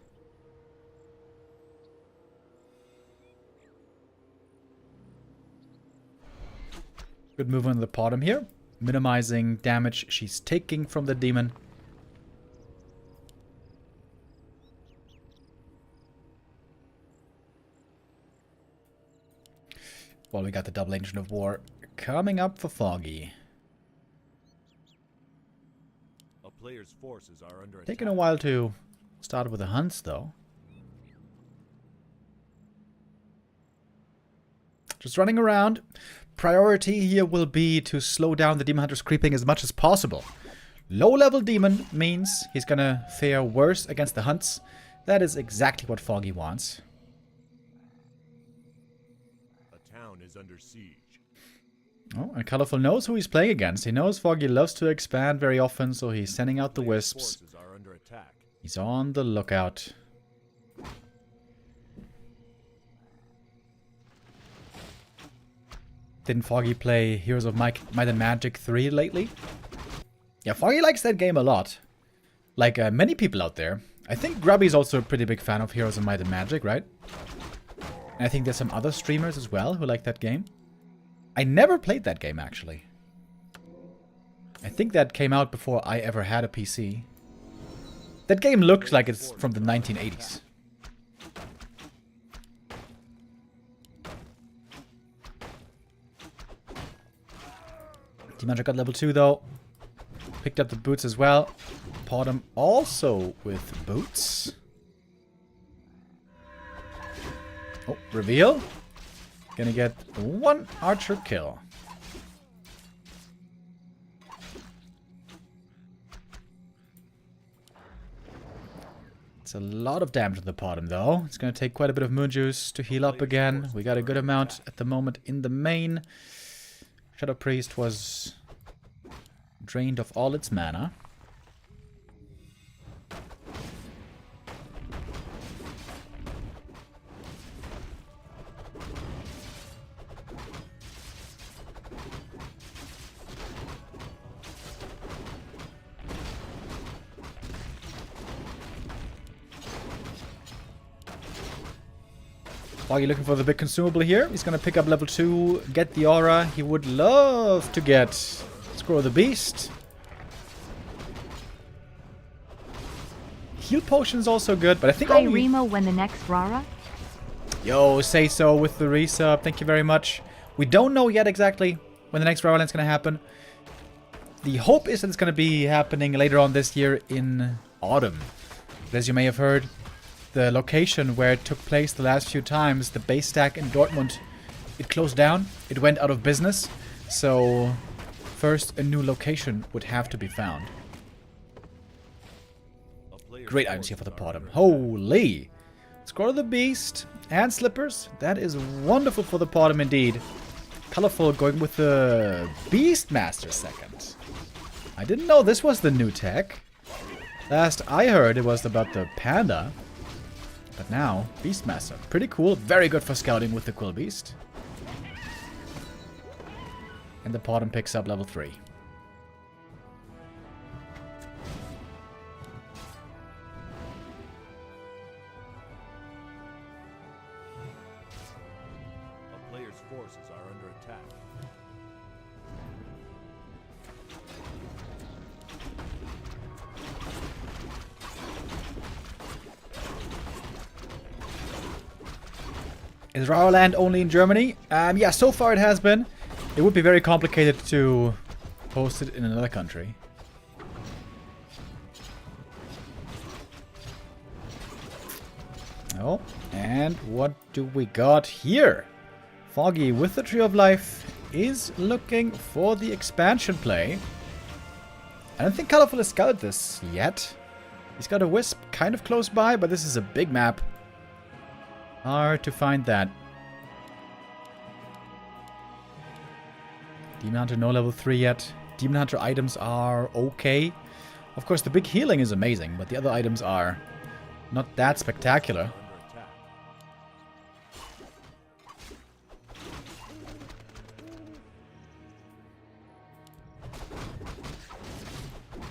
Good move on the Potom here. Minimizing damage she's taking from the demon. Well, we got the double Ancient of War coming up for Foggy. Players' forces are under attack. Taking a while to start with the hunts, though. Just running around. Priority here will be to slow down the Demon Hunter's creeping as much as possible. Low-level demon means he's gonna fare worse against the hunts. That is exactly what Foggy wants. A town is under siege. Oh, and Colorful knows who he's playing against. He knows Foggy loves to expand very often, so he's sending out the wisps. Are under attack. He's on the lookout. Didn't Foggy play Heroes of Might and Magic 3 lately? Yeah, Foggy likes that game a lot. Like many people out there. I think Grubby's also a pretty big fan of Heroes of Might and Magic, right? And I think there's some other streamers as well who like that game. I never played that game, actually. I think that came out before I ever had a PC. That game looks like it's from the 1980s. Demon Hunter got level 2, though. Picked up the boots as well. Potom also with boots. Oh, reveal. Gonna get one archer kill. a lot of damage on the bottom, though. It's going to take quite a bit of moon juice to heal up again. We got a good amount at the moment in the main. Shadow Priest was drained of all its mana. Foggy looking for the big consumable here. He's going to pick up level 2, get the aura. He would love to get Scroll of the Beast. Heal potion is also good, but I think Hi, only... Remo, when the next Rara? Yo, say so with the resub. Thank you very much. We don't know yet exactly when the next Rara Land's going to happen. The hope is that it's going to be happening later on this year in autumn. But as you may have heard, the location where it took place the last few times, the base stack in Dortmund, it closed down. It went out of business. So first a new location would have to be found. Great items here for the bottom. Holy! Scroll of the Beast and Slippers. That is wonderful for the bottom indeed. Colorful going with the Beastmaster second. I didn't know this was the new tech. Last I heard it was about the Panda. But now, Beastmaster. Pretty cool. Very good for scouting with the Quill Beast. And the bottom picks up level 3. A player's forces are under attack. Is Rara Land only in Germany? Yeah, so far it has been. It would be very complicated to host it in another country. Oh, and what do we got here? Foggy with the Tree of Life is looking for the expansion play. I don't think Colorful has scouted this yet. He's got a Wisp kind of close by, but this is a big map. Hard to find that. Demon Hunter no level 3 yet. Demon Hunter items are okay. Of course, the big healing is amazing, but the other items are not that spectacular.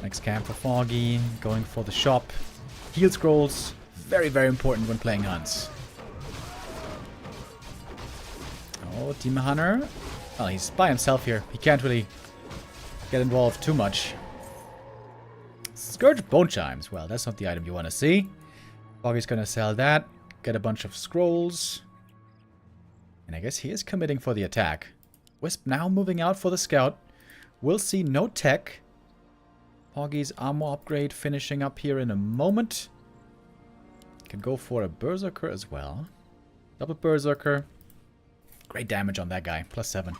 Next camp for Foggy. Going for the shop. Heal scrolls. Very, very important when playing hunts. Oh, Demon Hunter. Well, he's by himself here. He can't really get involved too much. Scourge Bone Chimes. Well, that's not the item you want to see. Foggy's going to sell that. Get a bunch of scrolls. And I guess he is committing for the attack. Wisp now moving out for the scout. We'll see no tech. Foggy's armor upgrade finishing up here in a moment. Can go for a Berserker as well. Double Berserker. Great damage on that guy. +7.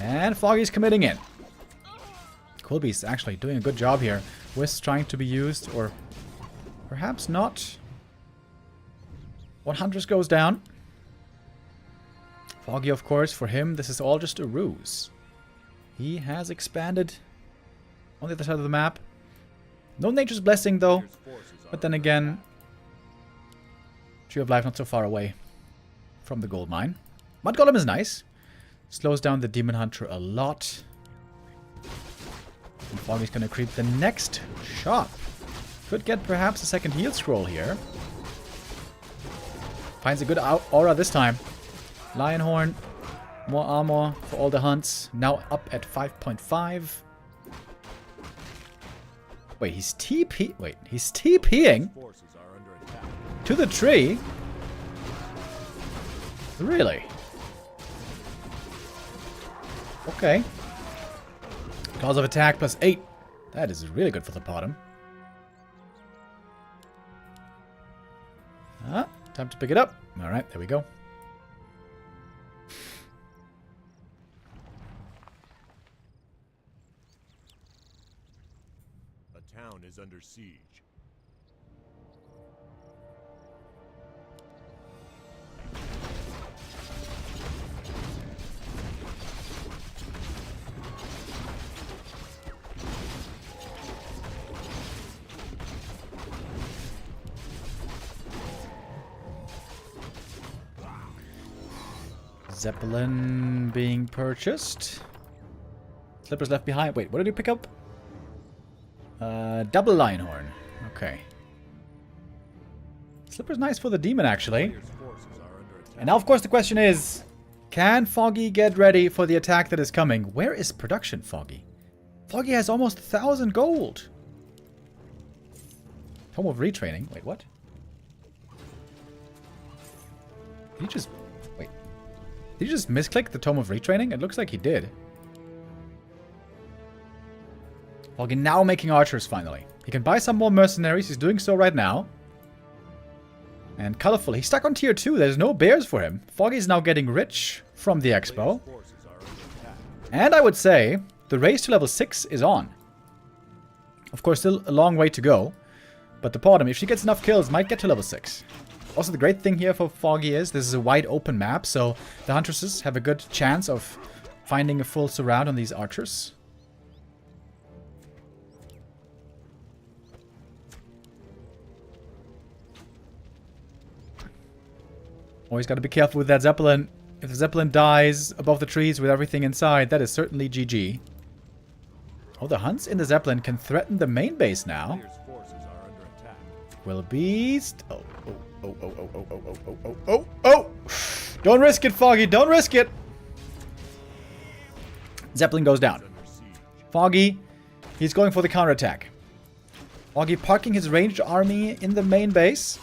And Foggy's committing in. Quillbeast's actually doing a good job here. Wisp trying to be used, or perhaps not. One Huntress goes down. Foggy, of course, for him, this is all just a ruse. He has expanded on the other side of the map. No Nature's Blessing, though. But then again, Tree of Life not so far away from the gold mine. Mud Golem is nice. Slows down the Demon Hunter a lot. And Foggy's going to creep the next shop. Could get perhaps a second heal scroll here. Finds a good aura this time. Lionhorn. More armor for all the hunts. Now up at 5.5. Wait, he's TP. Wait, he's TPing to the tree. Really? Okay. Cause of attack +8. That is really good for the bottom. Time to pick it up. Alright, there we go. A town is under siege. Zeppelin being purchased. Slippers left behind. Wait, what did you pick up? Double Lionhorn. Okay. Slipper's nice for the demon, actually. Player's forces are under attack. And now, of course, the question is, can Foggy get ready for the attack that is coming? Where is production, Foggy? Foggy has almost 1,000 gold. Tome of Retraining. Wait, what? Did he just... Wait. Did he just misclick the Tome of Retraining? It looks like he did. Foggy now making archers, finally. He can buy some more mercenaries. He's doing so right now. And colorful. He's stuck on tier 2. There's no bears for him. Foggy's now getting rich from the expo. Forces are under attack. And I would say the race to level 6 is on. Of course, still a long way to go. But the bottom, if she gets enough kills, might get to level 6. Also, the great thing here for Foggy is this is a wide open map. So the huntresses have a good chance of finding a full surround on these archers. Always got to be careful with that Zeppelin. If the Zeppelin dies above the trees with everything inside, that is certainly GG. Oh, the hunts in the Zeppelin can threaten the main base now. Player's forces are under attack. Wildebeest. Oh. Don't risk it, Foggy. Don't risk it. Zeppelin goes down. Under siege. Foggy, he's going for the counterattack. Foggy parking his ranged army in the main base.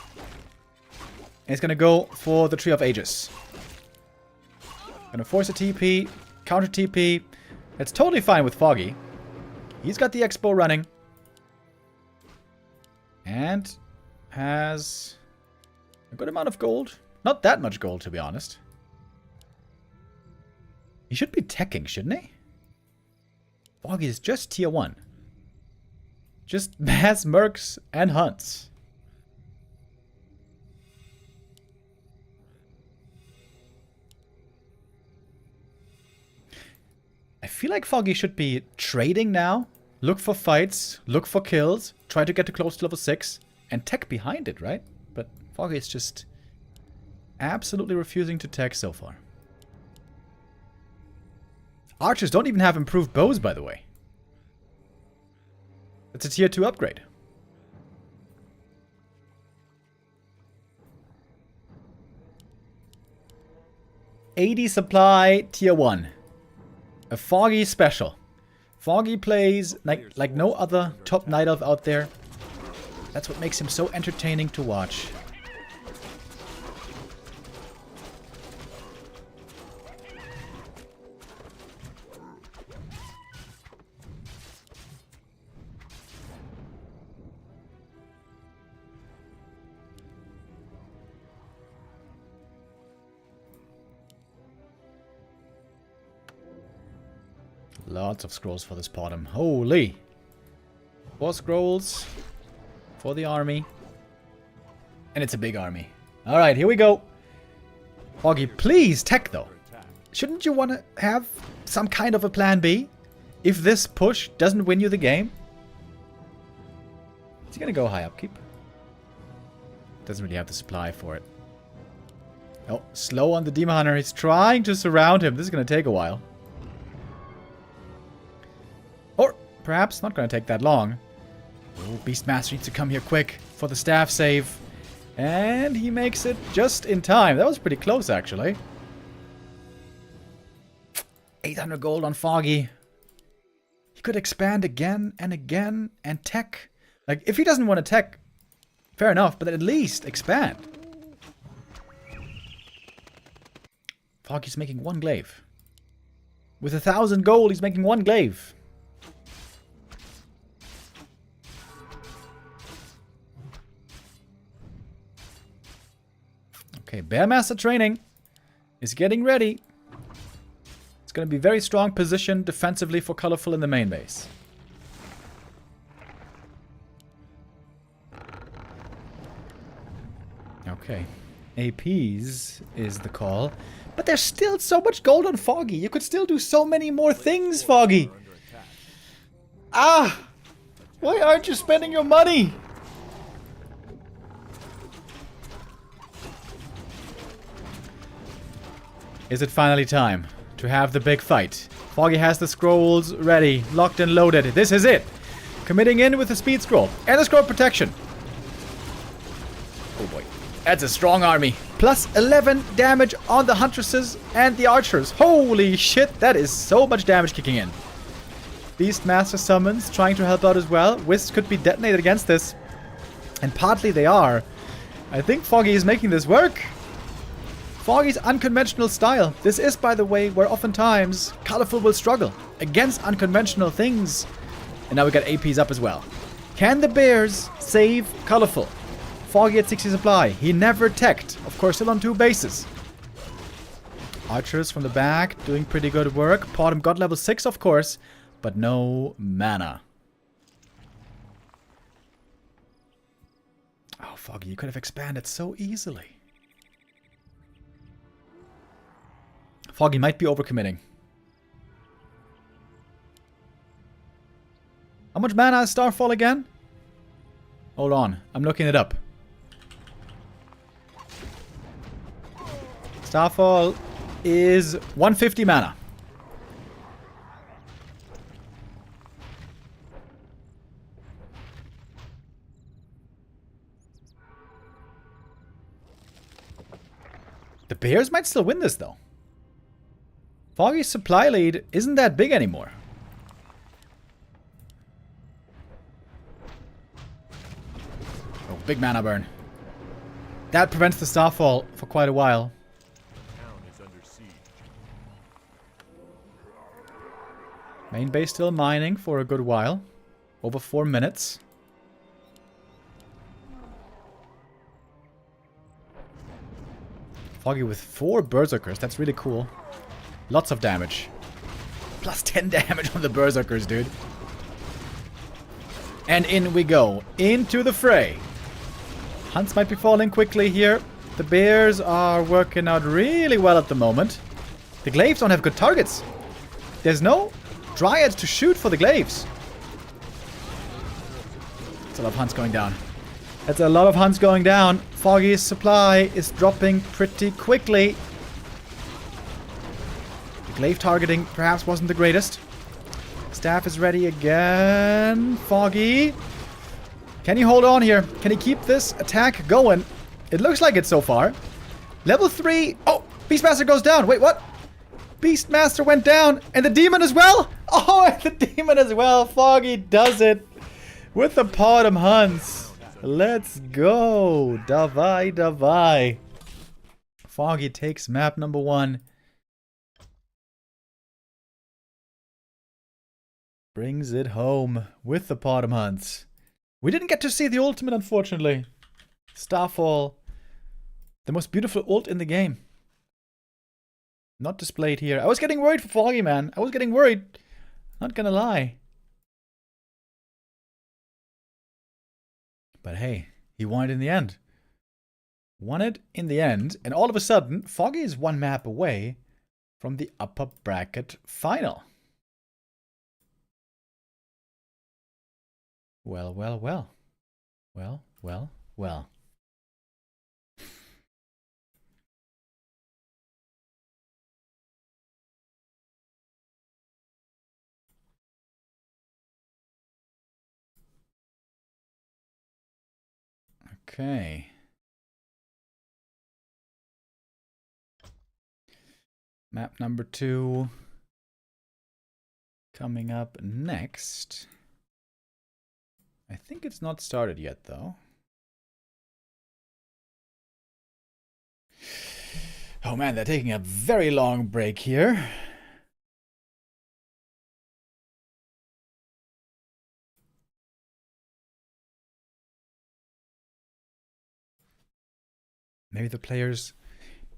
And he's going to go for the Tree of Ages. Going to force a TP, counter TP. It's totally fine with Foggy. He's got the expo running. And has a good amount of gold. Not that much gold, to be honest. He should be teching, shouldn't he? Foggy is just tier 1. Just mass mercs and hunts. I feel like Foggy should be trading now. Look for fights, look for kills, try to get to close to level 6, and tech behind it, right? But Foggy is just absolutely refusing to tech so far. Archers don't even have improved bows, by the way. It's a tier 2 upgrade. $80 supply, tier 1. A Foggy special. Foggy plays like no other top Night Elf out there. That's what makes him so entertaining to watch. Lots of scrolls for this bottom. Holy! 4 scrolls for the army. And it's a big army. Alright, here we go. Foggy, please tech though. Shouldn't you want to have some kind of a plan B? If this push doesn't win you the game? Is he going to go high upkeep? Doesn't really have the supply for it. Oh, slow on the Demon Hunter. He's trying to surround him. This is going to take a while. Or perhaps not going to take that long. Oh, Beastmaster needs to come here quick for the staff save. And he makes it just in time. That was pretty close, actually. 800 gold on Foggy. He could expand again and again and tech. Like, if he doesn't want to tech, fair enough, but at least expand. Foggy's making 1 glaive. With 1,000 gold, he's making 1 glaive. Okay, Bearmaster training is getting ready. It's going to be very strong position defensively for Colorful in the main base. Okay, APs is the call. But there's still so much gold on Foggy. You could still do so many more things, Foggy. Ah! Why aren't you spending your money? Is it finally time to have the big fight? Foggy has the scrolls ready, locked and loaded. This is it. Committing in with the speed scroll and the scroll protection. Oh boy. That's a strong army. Plus 11 damage on the huntresses and the archers. Holy shit, that is so much damage kicking in. Beastmaster summons trying to help out as well. Wisps could be detonated against this. And partly they are. I think Foggy is making this work. Foggy's unconventional style. This is, by the way, where oftentimes Colorful will struggle against unconventional things. And now we got APs up as well. Can the bears save Colorful? Foggy at 60 supply. He never teched. Of course, still on 2 bases. Archers from the back doing pretty good work. Podum got level 6, of course, but no mana. Oh, Foggy, you could have expanded so easily. Foggy might be overcommitting. How much mana is Starfall again? Hold on, I'm looking it up. Starfall is 150 mana. The Bears might still win this though. Foggy's supply lead isn't that big anymore. Oh, big mana burn. That prevents the Starfall for quite a while. Main base still mining for a good while. Over 4 minutes. Foggy with 4 Berserkers. That's really cool. Lots of damage. Plus 10 damage on the Berserkers, dude. And in we go. Into the fray. Hunts might be falling quickly here. The Bears are working out really well at the moment. The Glaives don't have good targets. There's no Dryads to shoot for the Glaives. That's a lot of hunts going down. That's a lot of hunts going down. Foggy's supply is dropping pretty quickly. The Glaive targeting perhaps wasn't the greatest. Staff is ready again. Foggy. Can he hold on here? Can he keep this attack going? It looks like it so far. Level 3. Oh, Beastmaster goes down. Wait, what? Beastmaster went down. And the demon as well? Oh, and the demon as well. Foggy does it. With the Podum Hunts. Let's go. Davai, davai. Foggy takes map number 1. Brings it home with the Podum Hunts. We didn't get to see the ultimate, unfortunately. Starfall. The most beautiful ult in the game. Not displayed here. I was getting worried for Foggy, man. I was getting worried. Not gonna lie. But hey, he won it in the end. Won it in the end. And all of a sudden, Foggy is 1 map away from the upper bracket final. Well, well, well. Well, well, well. Okay. Map number 2 coming up next. I think it's not started yet, though. Oh man, they're taking a very long break here. Maybe the players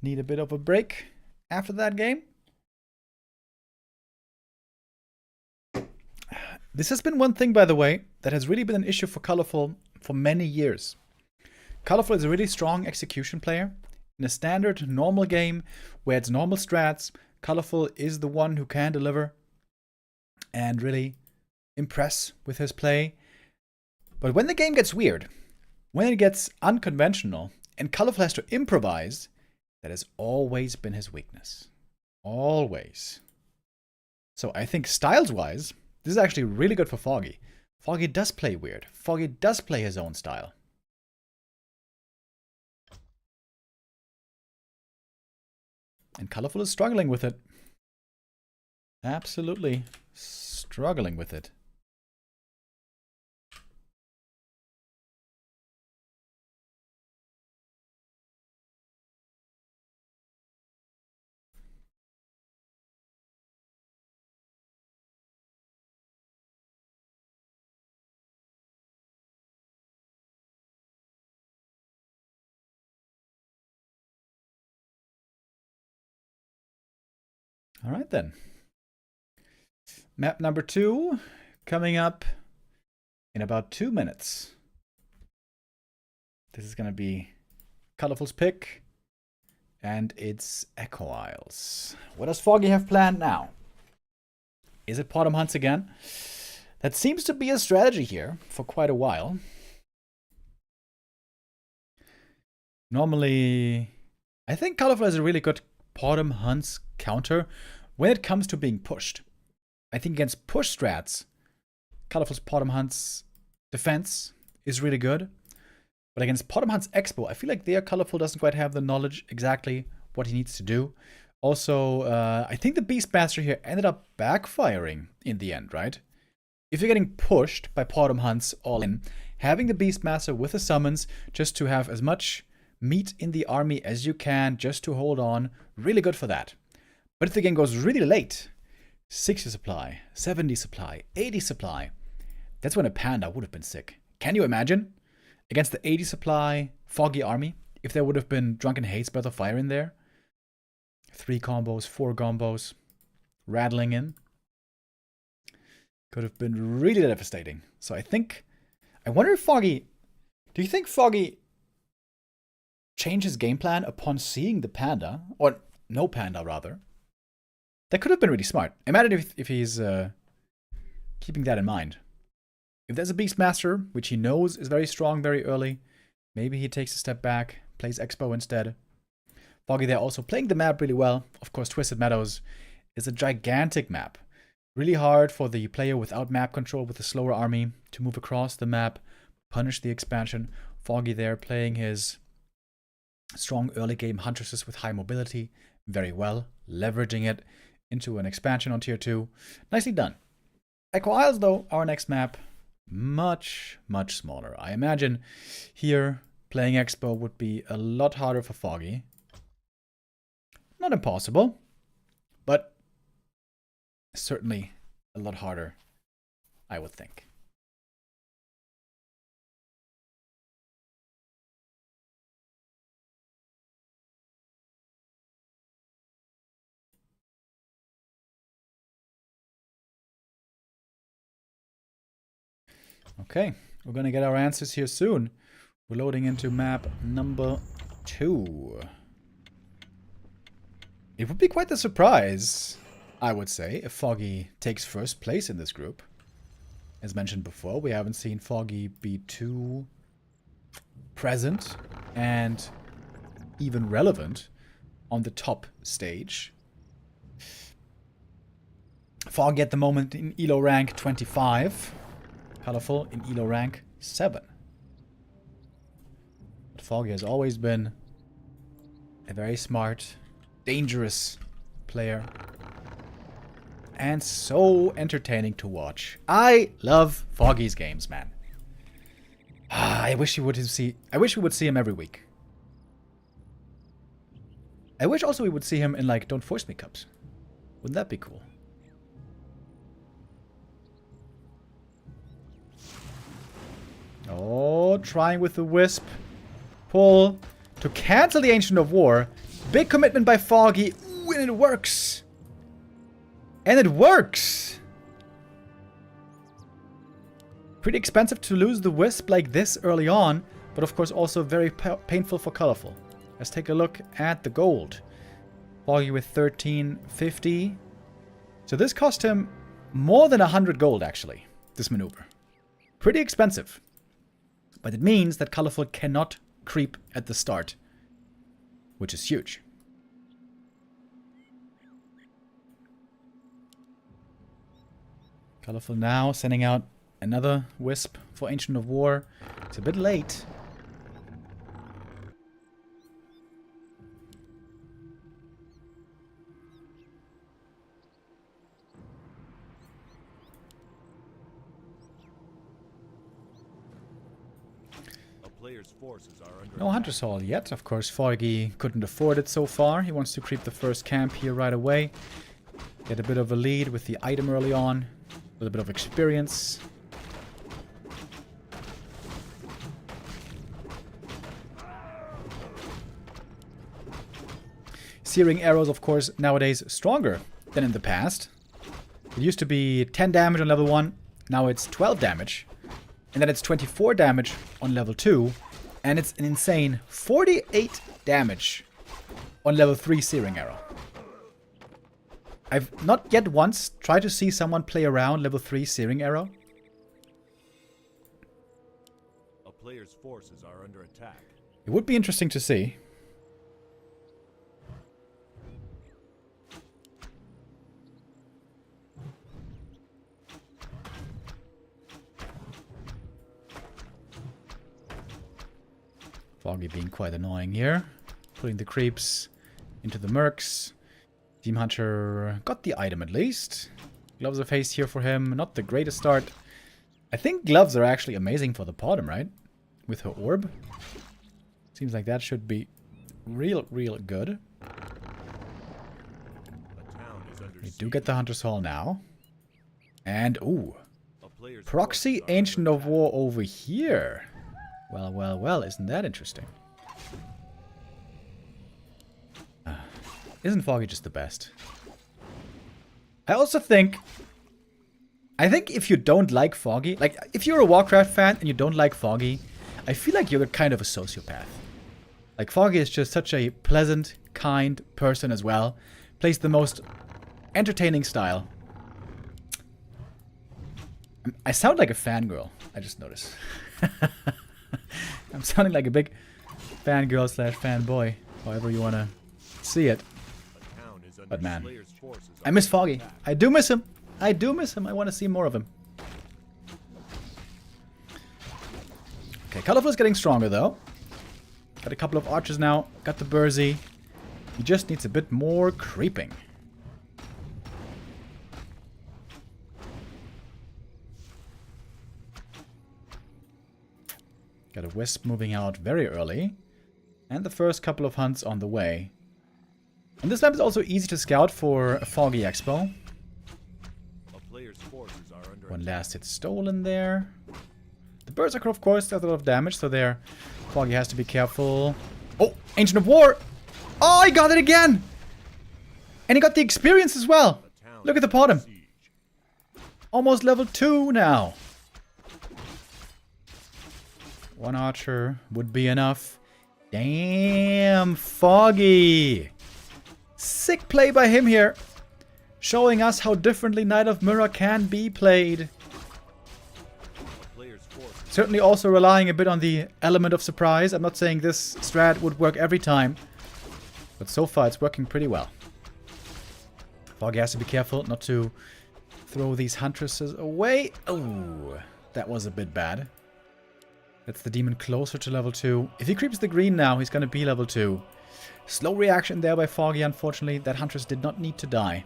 need a bit of a break after that game. This has been one thing, by the way, that has really been an issue for Colorful for many years. Colorful is a really strong execution player. In a standard, normal game where it's normal strats, Colorful is the one who can deliver and really impress with his play. But when the game gets weird, when it gets unconventional, and Colorful has to improvise, that has always been his weakness. Always. So I think styles-wise, this is actually really good for Foggy. Foggy does play weird. Foggy does play his own style. And Colorful is struggling with it. Absolutely struggling with it. All right, then. Map number 2 coming up in about 2 minutes. This is going to be Colorful's pick, and it's Echo Isles. What does Foggy have planned now? Is it Bottom Hunts again? That seems to be a strategy here for quite a while. Normally, I think Colorful has a really good Bottom Hunts counter when it comes to being pushed. I think against push strats, Colorful's Bottom Hunts defense is really good. But against Bottom Hunts Expo, I feel like there Colorful doesn't quite have the knowledge exactly what he needs to do. Also, I think the Beastmaster here ended up backfiring in the end, right? If you're getting pushed by Bottom Hunts all in, having the Beastmaster with the summons just to have as much meat in the army as you can, just to hold on, really good for that. But if the game goes really late, 60 supply, 70 supply, 80 supply, that's when a Panda would have been sick. Can you imagine? Against the 80 supply Foggy army, if there would have been Drunken Haste Breath of Fire in there. 3 combos, 4 combos, rattling in. Could have been really devastating. So I wonder if Foggy, do you think Foggy changed his game plan upon seeing the Panda? Or no Panda, rather. That could have been really smart. Imagine if he's keeping that in mind. If there's a Beastmaster, which he knows is very strong very early, maybe he takes a step back, plays Expo instead. Foggy there also playing the map really well. Of course, Twisted Meadows is a gigantic map. Really hard for the player without map control with a slower army to move across the map, punish the expansion. Foggy there playing his strong early game Huntresses with high mobility very well, leveraging it into an expansion on tier 2. Nicely done. Echo Isles, though, our next map, much, much smaller. I imagine here playing Expo would be a lot harder for Foggy. Not impossible, but certainly a lot harder, I would think. Okay, we're gonna get our answers here soon. We're loading into map number 2. It would be quite a surprise, I would say, if Foggy takes first place in this group. As mentioned before, we haven't seen Foggy be too present and even relevant on the top stage. Foggy at the moment in ELO rank 25. Colorful in ELO rank 7. But Foggy has always been a very smart, dangerous player. And so entertaining to watch. I love Foggy's games, man. I wish we would see him every week. I wish also we would see him in like Don't Force Me Cups. Wouldn't that be cool? Oh, trying with the Wisp. Pull to cancel the Ancient of War. Big commitment by Foggy. Ooh, and it works. And it works. Pretty expensive to lose the Wisp like this early on, but of course also very painful for Colorful. Let's take a look at the gold. Foggy with 1350. So this cost him more than 100 gold, actually, this maneuver. Pretty expensive. But it means that Colorful cannot creep at the start, which is huge. Colorful now, sending out another Wisp for Ancient of War. It's a bit late. No Hunter's Hall yet. Of course, Foggy couldn't afford it so far. He wants to creep the first camp here right away. Get a bit of a lead with the item early on. A little bit of experience. Searing arrows, of course, nowadays stronger than in the past. It used to be 10 damage on level 1. Now it's 12 damage. And then it's 24 damage on level 2. And it's an insane 48 damage on level 3 Searing Arrow. I've not yet once tried to see someone play around level 3 Searing Arrow. A player's forces are under attack. It would be interesting to see. Foggy being quite annoying here. Putting the creeps into the mercs. Team Hunter got the item at least. Gloves of Haste here for him. Not the greatest start. I think gloves are actually amazing for the bottom, right? With her orb. Seems like that should be real good. We do get the Hunter's Hall now. And, ooh. Proxy Ancient of War over here. Well, isn't that interesting? Isn't Foggy just the best? I also think... I think if you don't like Foggy... Like, if you're a Warcraft fan and you don't like Foggy, I feel like you're kind of a sociopath. Like, Foggy is just such a pleasant, kind person as well. Plays the most entertaining style. I sound like a fangirl. I just noticed. I'm sounding like a big fangirl slash fanboy, however you want to see it. But man, I miss Foggy. I do miss him. I do miss him. I want to see more of him. Okay, Colorful is getting stronger though. Got a couple of archers now. Got the Bursey. He just needs a bit more creeping. Got a Wisp moving out very early. And the first couple of hunts on the way. And this map is also easy to scout for a Foggy Expo. One last hit stolen there. The Berserker, of course, does a lot of damage, so there Foggy has to be careful. Oh, Ancient of War! Oh, he got it again! And he got the experience as well! Look at the bottom. Almost level 2 now. One archer would be enough. Damn, Foggy! Sick play by him here. Showing us how differently Knight of Mirror can be played. Certainly also relying a bit on the element of surprise. I'm not saying this strat would work every time. But so far it's working pretty well. Foggy has to be careful not to throw these huntresses away. Oh, that was a bit bad. That's the demon closer to level 2. If he creeps the green now, he's going to be level 2. Slow reaction there by Foggy, unfortunately. That Huntress did not need to die.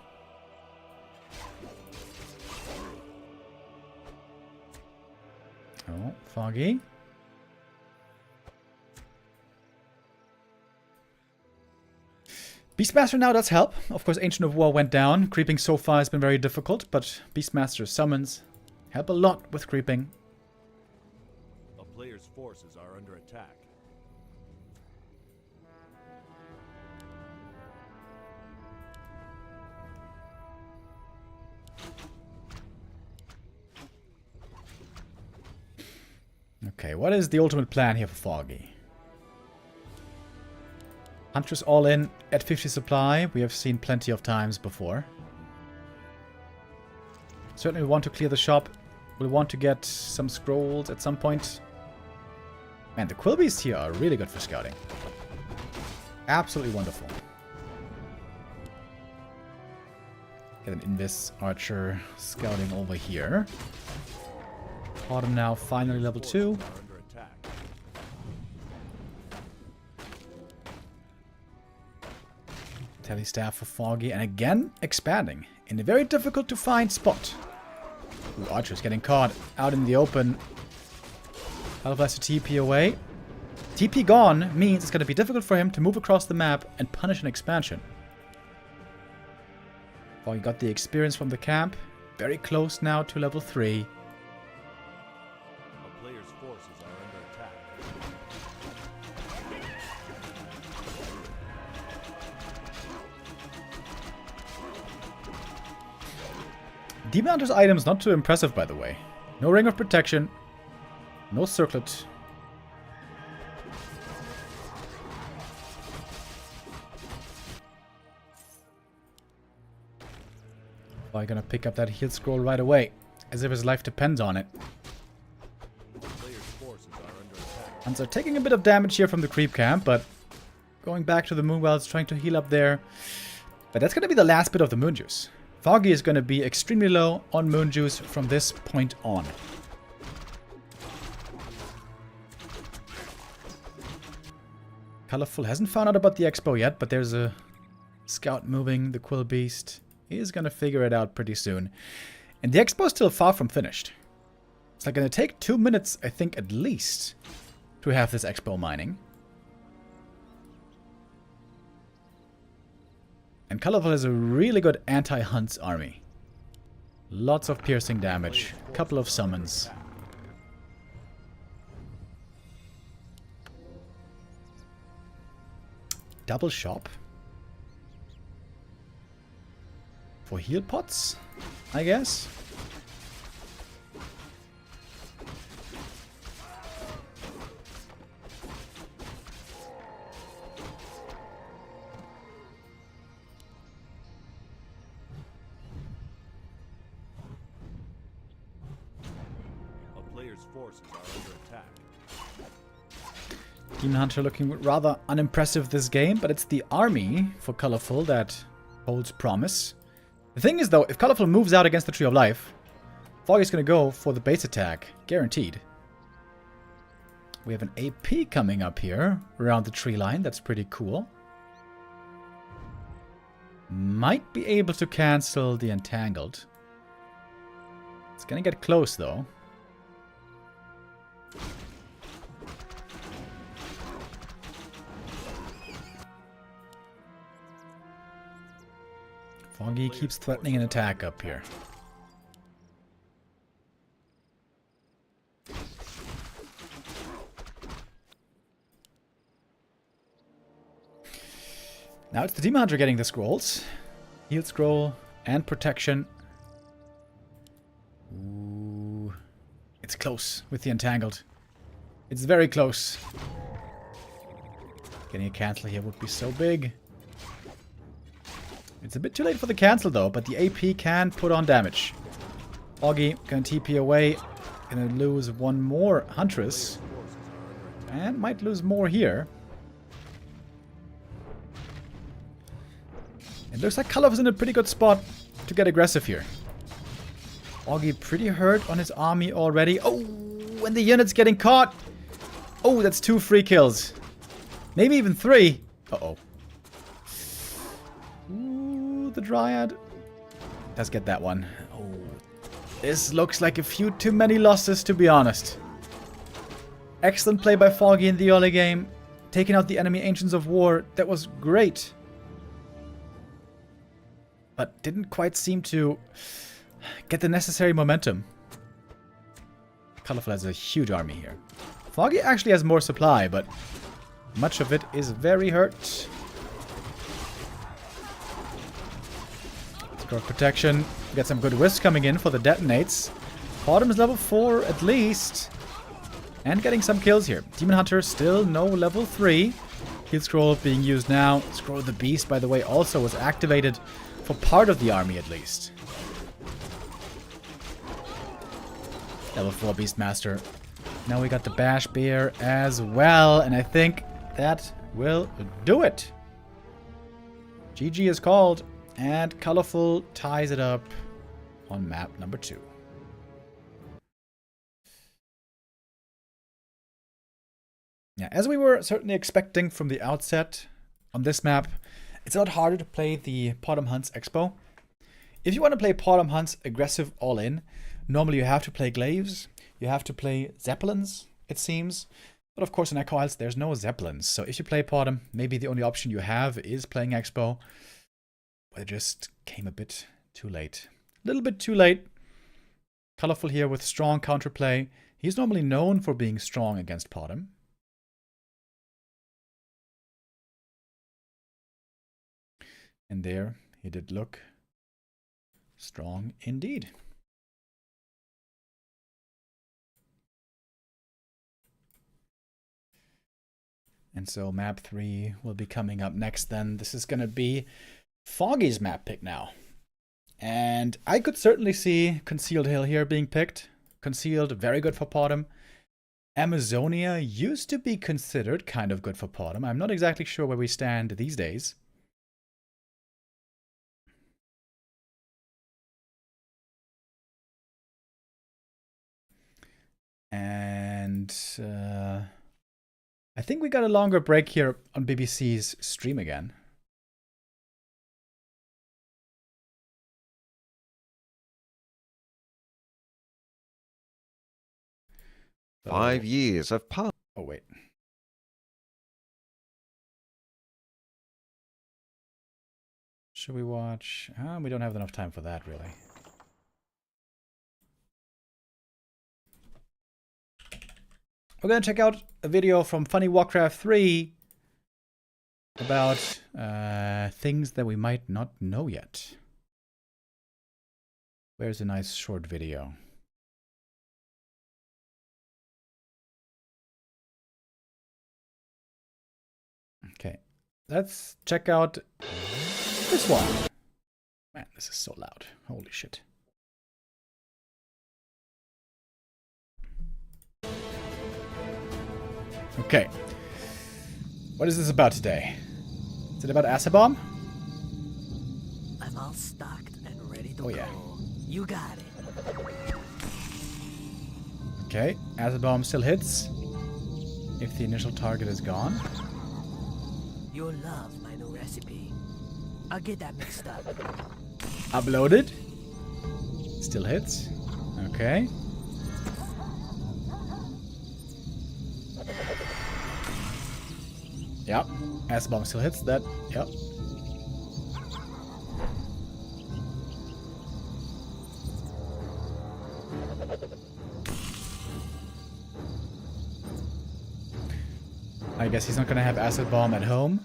Oh, Foggy. Beastmaster now does help. Of course, Ancient of War went down. Creeping so far has been very difficult, but Beastmaster summons help a lot with creeping. A player's forces are under attack. Okay, what is the ultimate plan here for Foggy? Huntress all in at 50 supply. We have seen plenty of times before. Certainly we want to clear the shop. We'll want to get some scrolls at some point. Man, the Quillbeasts here are really good for scouting. Absolutely wonderful. Get an Invis Archer scouting over here. Autumn now finally level 2. Are under attack. Telestaff for Foggy, and again expanding in a very difficult to find spot. Ooh, Archer's getting caught out in the open. Caliph has to TP away. TP gone means it's going to be difficult for him to move across the map and punish an expansion. Foggy got the experience from the camp. Very close now to level 3. A player's forces are under attack. Demon Hunter's items not too impressive, by the way. No Ring of Protection. No Circlet. Probably gonna pick up that heal scroll right away, as if his life depends on it. Player's forces are under attack. Hunts are taking a bit of damage here from the creep camp, but going back to the Moonwells, trying to heal up there. But that's gonna be the last bit of the Moon Juice. Foggy is gonna be extremely low on Moon Juice from this point on. Colorful hasn't found out about the expo yet, but there's a scout moving. The Quill Beast is going to figure it out pretty soon. And the expo is still far from finished. It's like going to take 2 minutes, I think, at least, to have this expo mining. And Colorful has a really good anti-hunts army. Lots of piercing damage, a couple of summons. Double shop. For heal pots, I guess. A player's forces are under attack. Demon Hunter looking rather unimpressive this game, but it's the army for Colorful that holds promise. The thing is, though, if Colorful moves out against the Tree of Life, Foggy's going to go for the base attack, guaranteed. We have an AP coming up here around the tree line. That's pretty cool. Might be able to cancel the Entangled. It's going to get close, though. Foggy keeps threatening an attack up here. Now it's the Demon Hunter getting the scrolls. Heal scroll and protection. Ooh. It's close with the Entangled. It's very close. Getting a cancel here would be so big. It's a bit too late for the cancel though, but the AP can put on damage. Foggy can TP away. Gonna lose one more Huntress. And might lose more here. It looks like Colorful's in a pretty good spot to get aggressive here. Foggy pretty hurt on his army already. Oh, and the unit's getting caught. Oh, that's 2 free kills. Maybe even 3. Uh-oh. Ooh, the Dryad. Let's get that one. Oh, this looks like a few too many losses, to be honest. Excellent play by Foggy in the early game. Taking out the enemy Ancients of War. That was great. But didn't quite seem to get the necessary momentum. Colorful has a huge army here. Foggy actually has more supply, but much of it is very hurt. Scroll protection. Get some good wisps coming in for the detonates. Autumn is level 4 at least. And getting some kills here. Demon Hunter still no level 3. Heal scroll being used now. Scroll of the Beast, by the way, also was activated for part of the army at least. Level 4 Beastmaster. Now we got the Bash Bear as well. And I think that will do it. GG is called. And Colorful ties it up on map number 2. Yeah, as we were certainly expecting from the outset on this map, it's a lot harder to play the Potom Hunts Expo. If you want to play Potom Hunts aggressive all-in, normally you have to play Glaives, you have to play Zeppelins, it seems. But of course in Echo Isles there's no Zeppelins, so if you play Potom, maybe the only option you have is playing Expo. But it just came a bit too late. A little bit too late. Colorful here with strong counterplay. He's normally known for being strong against Potom. And there he did look strong indeed. And so map 3 will be coming up next then. This is going to be Foggy's map pick now. And I could certainly see Concealed Hill here being picked. Concealed, very good for Potom. Amazonia used to be considered kind of good for Potom. I'm not exactly sure where we stand these days. And I think we got a longer break here on BBC's stream again. So, 5 years have passed. Oh, wait. Should we watch? We don't have enough time for that, really. We're going to check out a video from Funny Warcraft 3 about things that we might not know yet. Where's a nice short video? Okay, let's check out this one. Man, this is so loud. Holy shit. Okay. What is this about today? Is it about acid bomb? I'm all stocked and ready to Oh, yeah. go. You got it. Okay, acid bomb still hits if the initial target is gone. You'll love my new recipe. I'll get that mixed up. Uploaded. Still hits. Okay. Yep. Acid bomb still hits that. Yep. I guess he's not gonna have acid bomb at home.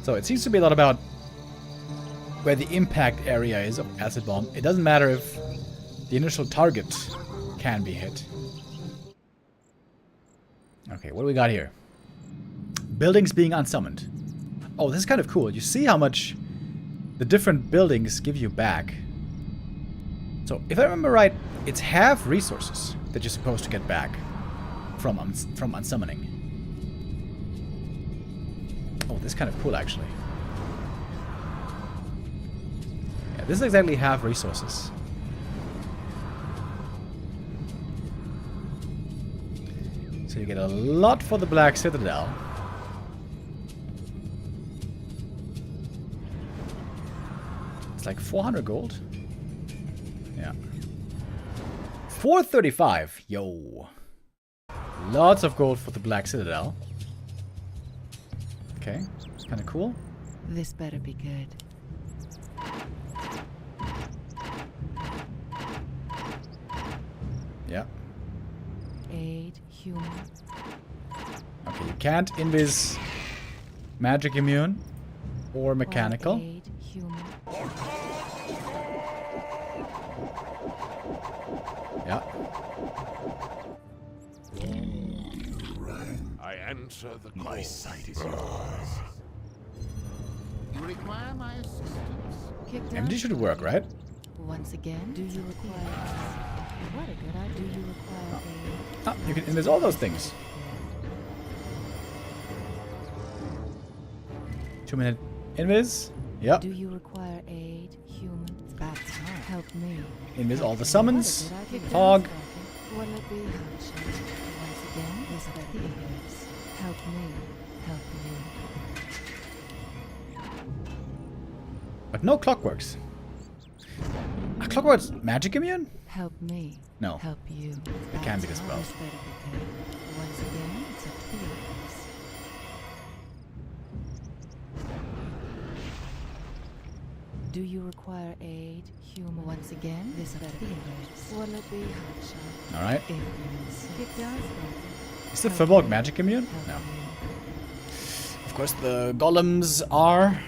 So it seems to be a lot about where the impact area is of acid bomb. It doesn't matter if the initial target can be hit. Okay, what do we got here? Buildings being unsummoned. Oh, this is kind of cool. You see how much the different buildings give you back. So, if I remember right, it's half resources that you're supposed to get back from unsummoning. Oh, this is kind of cool, actually. Yeah, this is exactly half resources. So you get a lot for the Black Citadel. It's like 400 gold. Yeah. 435. Yo. Lots of gold for the Black Citadel. Okay. Kind of cool. This better be good. Yeah. Aid human. Okay, you can't invis magic immune or mechanical. Aid human. Yeah. I answer the call. My sight is yours. You require my assistance? Kicked MD out? should work, right? Once again, do you require? What a good idea. Do you require Ah, you can invis all those things. 2-minute invis. Yep. Do you require aid, human? That's hard. Help me. Invis all the summons. What a good idea. Fog. What'll it be? Once again, this appears. Help me. Help me. But no clockworks. Are clockworks magic immune? Help me. No. Help you. It can be dispelled. This better be good. Once again, it's appears. Do you require aid, human? Once again, this appears. What'll it be? Hotshot. All right. If you kick down. Is the Firbolg magic immune? No. Of course, the golems are.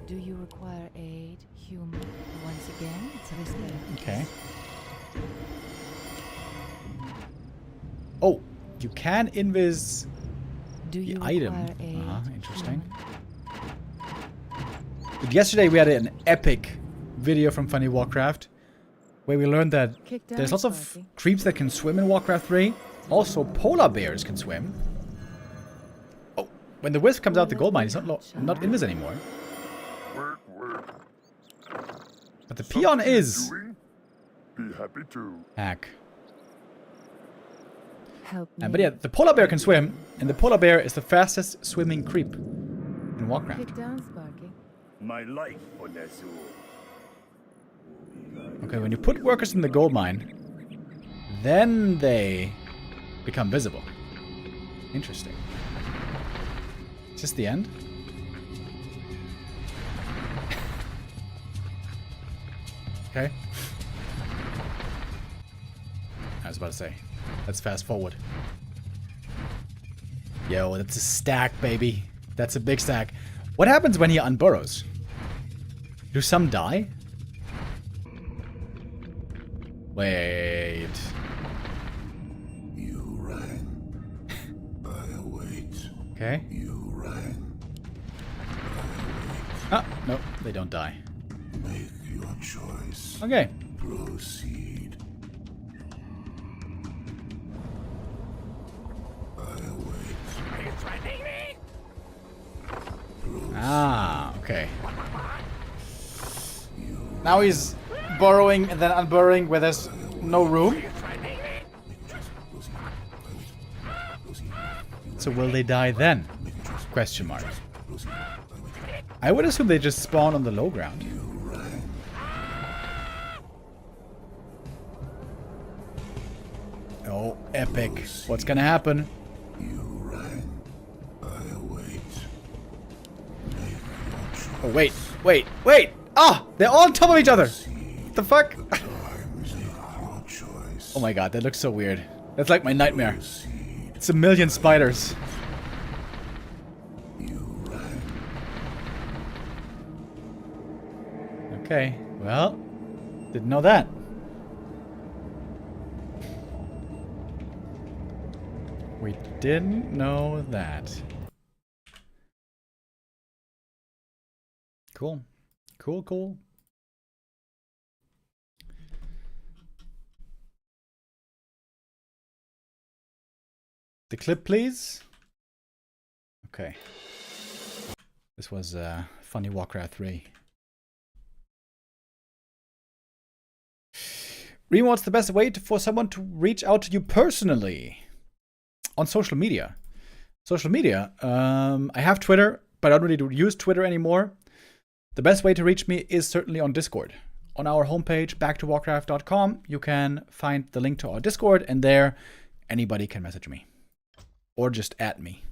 Do you require aid, human? Once again, it's appears. Okay. Oh, you can invis Do you the item. require aid, Interesting. human? But yesterday we had an epic video from Funny Warcraft where we learned that Kick down, there's lots of Sparky. creeps that can swim in Warcraft 3. Also, polar bears can swim. Oh, when the wisp comes out the gold mine, he's not invis anymore. But the peon is Be happy to. hack. Help me. But yeah, the polar bear can swim, and the polar bear is the fastest swimming creep in Warcraft. Kick down, Sparky. My life on Azure. Okay, when you put workers in the gold mine, then they become visible. Interesting. Is this the end? Okay. I was about to say, let's fast forward. Yo, that's a stack, baby. That's a big stack. What happens when he unburrows? Do some die? Wait. You rang. I await. Okay. You rang. Ah, no, they don't die. Make your choice. Okay. Proceed. I await. Ah, okay. Now he's burrowing and then unburrowing where there's no room. So will they die then? Question mark. I would assume they just spawn on the low ground. Oh, epic. What's gonna happen? You rang. I await. Make your choice. Oh, wait! Ah! They're all on top of each other! What the fuck? Make your choice. Oh my god, that looks so weird. That's like my nightmare. Proceed. It's a million spiders. You rang. Okay, well, didn't know that. We didn't know that. Cool. Cool. The clip, please. Okay. This was Funny Warcraft 3. Reem, what's the best way for someone to reach out to you personally? On social media. I have Twitter, but I don't really use Twitter anymore. The best way to reach me is certainly on Discord. On our homepage, backtowarcraft.com, you can find the link to our Discord, and there anybody can message me. Or just at me.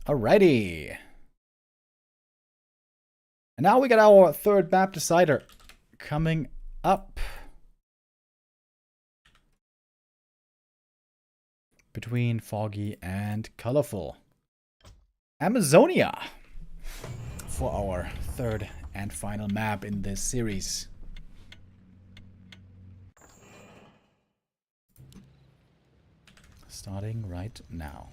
Alrighty. And now we got our third map decider coming up. Between Foggy and Colorful. Amazonia. For our third and final map in this series. Starting right now.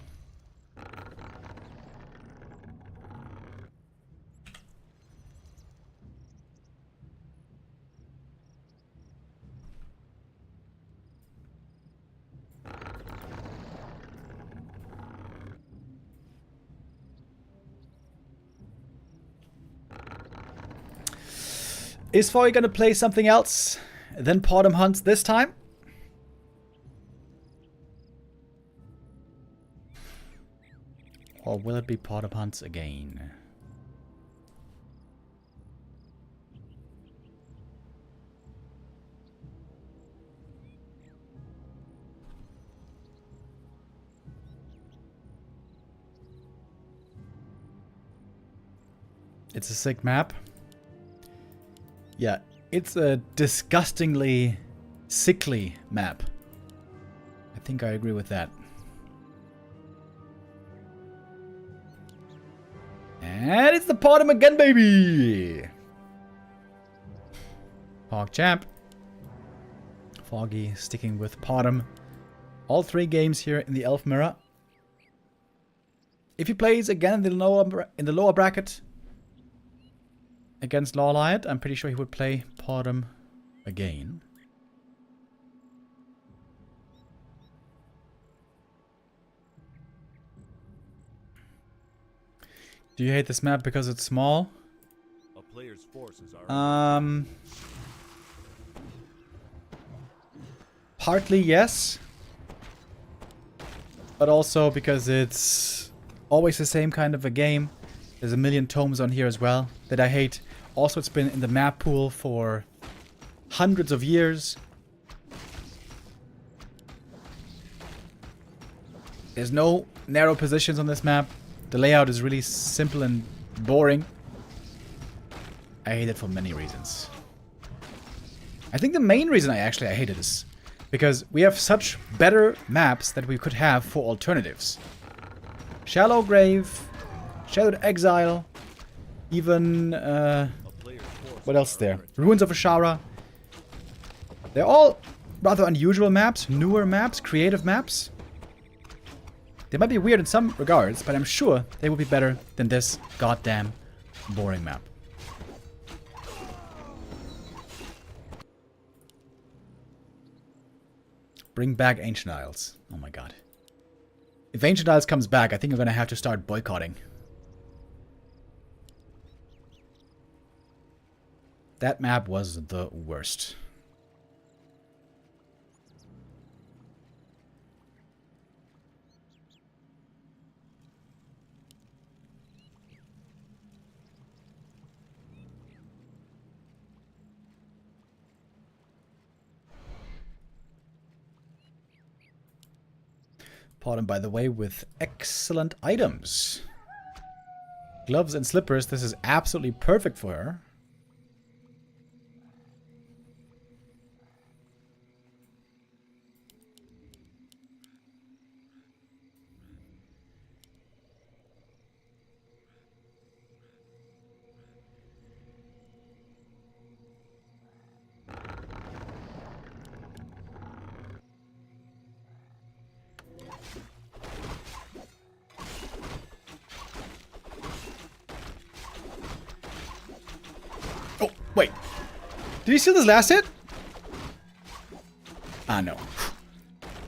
Is Foggy gonna play something else than Potom Hunts this time? Or will it be Potom Hunts again? It's a sick map. Yeah, it's a disgustingly sickly map. I think I agree with that. And it's the Potom again, baby! Pog champ. Foggy sticking with Potom. All 3 games here in the Elf Mirror. If he plays again in the lower bracket against LawLiet, I'm pretty sure he would play Potom again. Do you hate this map because it's small? A player's forces are Partly yes. But also because it's always the same kind of a game. There's a million tomes on here as well that I hate. Also, it's been in the map pool for hundreds of years. There's no narrow positions on this map. The layout is really simple and boring. I hate it for many reasons. I think the main reason I hate it is because we have such better maps that we could have for alternatives. Shallow Grave, Shadowed Exile, even, what else is there? Ruins of Ashara. They're all rather unusual maps, newer maps, creative maps. They might be weird in some regards, but I'm sure they will be better than this goddamn boring map. Bring back Ancient Isles. Oh my god. If Ancient Isles comes back, I think I'm gonna have to start boycotting. That map was the worst. Potom, by the way, with excellent items. Gloves and slippers, this is absolutely perfect for her. Oh, wait. Did he steal this last hit? Ah, no.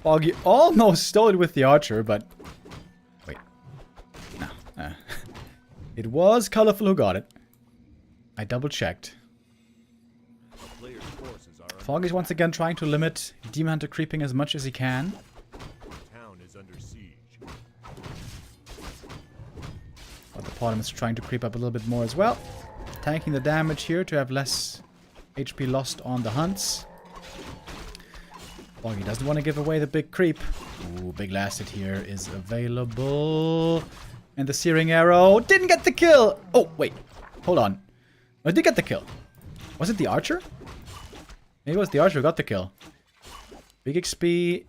Foggy almost stole it with the archer, but... Wait. No. It was Colorful who got it. I double-checked. Foggy's once again trying to limit Demon Hunter creeping as much as he can. Town is under siege. But the Potom is trying to creep up a little bit more as well. Tanking the damage here to have less HP lost on the hunts. Foggy doesn't want to give away the big creep. Ooh, big last hit here is available. And the Searing Arrow didn't get the kill. Oh, wait. Hold on. I did get the kill. Was it the archer? Maybe it was the archer who got the kill. Big XP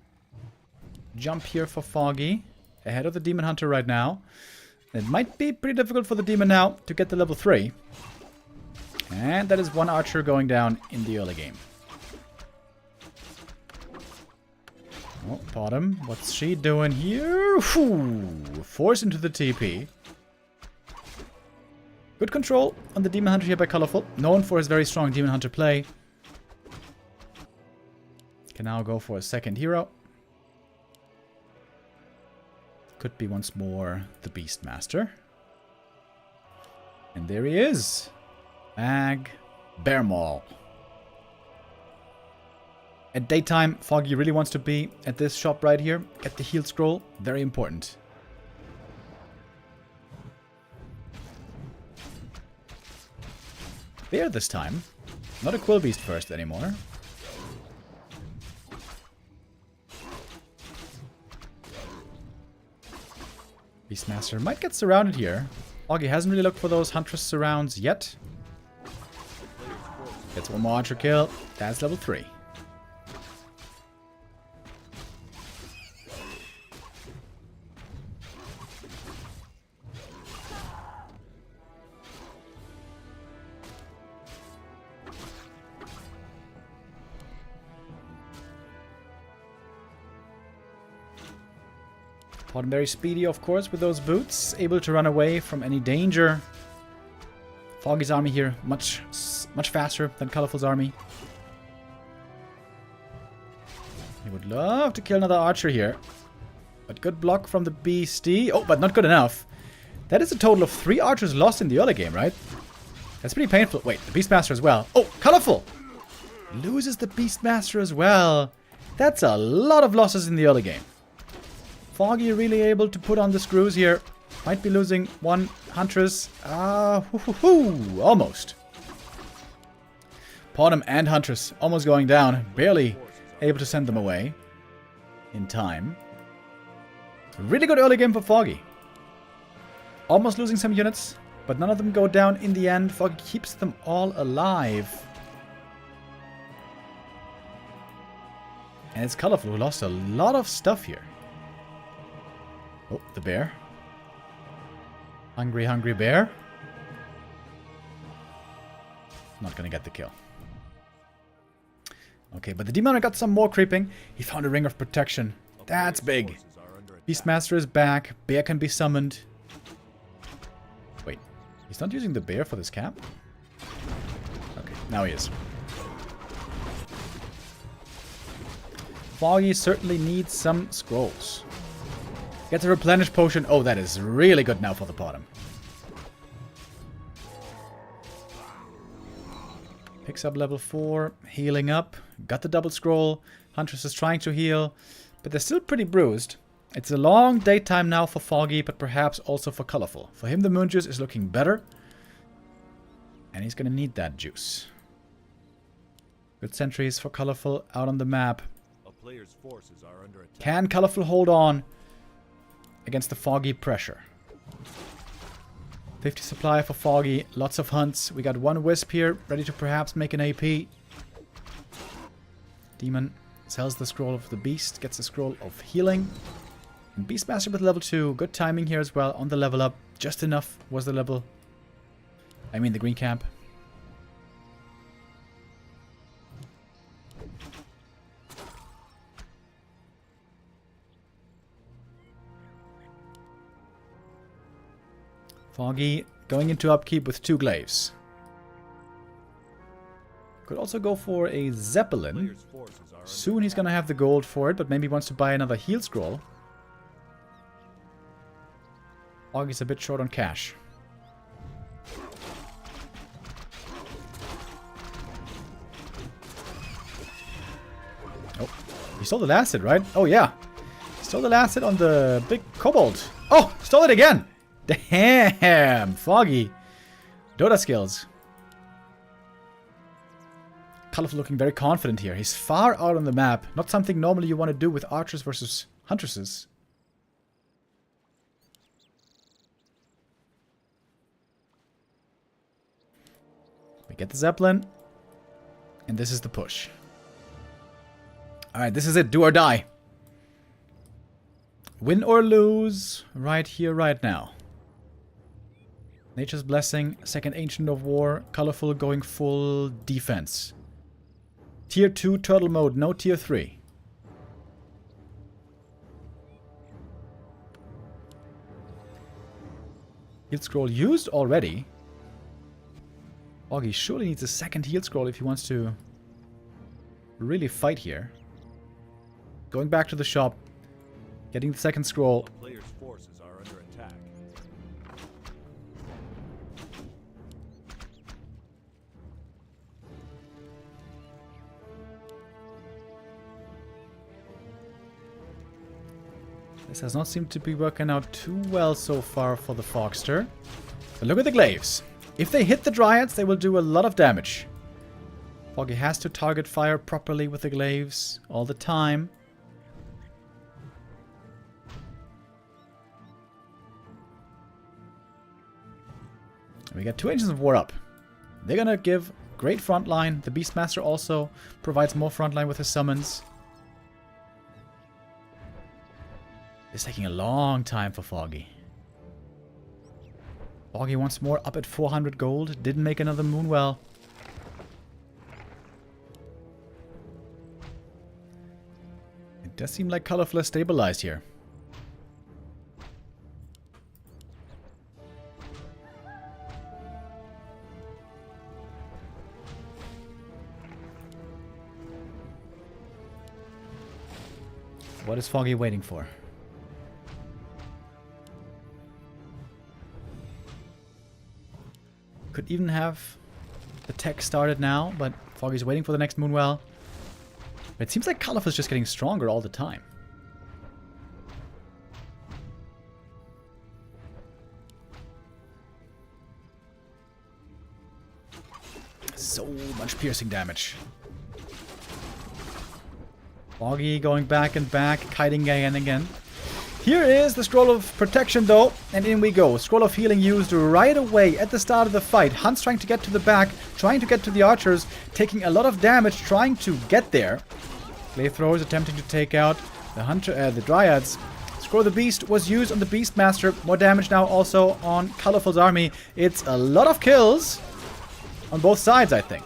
jump here for Foggy. Ahead of the Demon Hunter right now. It might be pretty difficult for the Demon now to get the level 3. And that is one archer going down in the early game. Oh, Potom. What's she doing here? Whew. Force into the TP. Good control on the Demon Hunter here by Colorful. Known for his very strong Demon Hunter play. Can now go for a second hero. Could be once more the Beastmaster. And there he is. Bag. Bear Maul. At daytime, Foggy really wants to be at this shop right here. Get the heal scroll. Very important. Bear this time. Not a Quill Beast first anymore. Beastmaster might get surrounded here. Foggy hasn't really looked for those Huntress surrounds yet. Gets one more Archer kill. That's level 3. Bottom very speedy, of course, with those boots. Able to run away from any danger. Foggy's army here, much faster than Colorful's army. He would love to kill another archer here. But good block from the beastie. Oh, but not good enough. That is a total of 3 archers lost in the early game, right? That's pretty painful. Wait, the Beastmaster as well. Oh, Colorful! Loses the Beastmaster as well. That's a lot of losses in the early game. Foggy really able to put on the screws here. Might be losing one Huntress. Almost. Bottom and Huntress almost going down. Barely able to send them away in time. Really good early game for Foggy. Almost losing some units, but none of them go down in the end. Foggy keeps them all alive. And it's Colorful who lost a lot of stuff here. Oh, the bear. Hungry, hungry bear. Not gonna get the kill. Okay, but the Demon got some more creeping. He found a ring of protection. That's big. Beastmaster is back. Bear can be summoned. Wait, he's not using the bear for this cap? Okay, now he is. Foggy certainly needs some scrolls. Get the replenish potion. Oh, that is really good now for the bottom. Picks up level 4. Healing up. Got the double scroll. Huntress is trying to heal. But they're still pretty bruised. It's a long daytime now for Foggy, but perhaps also for Colorful. For him, the moon juice is looking better. And he's going to need that juice. Good sentries for Colorful out on the map. A player's forces are under attack. Can Colorful hold on against the Foggy pressure? 50 supply for Foggy. Lots of hunts. We got one Wisp here, ready to perhaps make an AP. Demon sells the scroll of the beast, gets the scroll of healing. And Beastmaster with level 2. Good timing here as well on the level up. Just enough was the level. I mean the green camp. Foggy going into upkeep with 2 glaives. Could also go for a Zeppelin. Soon he's gonna have the gold for it, but maybe wants to buy another heal scroll. Foggy's a bit short on cash. Oh, he stole the last hit, right? Oh yeah. He stole the last hit on the big kobold. Oh, stole it again! Damn! Foggy. Dota skills. Colorful looking very confident here. He's far out on the map. Not something normally you want to do with archers versus huntresses. We get the Zeppelin. And this is the push. Alright, this is it. Do or die. Win or lose. Right here, right now. Nature's Blessing, second Ancient of War, Colorful going full defense. Tier 2 turtle mode, no tier 3. Heal scroll used already. Foggy surely needs a second heal scroll if he wants to really fight here. Going back to the shop, getting the second scroll. Player's forces are under attack. This has not seemed to be working out too well so far for the Fogster. But look at the Glaives. If they hit the Dryads, they will do a lot of damage. Foggy has to target fire properly with the Glaives all the time. We got 2 Ancients of War up. They're gonna give great frontline. The Beastmaster also provides more frontline with his summons. It's taking a long time for Foggy. Foggy once more up at 400 gold. Didn't make another Moonwell. It does seem like Colorful is stabilized here. What is Foggy waiting for? Could even have the tech started now, but Foggy's waiting for the next Moonwell. It seems like Colorful is just getting stronger all the time. So much piercing damage. Foggy going back and back, kiting again and again. Here is the Scroll of Protection though, and in we go. Scroll of Healing used right away at the start of the fight. Hunt's trying to get to the back, trying to get to the archers, taking a lot of damage, trying to get there. Laith is attempting to take out the Dryads. Scroll of the Beast was used on the Beastmaster. More damage now also on Colorful's army. It's a lot of kills on both sides, I think.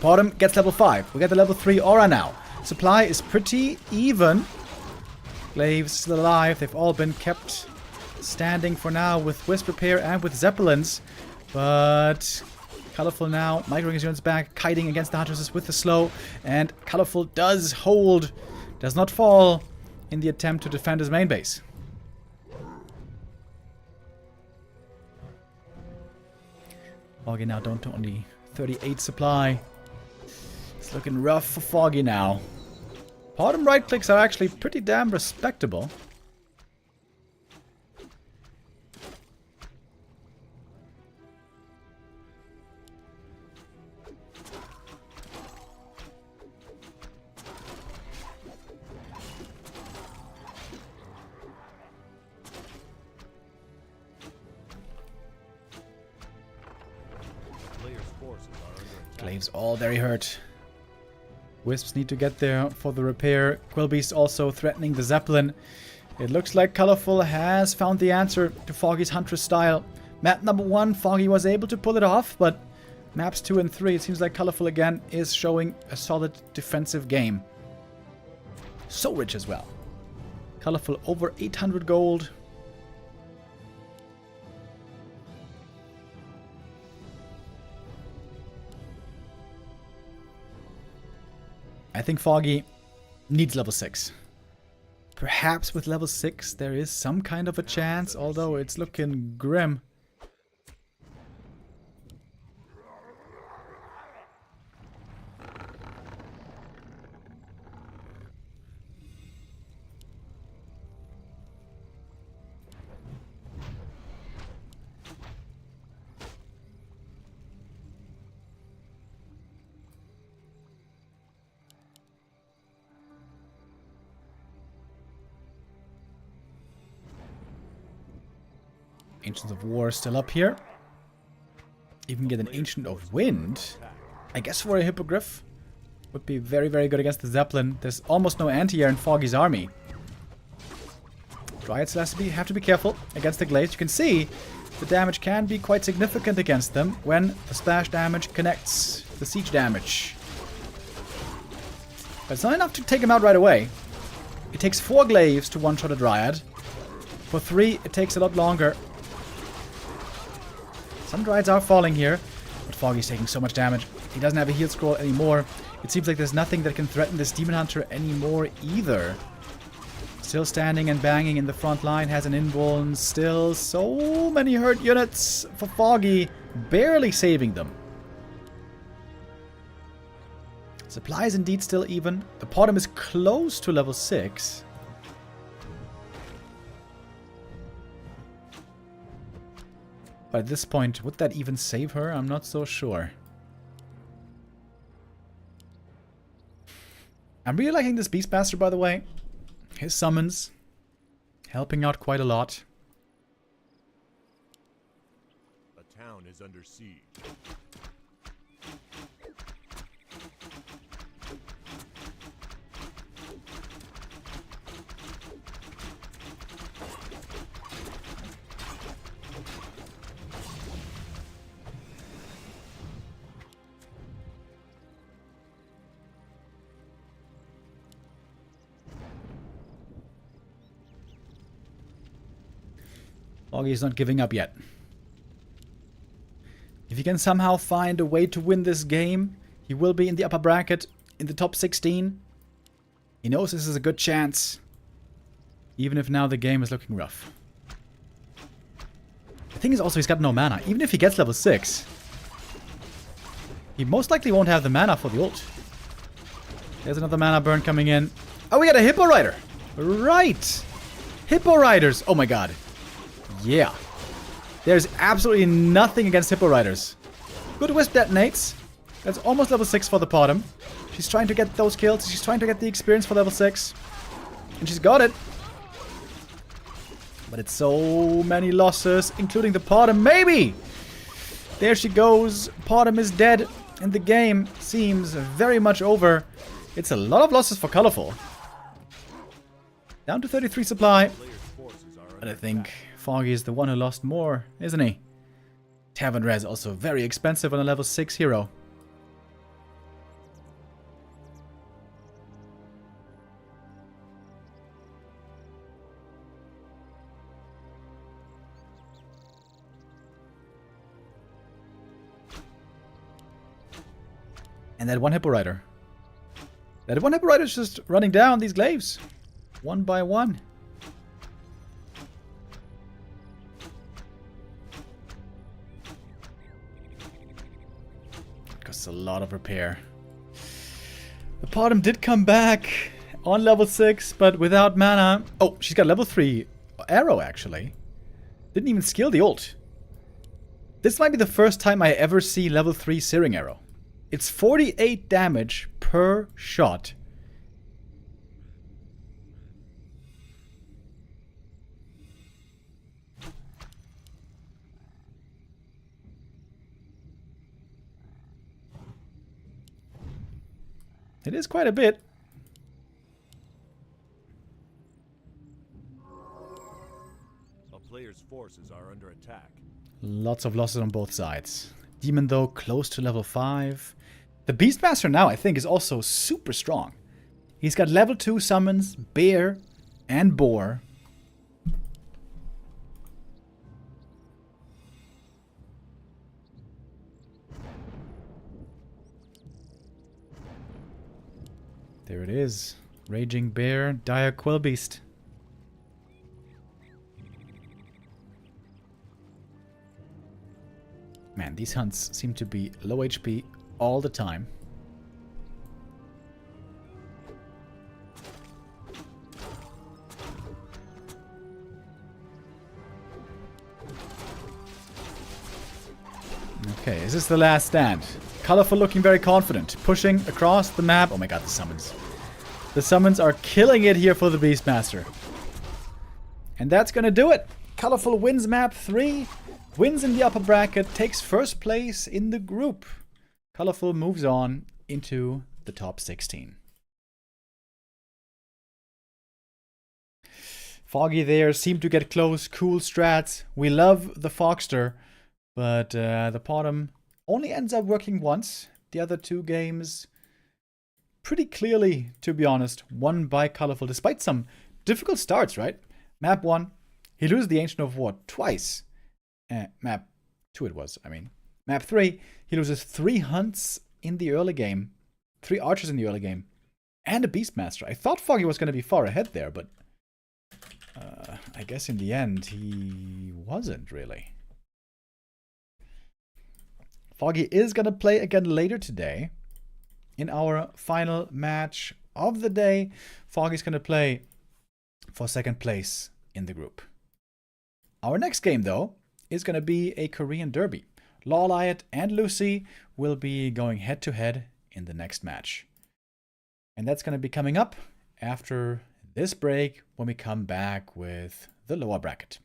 Bottom gets level 5. We get the level 3 aura now. Supply is pretty even. Glaives still alive. They've all been kept standing for now with Wisp Repair and with Zeppelins. But Colorful now, microing his units back, kiting against the Huntresses with the slow. And Colorful does hold, does not fall in the attempt to defend his main base. Foggy now down to only 38 supply. It's looking rough for Foggy now. Bottom right clicks are actually pretty damn respectable. Glaives all very hurt. Wisps need to get there for the repair. Quillbeast also threatening the Zeppelin. It looks like Colorful has found the answer to Foggy's Huntress style. Map number 1, Foggy was able to pull it off, but maps 2 and 3, it seems like Colorful again is showing a solid defensive game. So rich as well. Colorful over 800 gold. I think Foggy needs level 6. Perhaps with level 6 there is some kind of a chance, although it's looking grim. Ancients of War still up here. Even get an Ancient of Wind. I guess for a Hippogriff. Would be very, very good against the Zeppelin. There's almost no anti-air in Foggy's army. Dryads have to be careful against the Glaives. You can see the damage can be quite significant against them when the splash damage connects the siege damage. But it's not enough to take him out right away. It takes 4 Glaives to one-shot a Dryad. For 3, it takes a lot longer. Some Dryads are falling here, but Foggy's taking so much damage. He doesn't have a heal scroll anymore. It seems like there's nothing that can threaten this Demon Hunter anymore either. Still standing and banging in the front line, has an invuln. Still so many hurt units for Foggy, barely saving them. Supply is indeed still even. The bottom is close to level 6. But at this point, would that even save her? I'm not so sure. I'm really liking this Beastmaster, by the way. His summons helping out quite a lot. A town is under siege. Foggy's not giving up yet. If he can somehow find a way to win this game, he will be in the upper bracket, in the top 16. He knows this is a good chance, even if now the game is looking rough. The thing is also he's got no mana. Even if he gets level 6, he most likely won't have the mana for the ult. There's another mana burn coming in. Oh, we got a Hippo Rider! Right! Hippo Riders! Oh my god. Yeah. There's absolutely nothing against Hippo Riders. Good Wisp detonates. That's almost level 6 for the Potom. She's trying to get those kills. She's trying to get the experience for level 6. And she's got it. But it's so many losses, including the Potom. Maybe! There she goes. Potom is dead. And the game seems very much over. It's a lot of losses for Colorful. Down to 33 supply. But I think Foggy is the one who lost more, isn't he? Tavern Res also very expensive on a level 6 hero. And that one Hippo Rider. That one Hippo Rider is just running down these glaives. One by one. Costs a lot of repair. The Potom did come back on level 6, but without mana. Oh, she's got level 3 arrow, actually. Didn't even skill the ult. This might be the first time I ever see level 3 Searing Arrow. It's 48 damage per shot. It is quite a bit. A player's forces are under attack. Lots of losses on both sides. Demon, though, close to level 5. The Beastmaster now, I think, is also super strong. He's got level 2 summons, Bear, and Boar. There it is. Raging Bear, Dire Quillbeast. Man, these hunts seem to be low HP all the time. Okay, is this the last stand? Colorful looking very confident. Pushing across the map. Oh my god, the summons. The summons are killing it here for the Beastmaster. And that's gonna do it. Colorful wins map 3. Wins in the upper bracket. Takes first place in the group. Colorful moves on into the top 16. Foggy there seemed to get close. Cool strats. We love the Fogster. But the Potom only ends up working once. The other 2 games, pretty clearly, to be honest, won by Colorful, despite some difficult starts, right? Map 1, he loses the Ancient of War twice. Map 2 it was, I mean. Map 3, he loses 3 hunts in the early game. 3 archers in the early game. And a Beastmaster. I thought Foggy was going to be far ahead there, but I guess in the end, he wasn't really. Foggy is going to play again later today in our final match of the day. Foggy's going to play for second place in the group. Our next game, though, is going to be a Korean derby. LawLiet and Luci will be going head to head in the next match. And that's going to be coming up after this break when we come back with the lower bracket.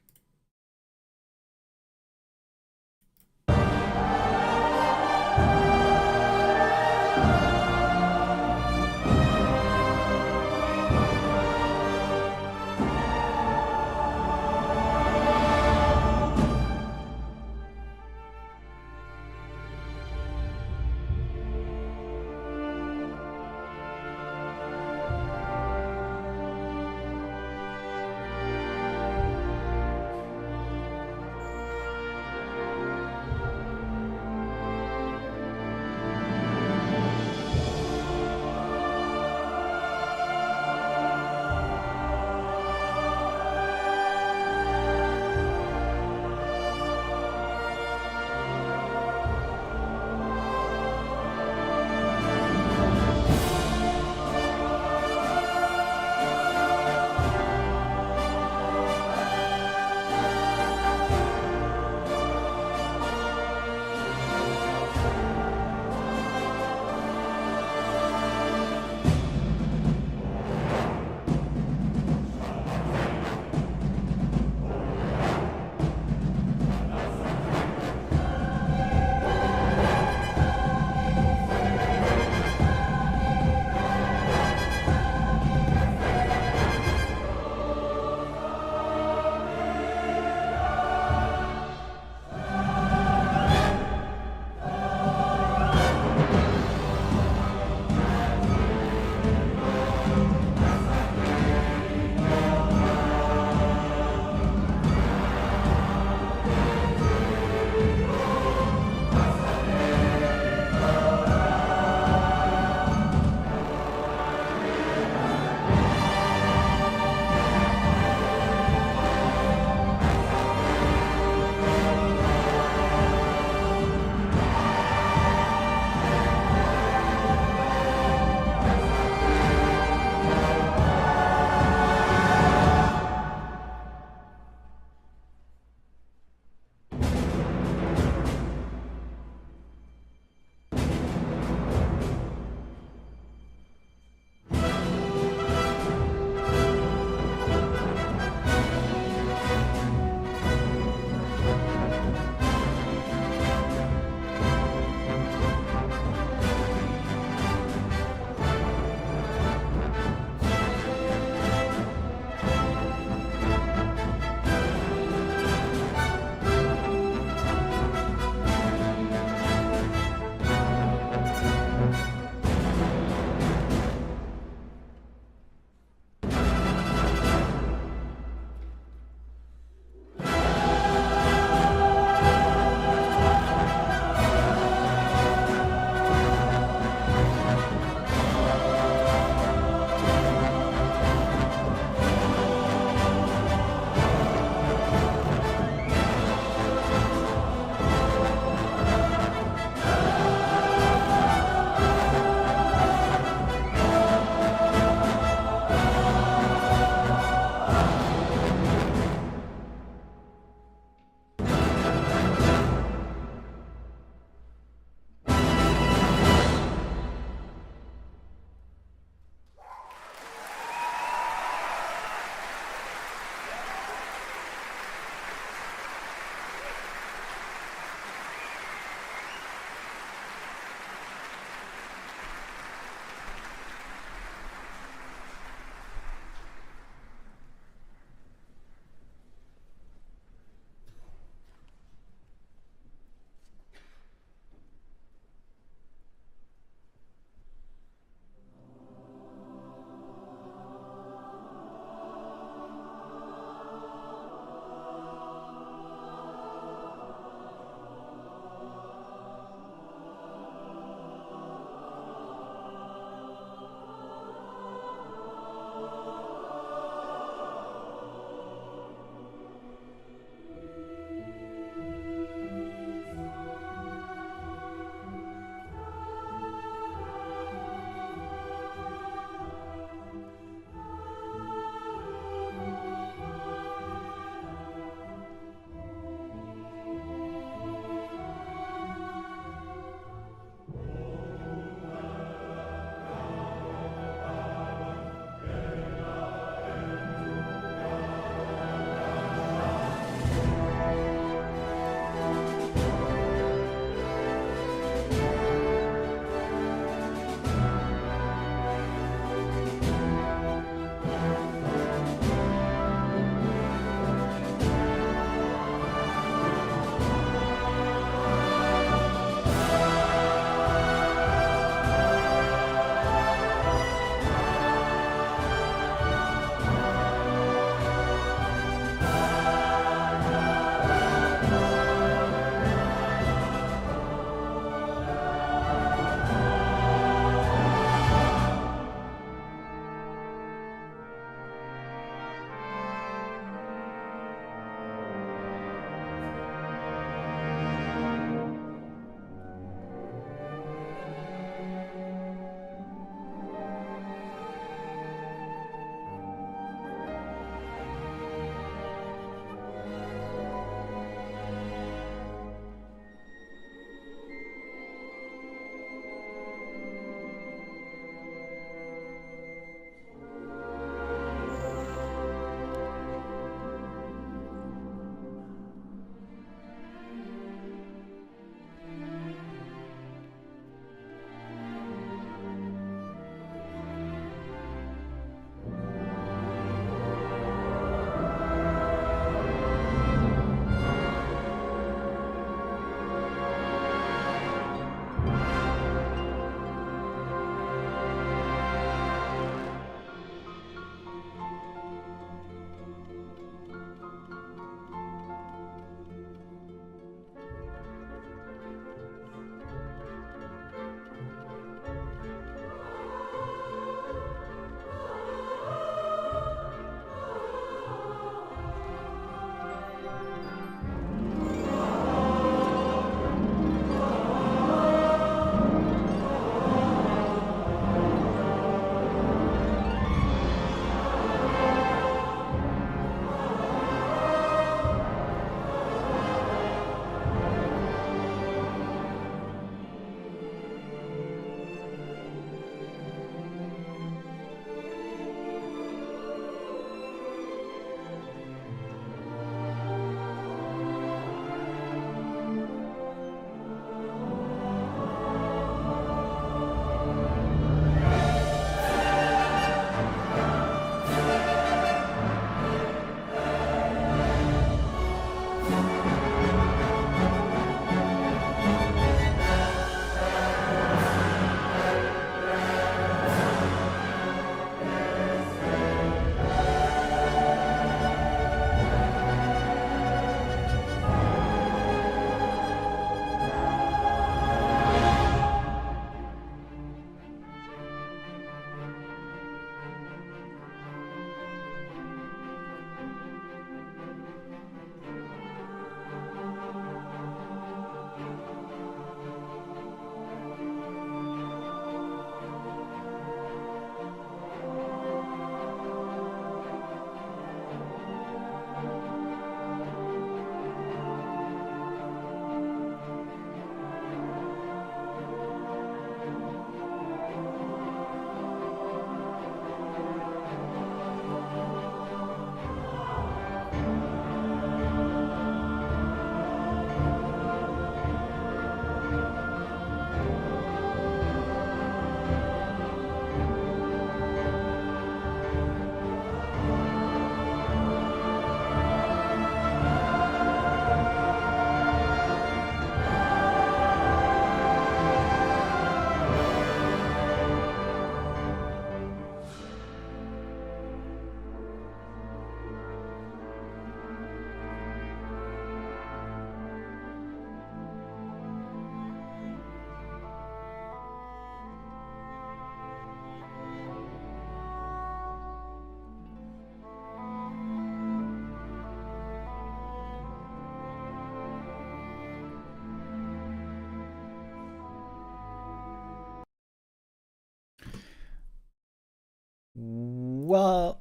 well...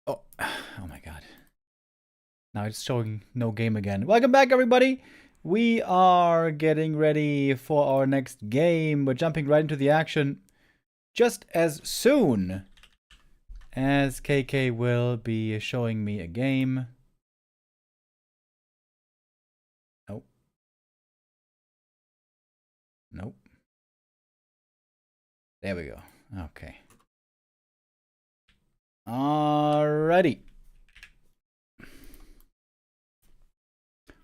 Oh my god. Now it's showing no game again. Welcome back, everybody. We are getting ready for our next game. We're jumping right into the action just as soon as KK will be showing me a game. Nope. Nope. There we go. Okay. Alrighty.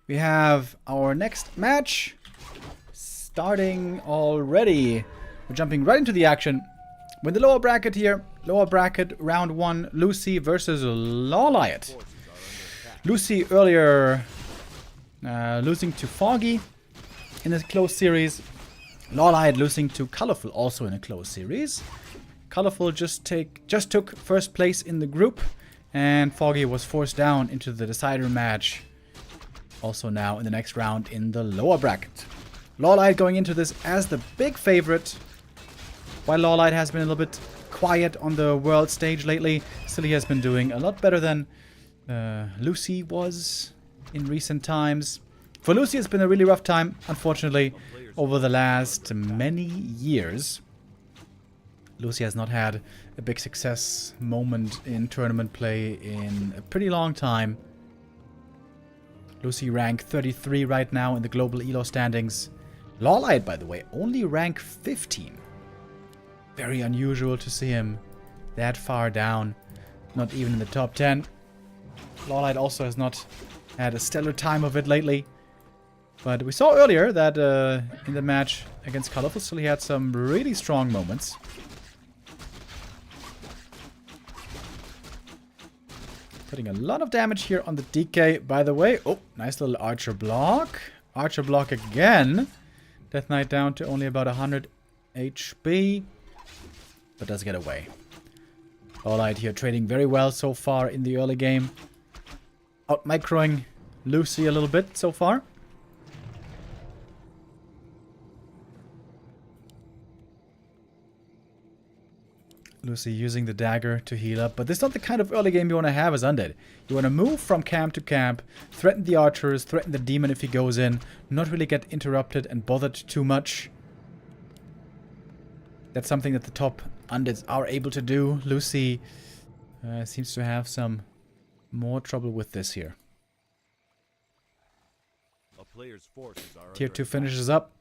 We have our next match starting already. We're jumping right into the action with the lower bracket here. Lower bracket, round 1, Luci versus LawLiet. Luci earlier losing to Foggy in a close series. LawLiet losing to Colorful also in a close series. Colorful just took first place in the group, and Foggy was forced down into the decider match. Also now in the next round in the lower bracket. LawLiet going into this as the big favorite. While LawLiet has been a little bit quiet on the world stage lately, still he has been doing a lot better than Luci was in recent times. For Luci it's been a really rough time, unfortunately, over the last many years. Luci has not had a big success moment in tournament play in a pretty long time. Luci rank 33 right now in the global ELO standings. LawLiet, by the way, only rank 15. Very unusual to see him that far down. Not even in the top 10. LawLiet also has not had a stellar time of it lately. But we saw earlier that in the match against Colorful, still he had some really strong moments. Putting a lot of damage here on the DK, by the way. Oh, nice little archer block. Archer block again. Death Knight down to only about 100 HP. But does get away. LawLiet here trading very well so far in the early game. Out microing Luci a little bit so far. Luci using the dagger to heal up, but this is not the kind of early game you want to have as Undead. You want to move from camp to camp, threaten the archers, threaten the demon if he goes in, not really get interrupted and bothered too much. That's something that the top Undeads are able to do. Luci seems to have some more trouble with this here. A player's forces are Tier under 2 attack. finishes up.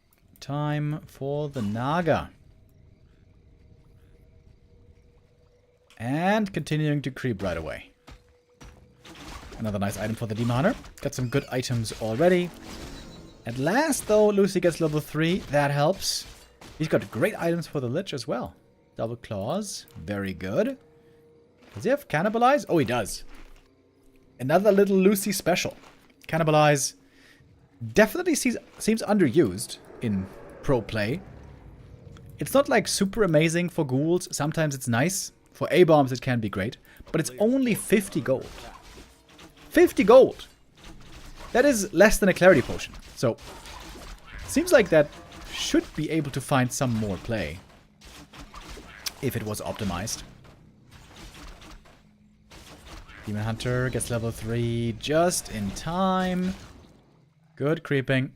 Time for the Naga. And continuing to creep right away. Another nice item for the Demon Hunter. Got some good items already. At last, though, Luci gets level 3. That helps. He's got great items for the Lich as well. Double Claws. Very good. Does he have Cannibalize? Oh, he does. Another little Luci special. Cannibalize definitely seems underused in pro play. It's not like super amazing for ghouls. Sometimes it's nice. For A-bombs it can be great. But it's only 50 gold. 50 gold! That is less than a Clarity Potion. So, seems like that should be able to find some more play. If it was optimized. Demon Hunter gets level 3 just in time. Good creeping.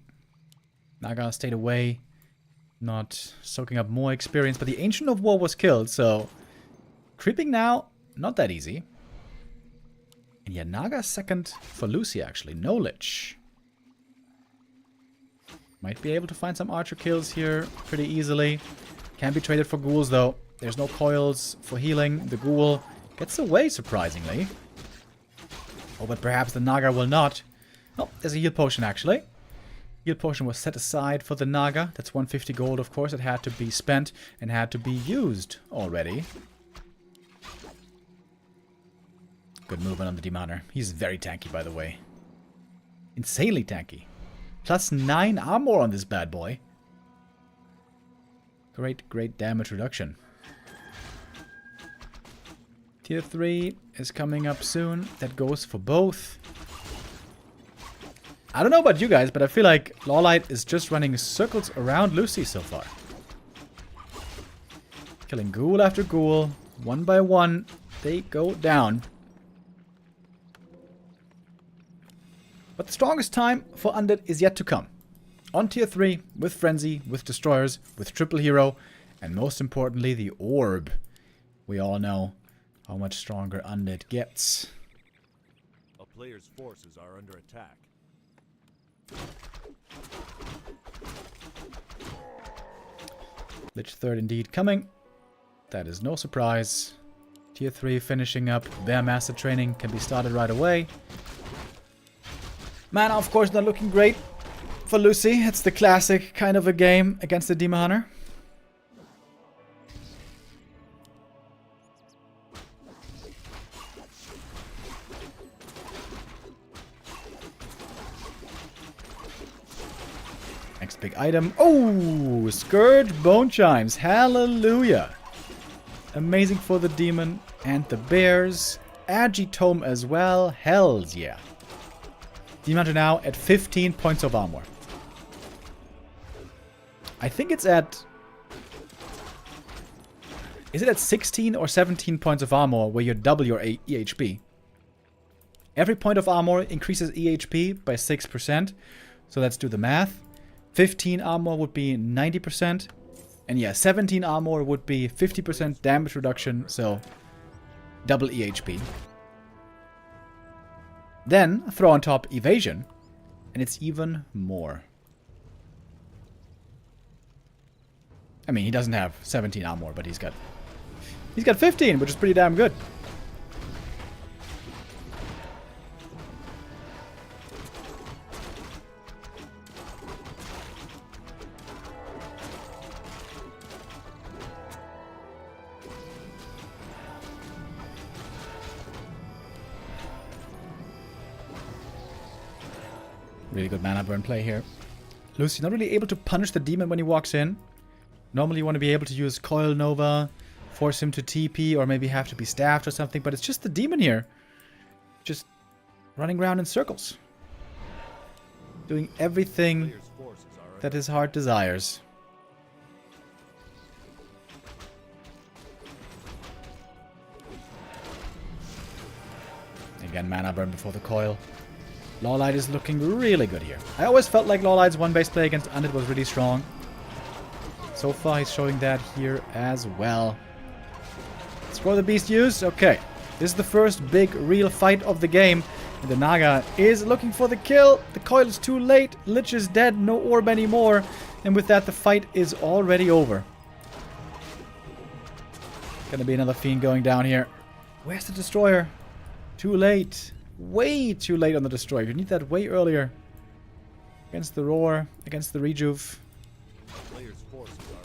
Naga stayed away. Not soaking up more experience. But the Ancient of War was killed, so... Creeping now, not that easy. And yeah, Naga second for Luci actually. No Lich. Might be able to find some archer kills here pretty easily. Can be traded for ghouls though. There's no coils for healing. The ghoul gets away surprisingly. Oh, but perhaps the Naga will not. Oh, there's a heal potion actually. Heal potion was set aside for the Naga. That's 150 gold, of course. It had to be spent and had to be used already. Good movement on the Demoner. He's very tanky, by the way. Insanely tanky. Plus 9 armor on this bad boy. Great, great damage reduction. Tier 3 is coming up soon. That goes for both. I don't know about you guys, but I feel like LawLiet is just running circles around Luci so far. Killing ghoul after ghoul. One by one, they go down. But the strongest time for Undead is yet to come. On tier 3, with Frenzy, with Destroyers, with Triple Hero, and most importantly, the Orb. We all know how much stronger Undead gets. A player's forces are under attack. Lich 3rd indeed coming. That is no surprise. Tier 3 finishing up. Their master training can be started right away. Mana, of course, not looking great for Luci. It's the classic kind of a game against the Demon Hunter. Next big item. Oh! Scourge Bone Chimes. Hallelujah. Amazing for the demon and the bears. Agitome as well. Hells yeah. Demon Hunter now at 15 points of armor. I think it's at... Is it at 16 or 17 points of armor where you double your EHP? Every point of armor increases EHP by 6%. So let's do the math. 15 armor would be 90%. And yeah, 17 armor would be 50% damage reduction. So double EHP. Then throw on top evasion. And it's even more. I mean, he doesn't have 17 armor, but he's got 15, which is pretty damn good. Really good mana burn play here. Luci not really able to punish the demon when he walks in. Normally you want to be able to use Coil Nova, force him to TP, or maybe have to be staffed or something, but it's just the demon here. Just running around in circles. Doing everything that his heart desires. Again, mana burn before the coil. LawLiet is looking really good here. I always felt like LawLiet's one-base play against Undead was really strong. So far, he's showing that here as well. Score the beast use. Okay. This is the first big real fight of the game. And the Naga is looking for the kill. The coil is too late. Lich is dead. No orb anymore. And with that, the fight is already over. Gonna be another fiend going down here. Where's the destroyer? Too late. Way too late on the destroyer. You need that way earlier. Against the roar. Against the rejuve.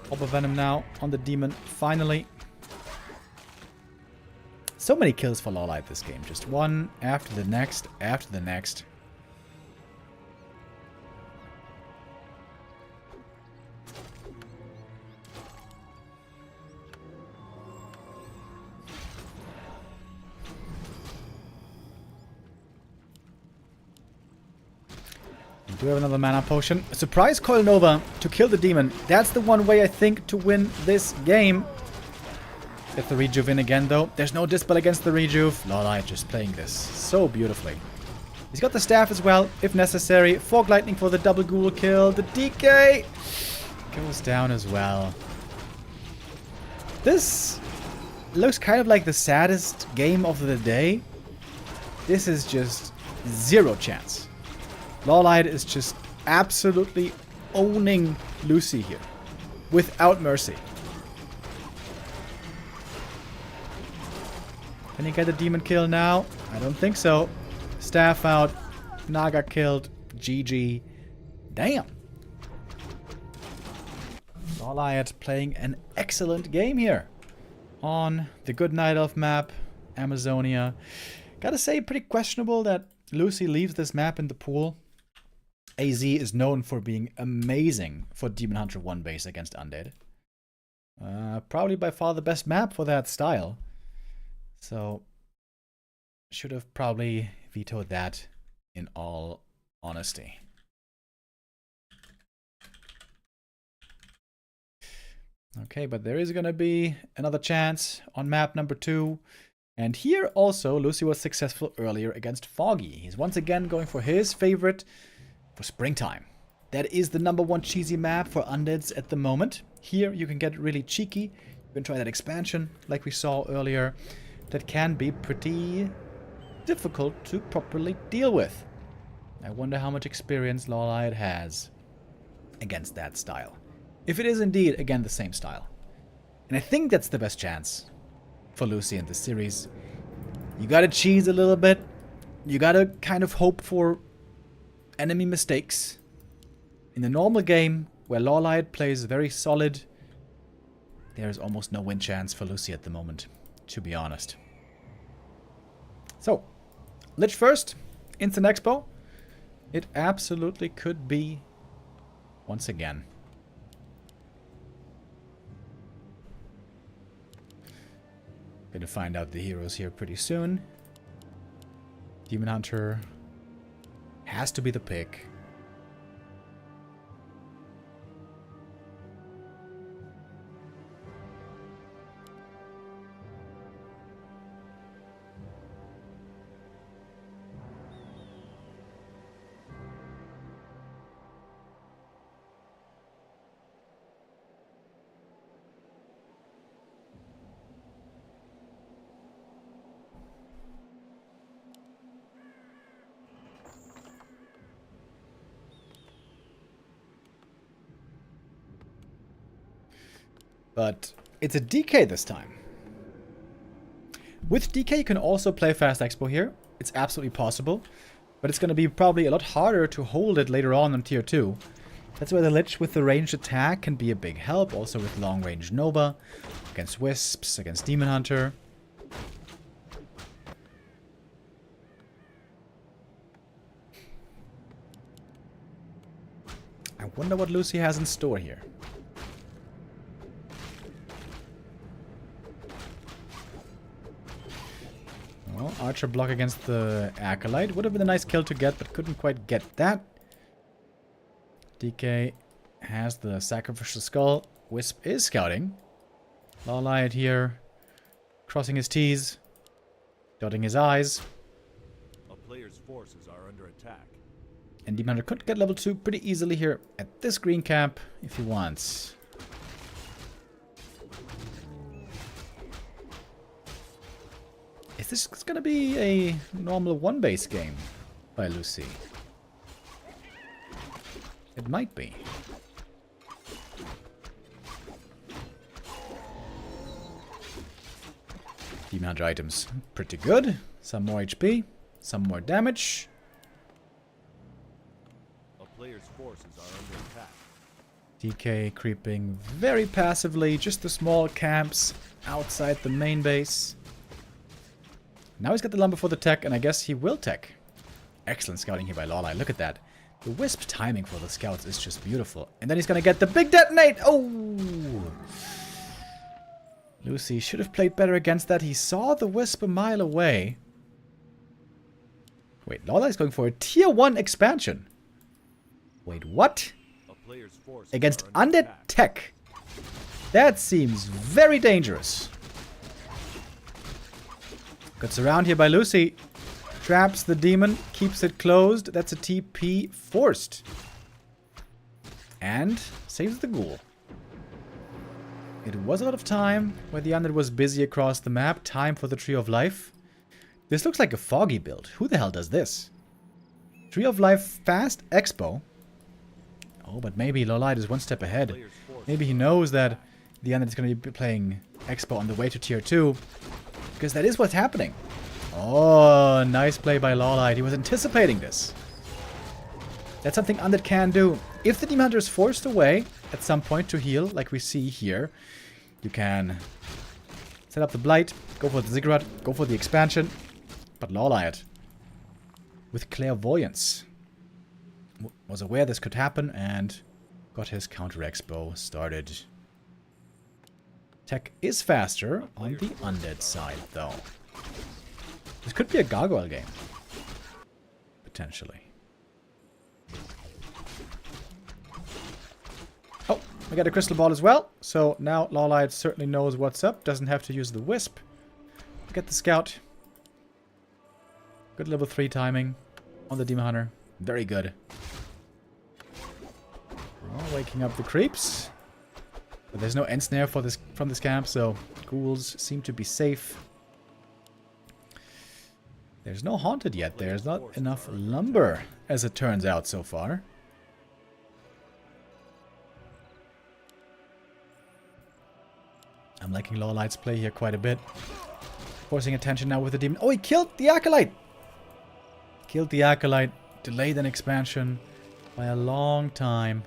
Orb of Venom now on the demon. Finally. So many kills for LawLiet this game. Just one after the next, after the next. We do have another mana potion. A surprise Coil Nova to kill the demon. That's the one way I think to win this game. Get the rejuve in again though. There's no dispel against the rejuve. LawLiet just playing this so beautifully. He's got the staff as well, if necessary. Fog Lightning for the double ghoul kill. The DK goes down as well. This looks kind of like the saddest game of the day. This is just zero chance. LawLiet is just absolutely owning Luci here. Without mercy. Can he get a demon kill now? I don't think so. Staff out. Naga killed. GG. Damn. LawLiet playing an excellent game here. On the Good Night Elf map. Amazonia. Gotta say, pretty questionable that Luci leaves this map in the pool. AZ is known for being amazing for Demon Hunter 1 base against Undead. Probably by far the best map for that style. So, should have probably vetoed that in all honesty. Okay, but there is going to be another chance on map number 2. And here also, Luci was successful earlier against Foggy. He's once again going for his favorite for springtime. That is the #1 cheesy map for undeads at the moment. Here you can get really cheeky. You can try that expansion like we saw earlier. That can be pretty difficult to properly deal with. I wonder how much experience LawLiet has against that style. If it is indeed, again, the same style. And I think that's the best chance for Luci in this series. You gotta cheese a little bit. You gotta kind of hope for enemy mistakes. In the normal game, where LawLiet plays very solid, there's almost no win chance for Luci at the moment, to be honest. So, Lich first, Instant Expo. It absolutely could be once again. Gonna find out the heroes here pretty soon. Demon Hunter has to be the pick. But it's a DK this time. With DK, you can also play Fast Expo here. It's absolutely possible. But it's going to be probably a lot harder to hold it later on tier 2. That's why the Lich with the ranged attack can be a big help. Also with long range Nova. Against Wisps, against Demon Hunter. I wonder what Luci has in store here. Well, Archer block against the Acolyte. Would have been a nice kill to get, but couldn't quite get that. DK has the Sacrificial Skull. Wisp is scouting. LawLiet here, crossing his T's, dotting his I's. A player's forces are under attack. And Demon Hunter could get level 2 pretty easily here at this green cap if he wants. Is this going to be a normal 1-base game by Luci? It might be. Demon Hunter items pretty good. Some more HP, some more damage. A player's forces are under attack. DK creeping very passively, just the small camps outside the main base. Now he's got the lumber for the tech, and I guess he will tech. Excellent scouting here by LawLiet. Look at that. The Wisp timing for the scouts is just beautiful. And then he's going to get the big detonate. Oh! Luci should have played better against that. He saw the Wisp a mile away. Wait, LawLiet's going for a tier 1 expansion. Wait, what? A player's forces Against are under undead attack. tech. That seems very dangerous. Gets around here by Luci. Traps the demon, keeps it closed. That's a TP forced. And saves the ghoul. It was a lot of time where the undead was busy across the map. Time for the Tree of Life. This looks like a Foggy build. Who the hell does this? Tree of Life Fast Expo. Oh, but maybe LawLiet is one step ahead. Maybe he knows that the undead is going to be playing Expo on the way to tier 2. Because that is what's happening. Oh, nice play by LawLiet. He was anticipating this. That's something Undead can do. If the Demon Hunter is forced away at some point to heal, like we see here, you can set up the Blight, go for the Ziggurat, go for the expansion. But LawLiet, with clairvoyance, was aware this could happen and got his counter expo started. Tech is faster on the undead side, though. This could be a gargoyle game. Potentially. Oh, We got a crystal ball as well. So now LawLiet certainly knows what's up. Doesn't have to use the wisp. Get the scout. Good level 3 timing on the Demon Hunter. Very good. Oh, waking up the creeps. But there's no end snare for this from this camp, so ghouls seem to be safe. There's no haunted yet. There's not enough lumber, as it turns out so far. I'm liking LawLiet's play here quite a bit. Forcing attention now with the demon. Oh, he killed the Acolyte! Killed the Acolyte. Delayed an expansion by a long time.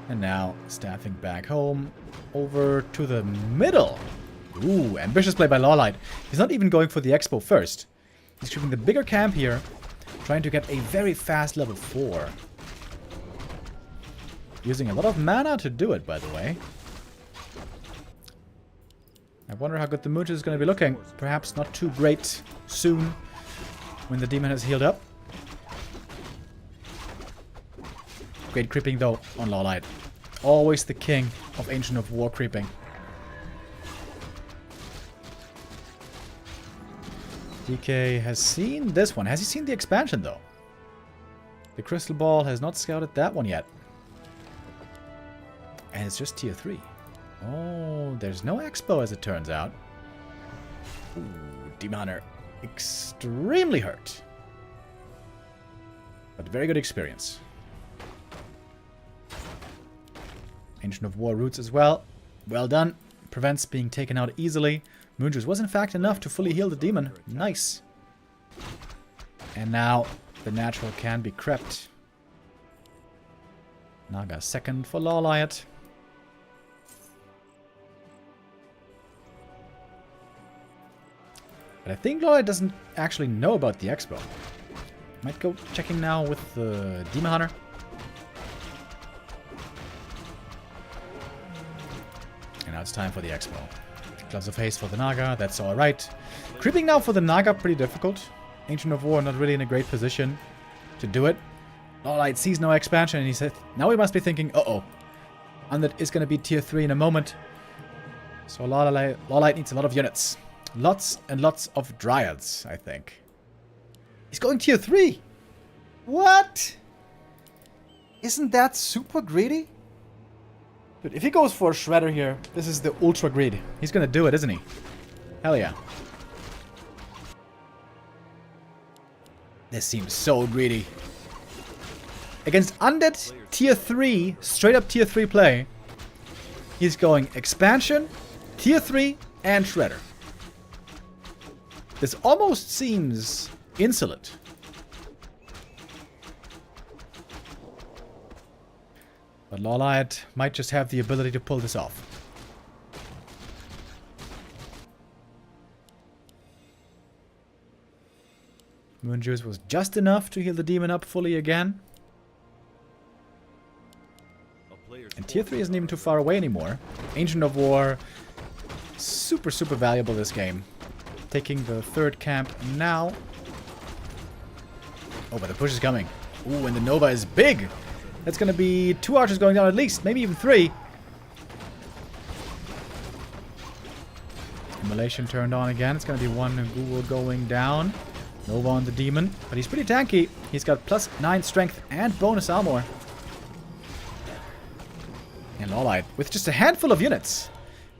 And now, staffing back home. Over to the middle. Ooh, ambitious play by LawLiet. He's not even going for the expo first. He's keeping the bigger camp here. Trying to get a very fast level 4. Using a lot of mana to do it, by the way. I wonder how good the Mooch is going to be looking. Perhaps not too great soon. When the demon has healed up. Great creeping though on LawLiet. Always the king of Ancient of War creeping. DK has seen this one. Has he seen the expansion though? The crystal ball has not scouted that one yet. And it's just tier 3. Oh, there's no expo as it turns out. Ooh, Demon Hunter. Extremely hurt. But very good experience. Ancient of War roots as well. Well done. Prevents being taken out easily. Moonjuice was in fact enough to fully heal the demon. Nice. And now the natural can be crept. Naga second for LawLiet. But I think LawLiet doesn't actually know about the expo. Might go checking now with the Demon Hunter. And now it's time for the expo. Gloves of Haste for the Naga, that's alright. Creeping now for the Naga, pretty difficult. Ancient of War not really in a great position to do it. LawLiet sees no expansion and he said, now we must be thinking, uh-oh. Undead is going to be tier 3 in a moment. So LawLiet needs a lot of units. Lots and lots of Dryads, I think. He's going tier 3! What? Isn't that super greedy? Dude, if he goes for a Shredder here, this is the ultra greed. He's gonna do it, isn't he? Hell yeah. This seems so greedy. Against Undead tier 3, straight up tier 3 play, he's going Expansion, tier 3, and Shredder. This almost seems insolent. But LawLiet might just have the ability to pull this off. Moonjuice was just enough to heal the demon up fully again. And tier 3 isn't even too far away anymore. Ancient of War, super valuable this game. Taking the third camp now. Oh, but the push is coming. Ooh, and the Nova is big. That's going to be 2 archers going down at least, maybe even 3. Immolation turned on again. It's going to be 1 Ghoul going down. Nova on the demon, but he's pretty tanky. He's got +9 strength and bonus armor. And LawLiet with just a handful of units.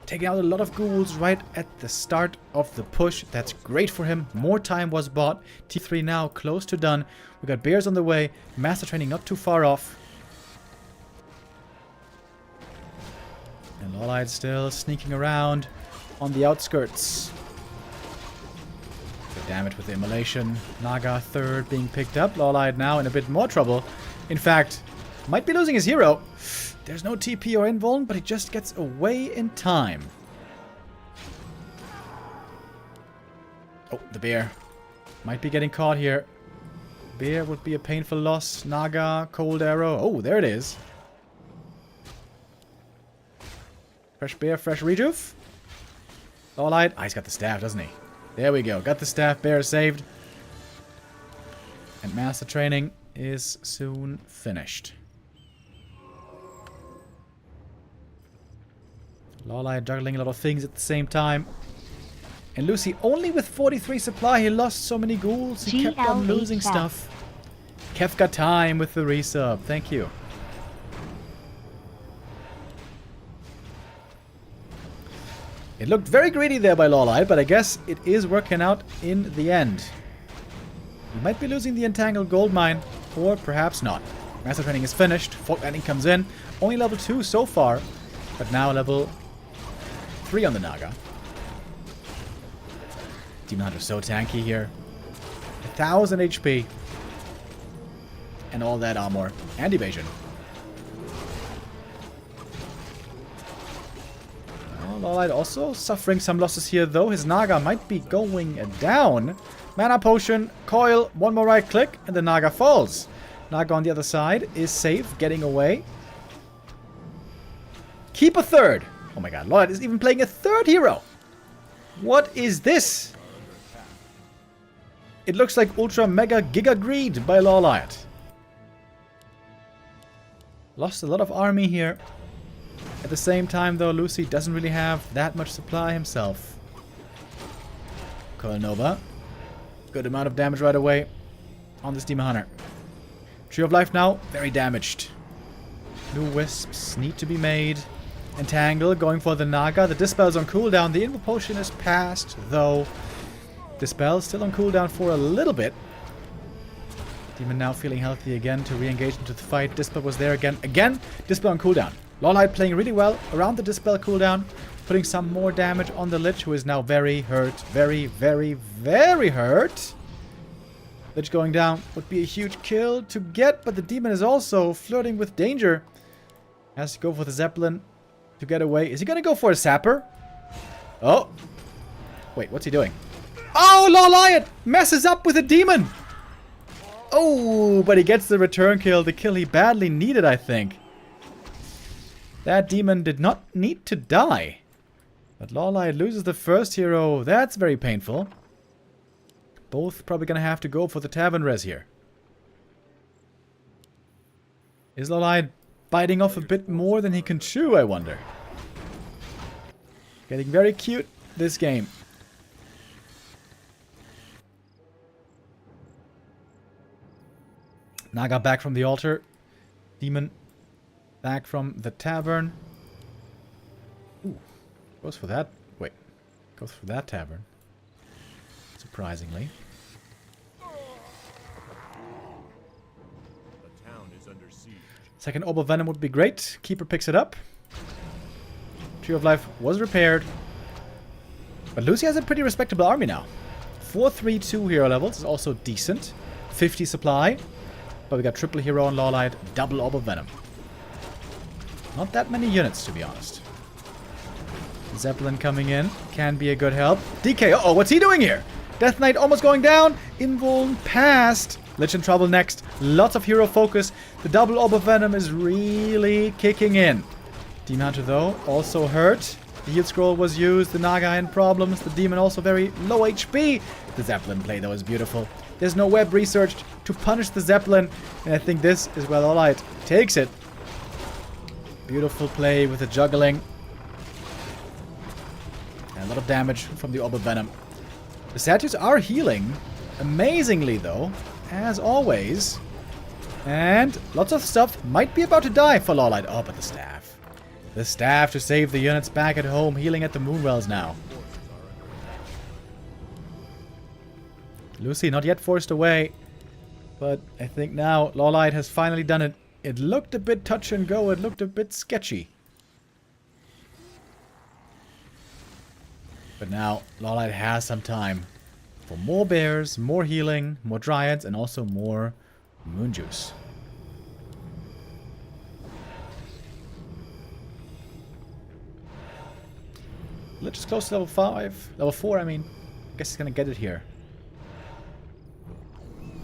Taking out a lot of ghouls right at the start of the push. That's great for him. More time was bought. T3 now close to done. We got bears on the way. Master training not too far off. And LawLiet still sneaking around on the outskirts. Good damage with the immolation. Naga third being picked up. LawLiet now in a bit more trouble. In fact, might be losing his hero. There's no TP or invuln, but he just gets away in time. Oh, the bear. Might be getting caught here. Bear would be a painful loss. Naga, cold arrow. Oh, there it is. Fresh bear, fresh rejuve. LawLiet. Ah, he's got the staff, doesn't he? There we go. Got the staff. Bear is saved. And master training is soon finished. LawLiet juggling a lot of things at the same time. And Luci only with 43 supply. He lost so many ghouls. He kept on losing stuff. Kefka time with the resub. Thank you. It looked very greedy there by LawLiet, but I guess it is working out in the end. We might be losing the Entangled Gold Mine, or perhaps not. Master Training is finished. Folk Landing comes in. Only level 2 so far, but now level 3 on the Naga. Demon Hunter so tanky here. 1000 HP. And all that armor. And evasion. LawLiet also suffering some losses here, though. His Naga might be going down. Mana Potion, Coil, one more right click, and the Naga falls. Naga on the other side is safe, getting away. Keep a third. Oh my god, LawLiet is even playing a third hero. What is this? It looks like Ultra Mega Giga Greed by LawLiet. Lost a lot of army here. At the same time, though, Luci doesn't really have that much supply himself. Coil Nova. Good amount of damage right away on this Demon Hunter. Tree of Life now, very damaged. New Wisps need to be made. Entangle going for the Naga. The Dispel's on cooldown. The Invo Potion is passed, though. Dispel still on cooldown for a little bit. Demon now feeling healthy again to re-engage into the fight. Dispel was there again. Again, Dispel on cooldown. LawLiet playing really well around the Dispel cooldown. Putting some more damage on the Lich, who is now very hurt. Very, very, very hurt. Lich going down would be a huge kill to get, but the Demon is also flirting with danger. Has to go for the Zeppelin to get away. Is he going to go for a Sapper? Oh. Wait, what's he doing? Oh, LawLiet messes up with a Demon. Oh, but he gets the return kill. The kill he badly needed, I think. That Demon did not need to die. But LawLiet loses the first hero. That's very painful. Both probably going to have to go for the Tavern res here. Is LawLiet biting off a bit more than he can chew, I wonder? Getting very cute this game. Naga back from the altar. Demon back from the tavern. Ooh, goes for that. Wait, goes for that tavern. Surprisingly. The town is under siege. Second Orb of Venom would be great. Keeper picks it up. Tree of Life was repaired. But Luci has a pretty respectable army now. 432 hero levels is also decent. 50 supply. But we got triple hero on LawLiet, double Orb of Venom. Not that many units, to be honest. Zeppelin coming in. Can be a good help. DK, uh-oh, what's he doing here? Death Knight almost going down. Invuln passed. Lich in trouble next. Lots of hero focus. The double Orb of Venom is really kicking in. Demon Hunter, though, also hurt. The heal scroll was used. The Naga in problems. The Demon also very low HP. The Zeppelin play, though, is beautiful. There's no web researched to punish the Zeppelin. And I think this is where LawLiet takes it. Beautiful play with the juggling. And a lot of damage from the Orb of Venom. The statues are healing. Amazingly, though. As always. And lots of stuff might be about to die for LawLiet. Oh, but the staff. The staff to save the units back at home. Healing at the Moonwells now. Luci not yet forced away. But I think now LawLiet has finally done it. It looked a bit touch and go. It looked a bit sketchy. But now LawLiet has some time for more bears, more healing, more dryads, and also more moon juice. Lich is close to level 5. Level 4, I mean. I guess he's gonna get it here.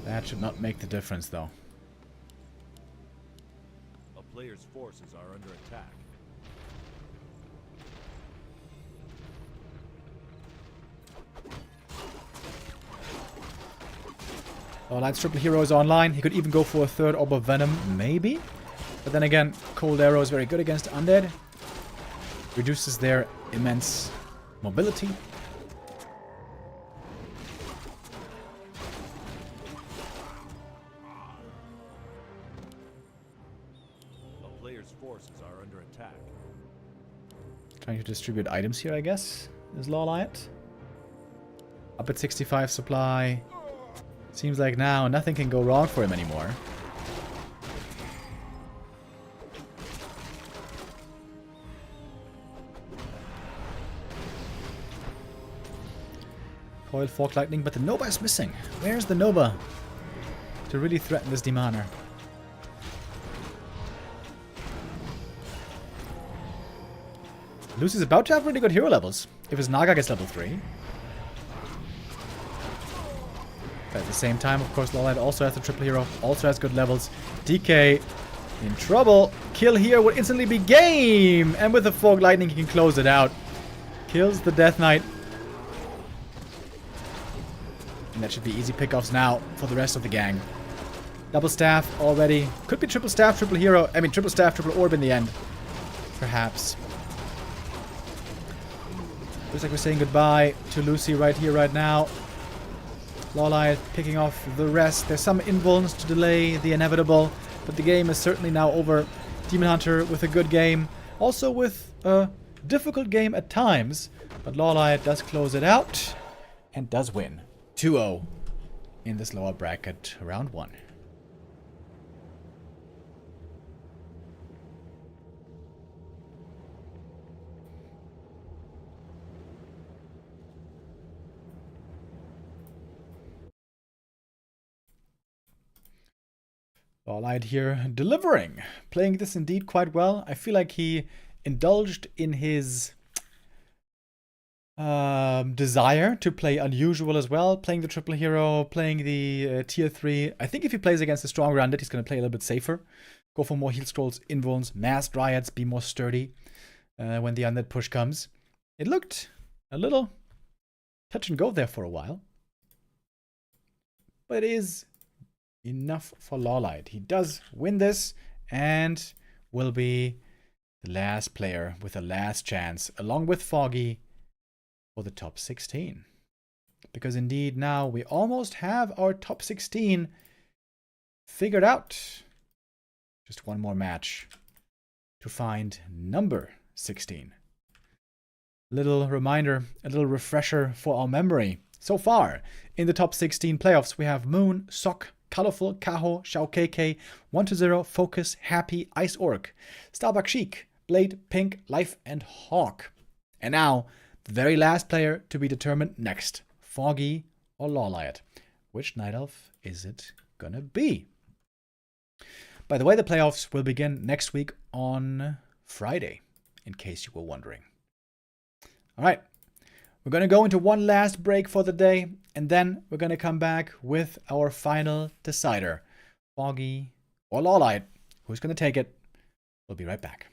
That should not make the difference, though. A player's forces are under attack. LawLiet's triple hero is online. He could even go for a third Orb of Venom, maybe. But then again, Cold Arrow is very good against Undead. reduces their immense mobility. A player's forces are under attack. Trying to distribute items here, I guess, is LawLiet. Up at 65 supply. Seems like now nothing can go wrong for him anymore. Coil Fork Lightning, but the Nova is missing. Where's the Nova to really threaten this Demoner? Luci's about to have really good hero levels if his Naga gets level 3. But at the same time, of course, LawLiet also has the triple hero, also has good levels. DK in trouble. Kill here would instantly be game! And with the Fog Lightning, he can close it out. Kills the Death Knight. And that should be easy pickoffs now for the rest of the gang. Double staff already. Could be triple staff, triple hero. I mean, triple staff, triple orb in the end. Perhaps. Looks like we're saying goodbye to Luci right here, right now. LawLiet picking off the rest. There's some invulns to delay the inevitable, but the game is certainly now over. Demon Hunter with a good game. Also with a difficult game at times, but LawLiet does close it out and does win 2-0 in this lower bracket, round 1. LawLiet here delivering. Playing this indeed quite well. I feel like he indulged in his desire to play unusual as well. Playing the triple hero, playing the tier 3. I think if he plays against a stronger undead, he's going to play a little bit safer. Go for more heal scrolls, invulns, mass dryads, be more sturdy when the undead push comes. It looked a little touch and go there for a while. But it is enough for LawLiet. He does win this and will be the last player with the last chance, along with Foggy, for the top 16. Because indeed now we almost have our top 16 figured out. Just one more match to find number 16. Little reminder, a little refresher for our memory. So far, in the top 16 playoffs, we have Moon, Sok, Colorful, Kaho, Shao KK, 1-0, Focus, Happy, Ice Orc, Starbuck Chic, Blade, Pink, Life, and Hawk. And now, the very last player to be determined next, Foggy or LawLiet. Which Night Elf is it gonna be? By the way, the playoffs will begin next week on Friday, in case you were wondering. All right. We're going to go into one last break for the day, and then we're going to come back with our final decider. Foggy or LawLiet. Who's going to take it? We'll be right back.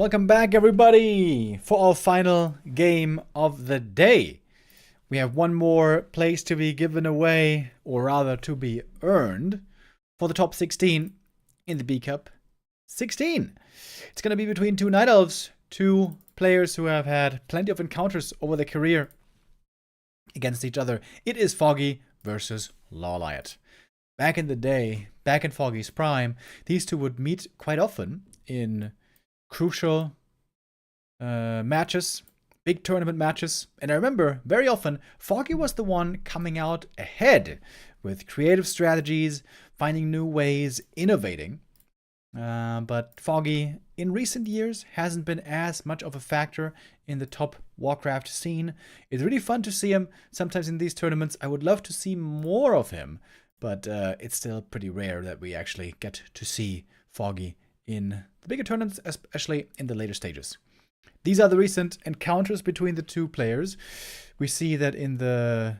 Welcome back, everybody, for our final game of the day. We have one more place to be given away, or rather to be earned, for the top 16 in the B Cup 16. It's going to be between two Night Elves, two players who have had plenty of encounters over their career against each other. It is Foggy versus LawLiet. Back in the day, back in Foggy's prime, these two would meet quite often in crucial matches, big tournament matches. And I remember very often Foggy was the one coming out ahead with creative strategies, finding new ways, innovating. But Foggy in recent years hasn't been as much of a factor in the top Warcraft scene. It's really fun to see him sometimes in these tournaments. I would love to see more of him, but it's still pretty rare that we actually get to see Foggy in the bigger tournaments, especially in the later stages. These are the recent encounters between the two players. We see that in the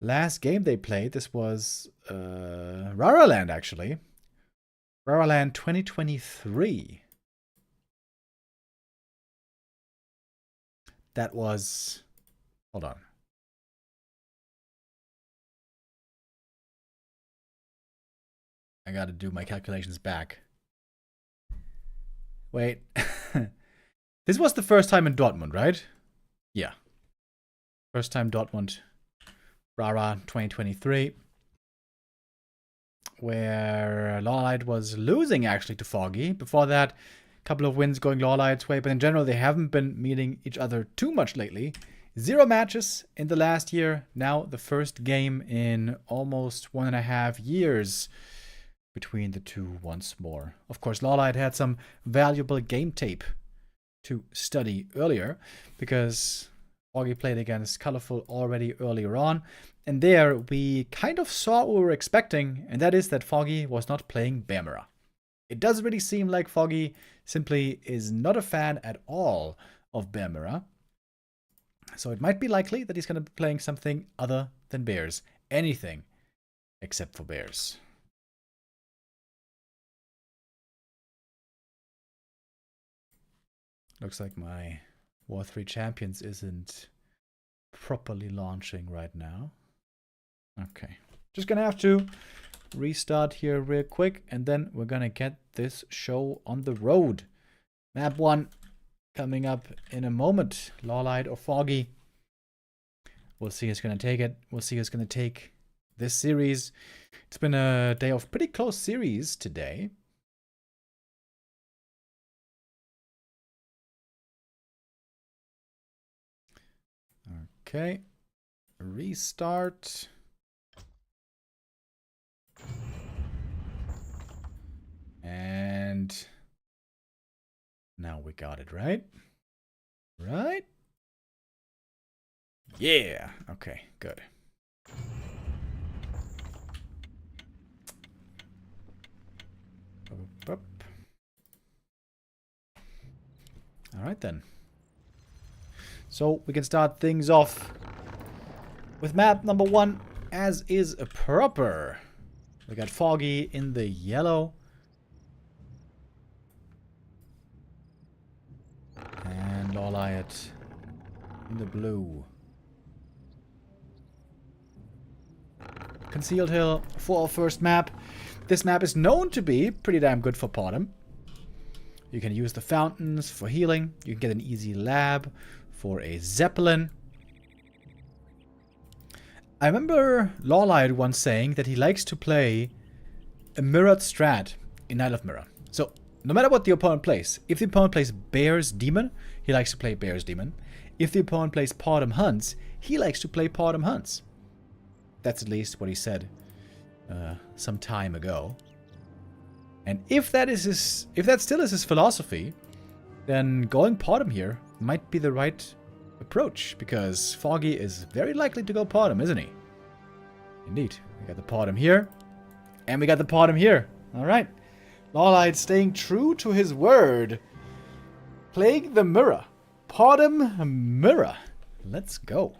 last game they played, this was Raraland actually. Raraland 2023. That was... Hold on. I gotta do my calculations back. Wait. This was the first time in Dortmund, right? Yeah. First time Dortmund. Rara 2023. Where LawLiet was losing actually to Foggy. Before that, a couple of wins going LawLiet's way. But in general, they haven't been meeting each other too much lately. 0 matches in the last year. Now the first game in almost 1.5 years between the two once more. Of course, LawLiet had some valuable game tape to study earlier because Foggy played against Colorful already earlier on. And there we kind of saw what we were expecting, and that is that Foggy was not playing Bear Mirror. It does really seem like Foggy simply is not a fan at all of Bear Mirror. So it might be likely that he's going to be playing something other than bears. Anything except for bears. Looks like my War 3 Champions isn't properly launching right now. Okay. Just gonna have to restart here real quick, and then we're gonna get this show on the road. Map 1 coming up in a moment. LawLiet or Foggy. We'll see who's gonna take it. We'll see who's gonna take this series. It's been a day of pretty close series today. Okay, restart. And now we got it, right? Right? Yeah, okay, good. All right then. So we can start things off with map number 1, as is proper. We got Foggy in the yellow. And LawLiet in the blue. Concealed Hill for our first map. This map is known to be pretty damn good for Podem. You can use the fountains for healing. You can get an easy lab for a Zeppelin. I remember LawLiet once saying that he likes to play a mirrored strat in Night of Mirror. So, no matter what the opponent plays, if the opponent plays Bear's Demon, he likes to play Bear's Demon. If the opponent plays Podem Hunts, he likes to play Podem Hunts. That's at least what he said some time ago. And if that still is his philosophy, then going Podem here might be the right approach, because Foggy is very likely to go Podem, isn't he? Indeed. We got the Podem here, and we got the Podem here. Alright. LawLiet staying true to his word. Playing the mirror. Podem Mirror. Let's go.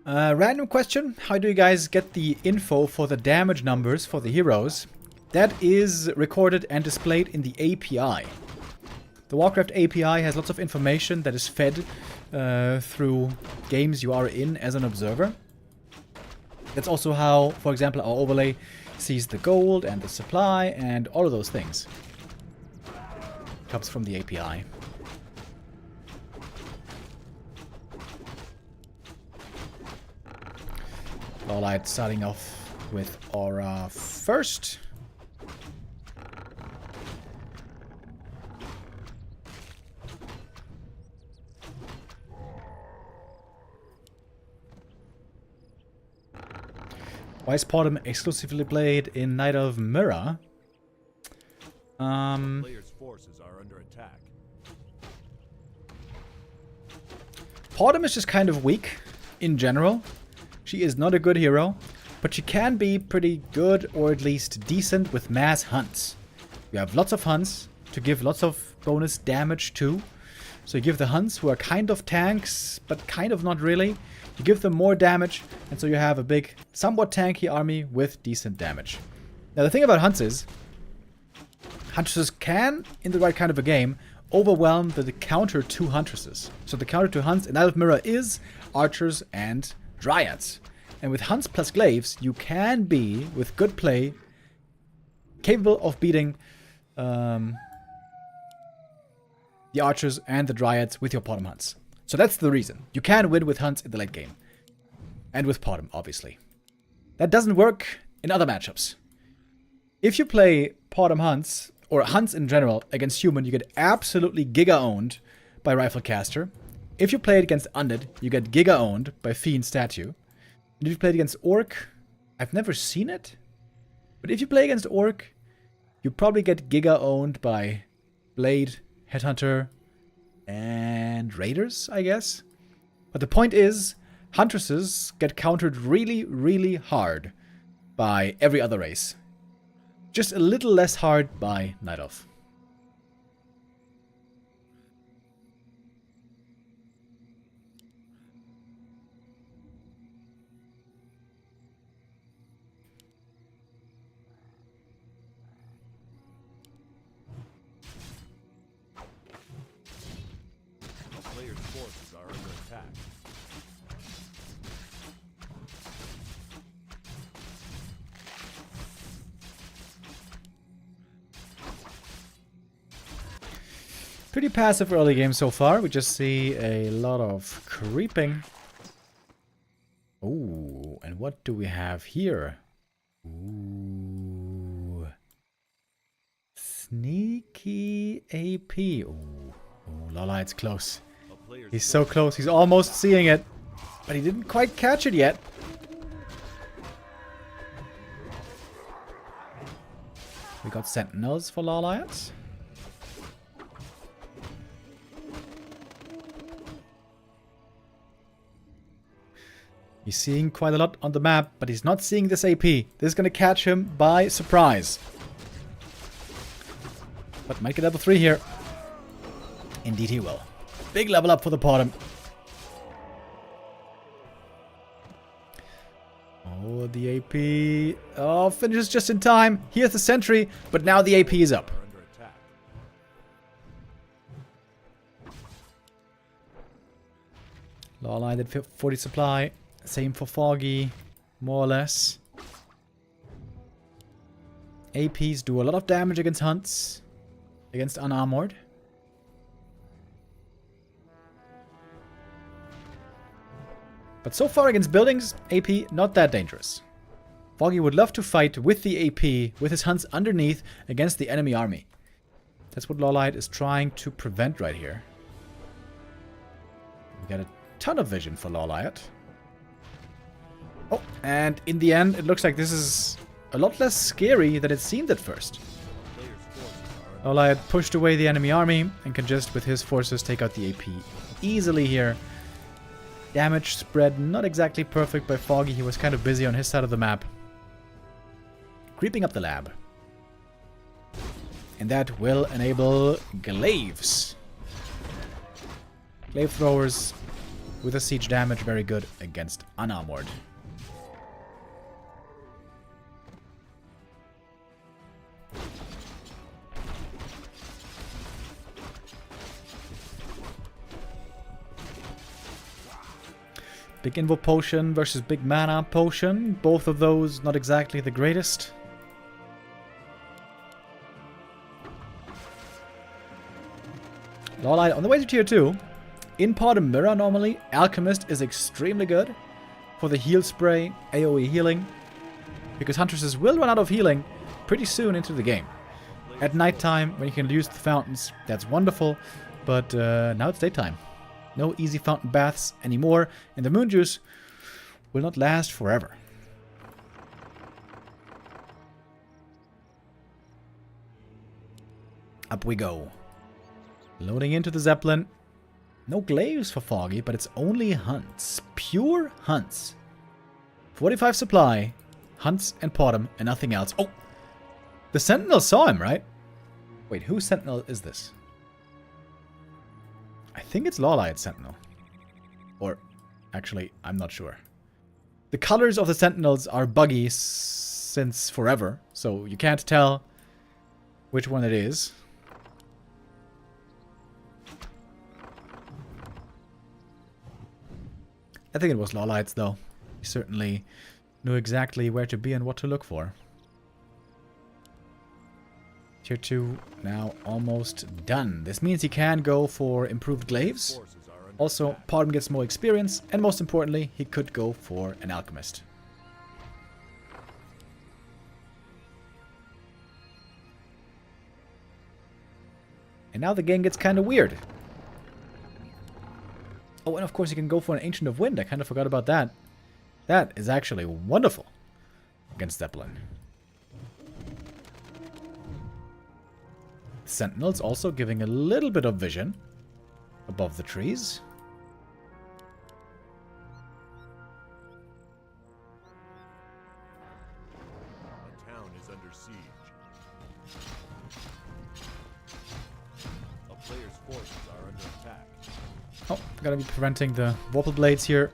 Random question. How do you guys get the info for the damage numbers for the heroes? That is recorded and displayed in the API. The Warcraft API has lots of information that is fed through games you are in as an observer. That's also how, for example, our overlay sees the gold and the supply and all of those things. Comes from the API. LawLiet starting off with Aura first. Why is Portum exclusively played in Night of Mirror? Player's forces are under attack. Portum is just kind of weak in general. She is not a good hero, but she can be pretty good or at least decent with mass hunts. You have lots of hunts to give lots of bonus damage to. So you give the hunts who are kind of tanks, but kind of not really. You give them more damage, and so you have a big, somewhat tanky army with decent damage. Now the thing about hunts is, huntresses can, in the right kind of a game, overwhelm the counter to huntresses. So the counter to hunts in Night of Mirror is archers and dryads. And with hunts plus glaives, you can be, with good play, capable of beating the archers and the dryads with your Portum hunts. So that's the reason. You can win with hunts in the late game. And with Portum, obviously. That doesn't work in other matchups. If you play Portum hunts, or hunts in general, against human, you get absolutely giga-owned by Riflecaster. If you play it against Undead, you get giga-owned by Fiend Statue. And if you play it against Orc, I've never seen it. But if you play against Orc, you probably get giga-owned by Blade, Headhunter, and Raiders, I guess. But the point is, Huntresses get countered really, really hard by every other race. Just a little less hard by Night Elf. Player's forces are under attack. Pretty passive early game so far. We just see a lot of creeping. Ooh, and what do we have here? Ooh. Sneaky AP. Ooh. Oh, LawLiet's close. He's so close. He's almost seeing it. But he didn't quite catch it yet. We got sentinels for LawLiet. He's seeing quite a lot on the map, but he's not seeing this AP. This is going to catch him by surprise. But might get level 3 here. Indeed he will. Big level up for the Portum. Oh, the AP. Oh, finishes just in time. Here's the sentry, but now the AP is up. Under attack. LawLiet at 40 supply. Same for Foggy, more or less. APs do a lot of damage against hunts, against unarmored. But so far against buildings, AP not that dangerous. Foggy would love to fight with the AP, with his hunts underneath, against the enemy army. That's what LawLiet is trying to prevent right here. We got a ton of vision for LawLiet. Oh, and in the end, it looks like this is a lot less scary than it seemed at first. LawLiet pushed away the enemy army and can just, with his forces, take out the AP easily here. Damage spread not exactly perfect by Foggy. He was kind of busy on his side of the map. Creeping up the lab. And that will enable glaives. Glaive throwers with a siege damage, very good against unarmored. Big Invo Potion versus Big Mana Potion. Both of those not exactly the greatest. LawLiet on the way to tier 2. In Pot and Mirror normally, Alchemist is extremely good for the heal spray, AoE healing. Because Huntresses will run out of healing pretty soon into the game. At nighttime, when you can use the fountains, that's wonderful. But now it's daytime. No easy fountain baths anymore, and the moon juice will not last forever. Up we go. Loading into the Zeppelin. No glaives for Foggy, but it's only hunts. Pure hunts. 45 supply, hunts and Potom, and nothing else. Oh! The Sentinel saw him, right? Wait, whose Sentinel is this? I think it's LawLiet Sentinel. Or, actually, I'm not sure. The colors of the Sentinels are buggy since forever, so you can't tell which one it is. I think it was LawLiet's, though. He certainly knew exactly where to be and what to look for. Tier 2 now almost done. This means he can go for improved glaives. Also, Potom gets more experience, and most importantly, he could go for an alchemist. And now the game gets kind of weird. Oh, and of course you can go for an Ancient of Wind. I kind of forgot about that. That is actually wonderful against Zeppelin. Sentinels also giving a little bit of vision above the trees. The town is under siege. A player's forces are under attack. Oh, gotta be preventing the Vorpal Blades here.